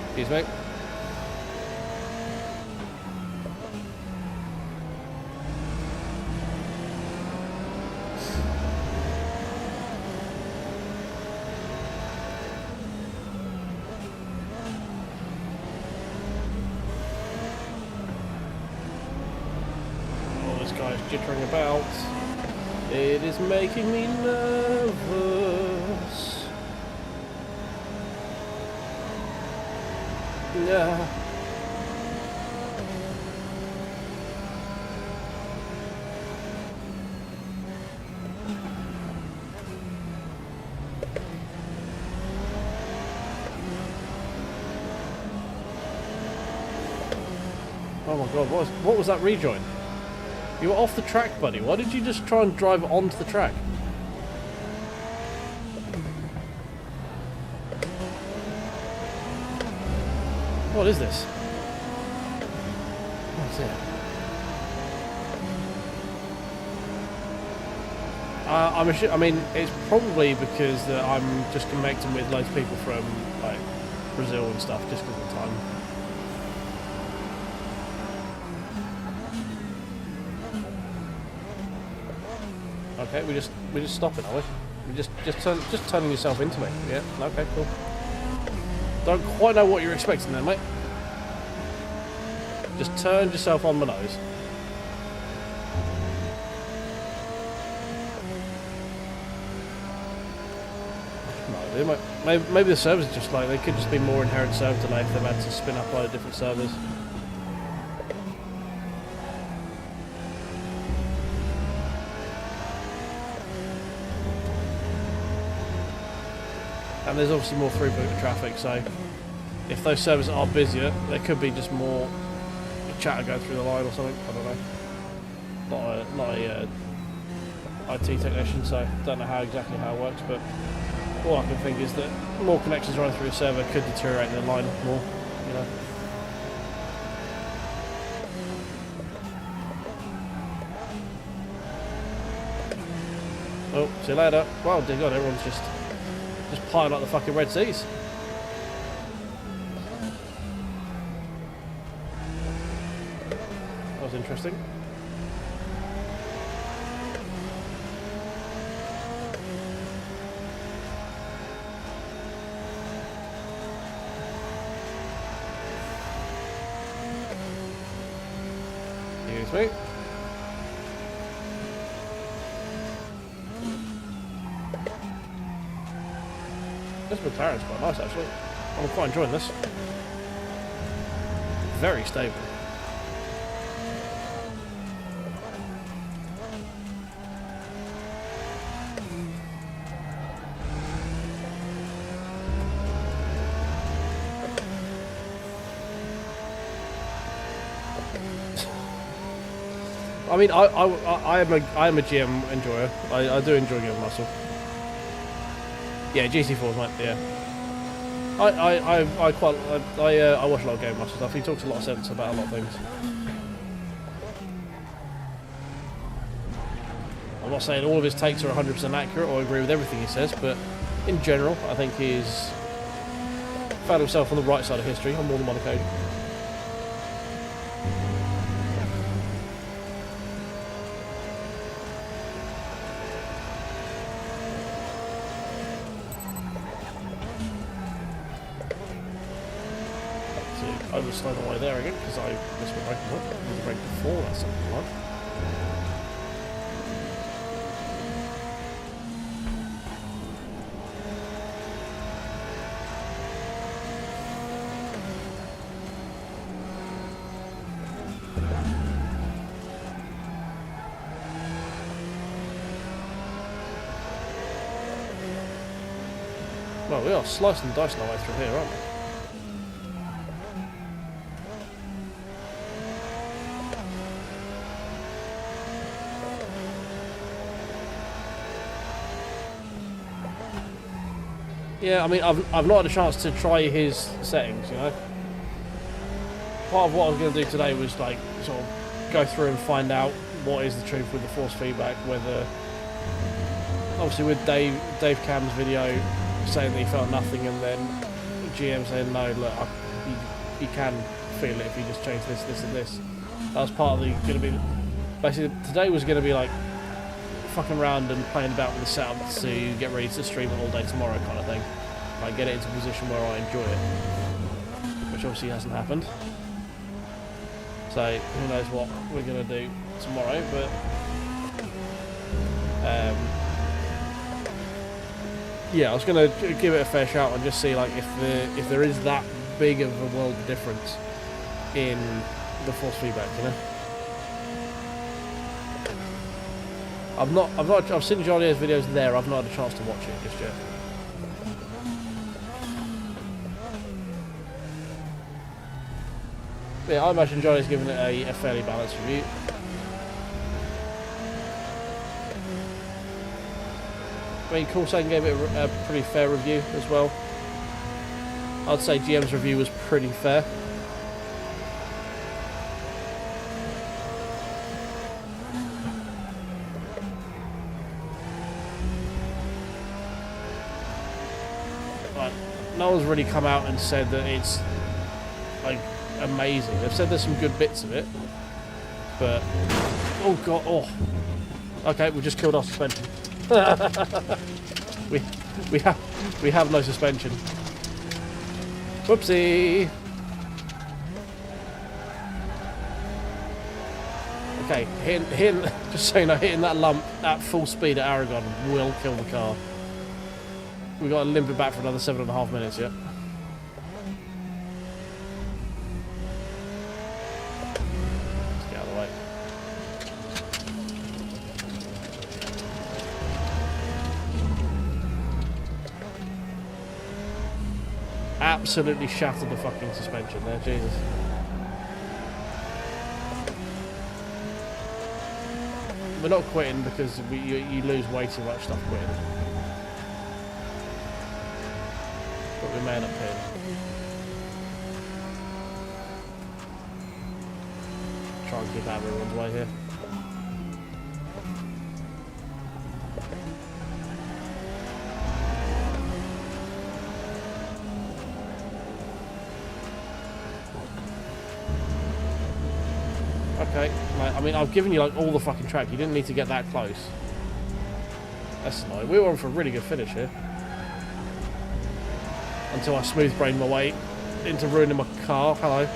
Excuse me. jittering about. It is making me nervous. Yeah. Oh my god, what was that rejoin? You were off the track, buddy. Why did you just try and drive onto the track? What is this? What's it? I mean, it's probably because I'm just connecting with loads of people from like Brazil and stuff, just because of the time. Okay, we're just stopping, are we? We're just turning yourself into me. Yeah. Okay. Cool. Don't quite know what you're expecting there, mate. Just turned yourself on my nose. No, maybe the servers are just like, they could just be more inherent server delay if they've had to spin up a lot of different servers. And there's obviously more throughput of traffic, so if those servers are busier, there could be just more chatter go through the line or something. I don't know. Not a IT technician, so don't know exactly how it works, but all I can think is that more connections running through a server could deteriorate the line more, you know. Oh, see you later. Wow, dear God, everyone's just piling up the fucking Red Seas. That was interesting. Excuse me. This McLaren's quite nice, actually. I'm quite enjoying this. Very stable. I mean, I am a GM enjoyer. I do enjoy giving muscle. Yeah, GC4s, mate. Yeah. I watch a lot of game muscle stuff. He talks a lot of sense about a lot of things. I'm not saying all of his takes are 100% accurate or agree with everything he says, but in general, I think he's found himself on the right side of history on more than one occasion. Slow the way there again because I missed my brake point. I was brake before that something like. Well, we are slicing and dicing our way through here, aren't we? Yeah, I mean, I've not had a chance to try his settings, you know. Part of what I was going to do today was like sort of go through and find out what is the truth with the force feedback. Whether, obviously, with Dave Cam's video saying that he felt nothing, and then GM saying no, look, you can feel it if you just change this, this, and this. That was part of the going to be basically today was going to be like fucking around and playing about with the setup to get ready to stream it all day tomorrow kind of thing. Like get it into a position where I enjoy it. Which obviously hasn't happened. So who knows what we're gonna do tomorrow, but yeah, I was gonna give it a fair shout and just see like if there is that big of a world difference in the force feedback, you know. I've seen Johnny's videos there. I've not had a chance to watch it just yet. Yeah, I imagine Johnny's given it a fairly balanced review. I mean, Corsair gave it a pretty fair review as well. I'd say GM's review was pretty fair. But no one's really come out and said that it's like amazing. They've said there's some good bits of it, but oh god, oh. Okay, we just killed our suspension. we have no suspension. Whoopsie. Okay, hitting just so you know, hitting that lump at full speed at Aragon will kill the car. We've got to limp it back for another 7.5 minutes yet. Let's get out of the way. Absolutely shattered the fucking suspension there, Jesus. We're not quitting because you lose way too much stuff quitting. But we may end up quitting. Try and keep out of everyone's way here. Okay, I mean, I've given you like all the fucking track. You didn't need to get that close. That's annoying. We were on for a really good finish here. Until I smooth brained my way into ruining my car. Hello.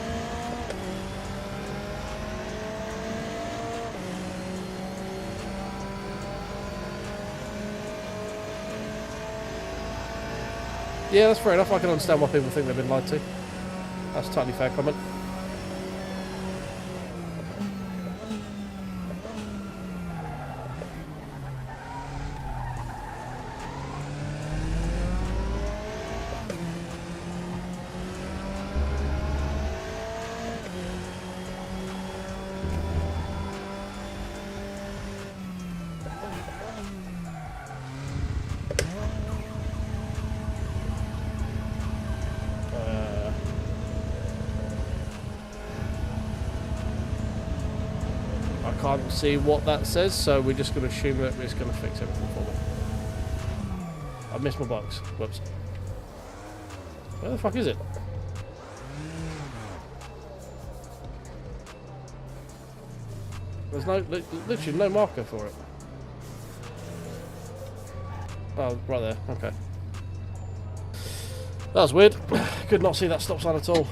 Yeah, that's fair enough. I can understand why people think they've been lied to. That's a totally fair comment. Can't see what that says, so we're just going to assume that it's going to fix everything for me. I missed my box. Whoops. Where the fuck is it? There's no, literally no marker for it. Oh, right there. Okay. That was weird. Could not see that stop sign at all.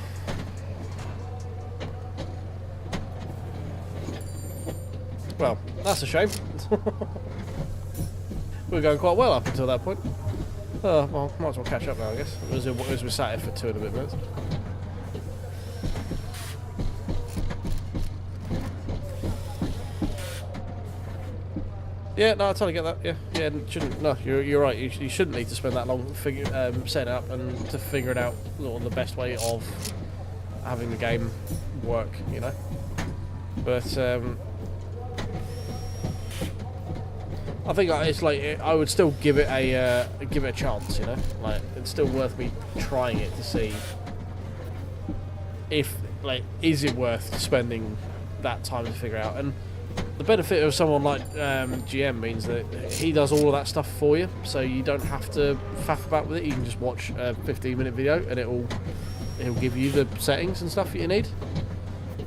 Well, that's a shame. We were going quite well up until that point. Well, might as well catch up now, I guess. As we sat here for 2 and a bit minutes. Yeah, no, I totally get that. Yeah, shouldn't. No, you're right. You shouldn't need to spend that long setting up and to figure it out the best way of having the game work. You know, but. I think it's like I would still give it a chance, you know. Like it's still worth me trying it to see if is it worth spending that time to figure out. And the benefit of someone like GM means that he does all of that stuff for you, so you don't have to faff about with it. You can just watch a 15-minute video and he'll give you the settings and stuff that you need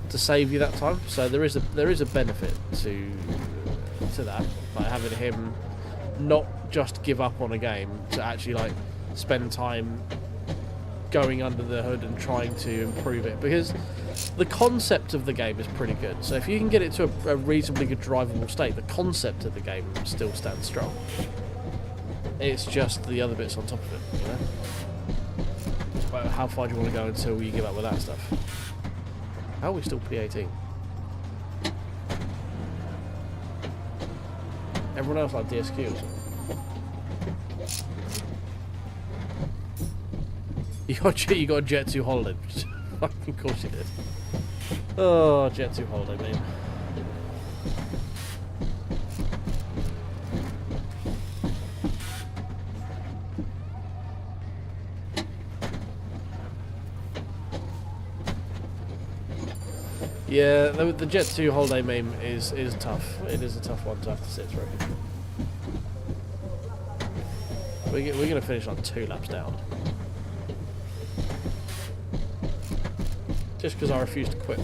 to save you that time. So there is a benefit to that, like having him not just give up on a game, to actually spend time going under the hood and trying to improve it, because the concept of the game is pretty good. So if you can get it to a reasonably good drivable state, the concept of the game still stands strong. It's just the other bits on top of it, you know? It's about how far do you want to go until you give up with that stuff? How are we still P18? Everyone else like DSQ or something. You got a Jet 2 holiday. Of course you did. Oh, Jet 2 holiday, mate. Yeah, the Jet 2 holiday meme is tough. It is a tough one to have to sit through. We're going to finish on 2 laps down. Just because I refuse to quit.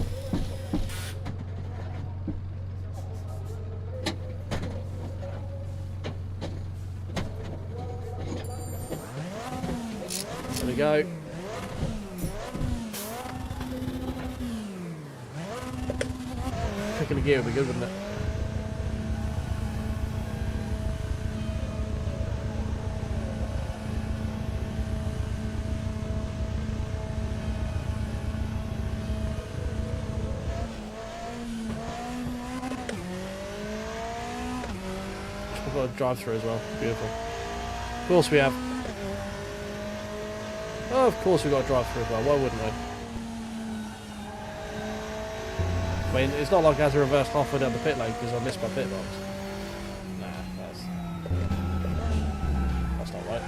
There we go. Picking a gear would be good, wouldn't it? We've got a drive-through as well. Beautiful. Of course we have. Oh, of course we've got a drive-through as well. Why wouldn't we? I mean, it's not like I had to reverse halfway down the pit lane because I missed my pit box. Nah, that's not right.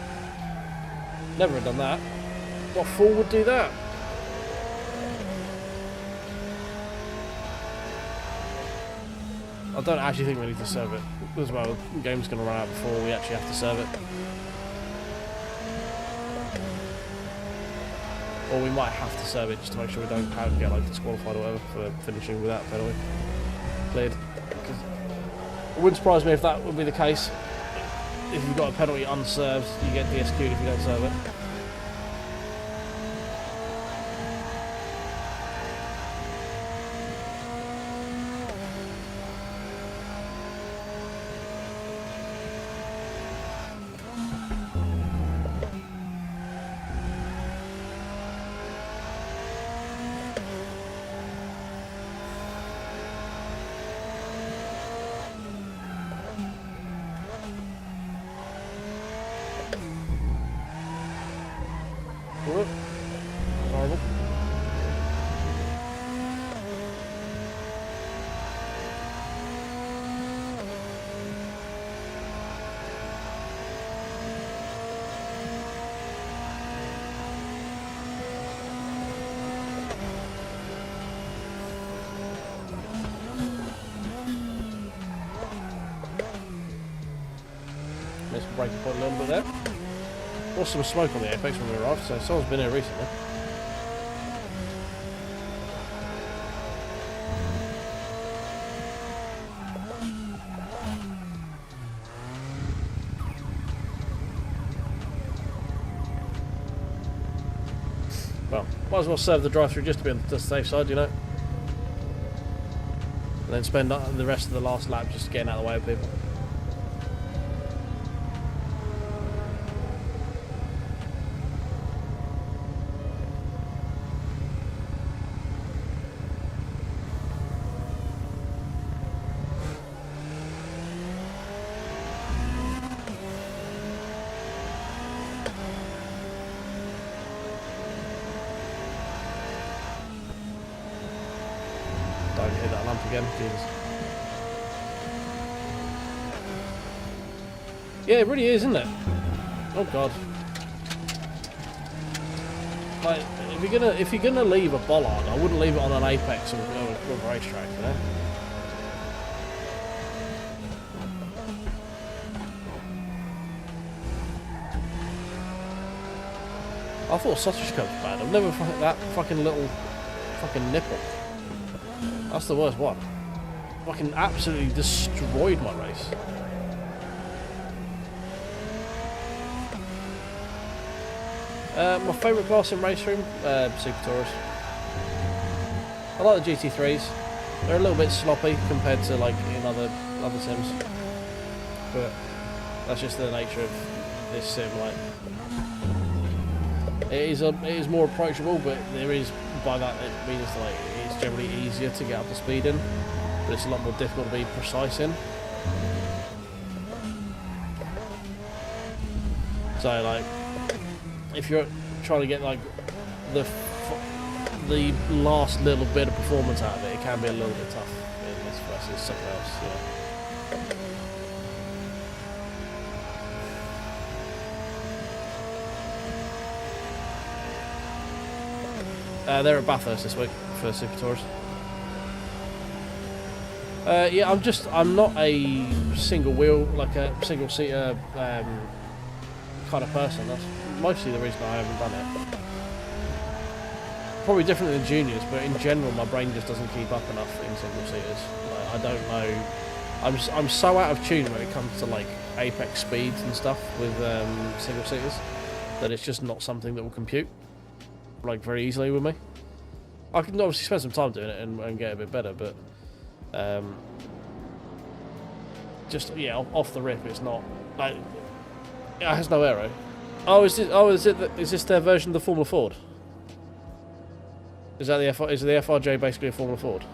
Never have done that. What fool would do that? I don't actually think we need to serve it as well. The game's going to run out before we actually have to serve it. Or we might have to serve it just to make sure we don't get like disqualified or whatever for finishing without penalty cleared. It wouldn't surprise me if that would be the case. If you've got a penalty unserved, you get DSQ'd if you don't serve it. Horrible. Missed the braking point a little bit there. There was some smoke on the apex when we arrived, so someone's been here recently. Well, might as well serve the drive-through just to be on the safe side, you know. And then spend the rest of the last lap just getting out of the way of people. Don't hit that lamp again, Jesus. Yeah, it really is, isn't it? Oh god. Like, if you're gonna leave a bollard, I wouldn't leave it on an apex or a racetrack, you know? I thought sausage cup was bad. I've never that fucking little fucking nipple. That's the worst one. Fucking absolutely destroyed my race. My favourite class in Raceroom, Super Tourers. I like the GT3s. They're a little bit sloppy compared to like in other sims, but that's just the nature of this sim. Like, it is more approachable, but there is, by that it means like it's generally easier to get up to speed in, but it's a lot more difficult to be precise in. So like, if you're trying to get like the last little bit of performance out of it, it can be a little bit tough in this versus something else. Yeah. They're at Bathurst this week for Super Tours. Yeah, I'm not a single wheel, like a single seater kind of person. That's mostly the reason I haven't done it. Probably different than juniors, but in general my brain just doesn't keep up enough in single seaters. Like, I don't know. I'm so out of tune when it comes to like apex speeds and stuff with single seaters that it's just not something that will compute like very easily with me. I can obviously spend some time doing it and get a bit better, but just yeah, off the rip, it's not like it has no aero. Is this their version of the Formula Ford? Is that the FRJ basically a Formula Ford?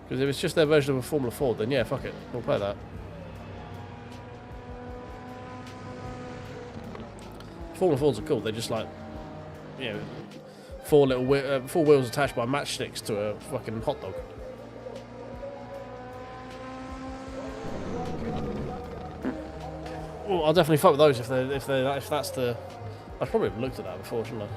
Because if it's just their version of a Formula Ford, then yeah, fuck it, we'll play that. Formula Fords are cool. They're just like, you know, four wheels attached by matchsticks to a fucking hot dog. Well, I'll definitely fuck with those if that's the. I probably have looked at that before, shouldn't I?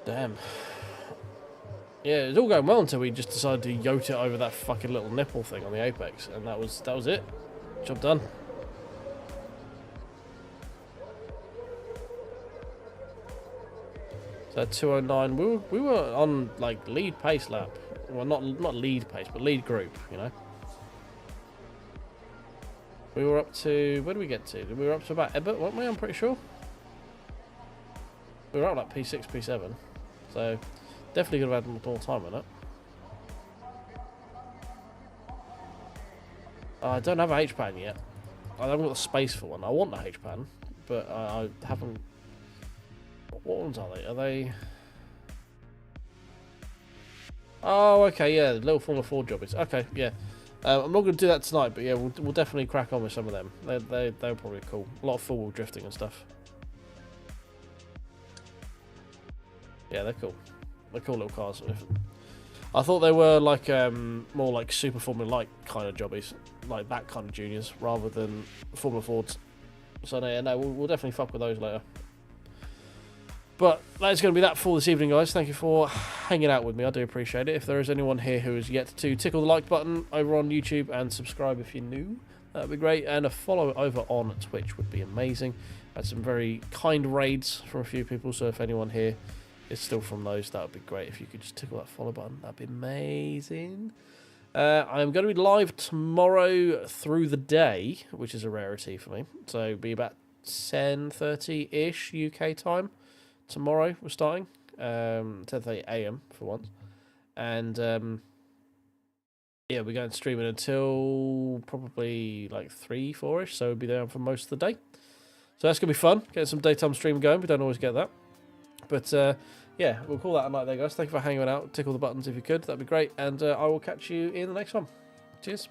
Damn. Yeah, it was all going well until we just decided to yote it over that fucking little nipple thing on the apex, and that was it. Job done. So 209. We were on like lead pace lap. Well, not lead pace, but lead group. You know. We were up to, where did we get to? We were up to about Ebert, weren't we? I'm pretty sure. We were up like P6, P7. So, definitely could have had more time on it. I don't have a H-pan yet. I haven't got the space for one. I want the H-pan, but I haven't. What ones are they? Are they? Oh, okay, yeah, the little Formula 4 jobbies. Okay, yeah. I'm not going to do that tonight, but yeah, we'll definitely crack on with some of them. They're probably cool. A lot of full-wheel drifting and stuff. Yeah, they're cool. They're cool little cars. I thought they were like more like Super Formula-like kind of jobbies, like that kind of juniors, rather than Formula Fords. So no, we'll definitely fuck with those later. But that's going to be that for this evening, guys. Thank you for hanging out with me. I do appreciate it. If there is anyone here who has yet to tickle the like button over on YouTube and subscribe if you're new, that would be great. And a follow over on Twitch would be amazing. Had some very kind raids from a few people, so if anyone here is still from those, that would be great. If you could just tickle that follow button, that'd be amazing. I'm going to be live tomorrow through the day, which is a rarity for me. So it'll be about 10:30-ish UK time. Tomorrow we're starting 10:30 AM for once, and yeah, we're going to stream it until probably like 3-4ish, so we'll be there for most of the day. So that's gonna be fun, getting some daytime stream going. We don't always get that, but yeah, we'll call that a night there, guys. Thank you for hanging out. Tickle the buttons if you could, that'd be great, and I will catch you in the next one. Cheers.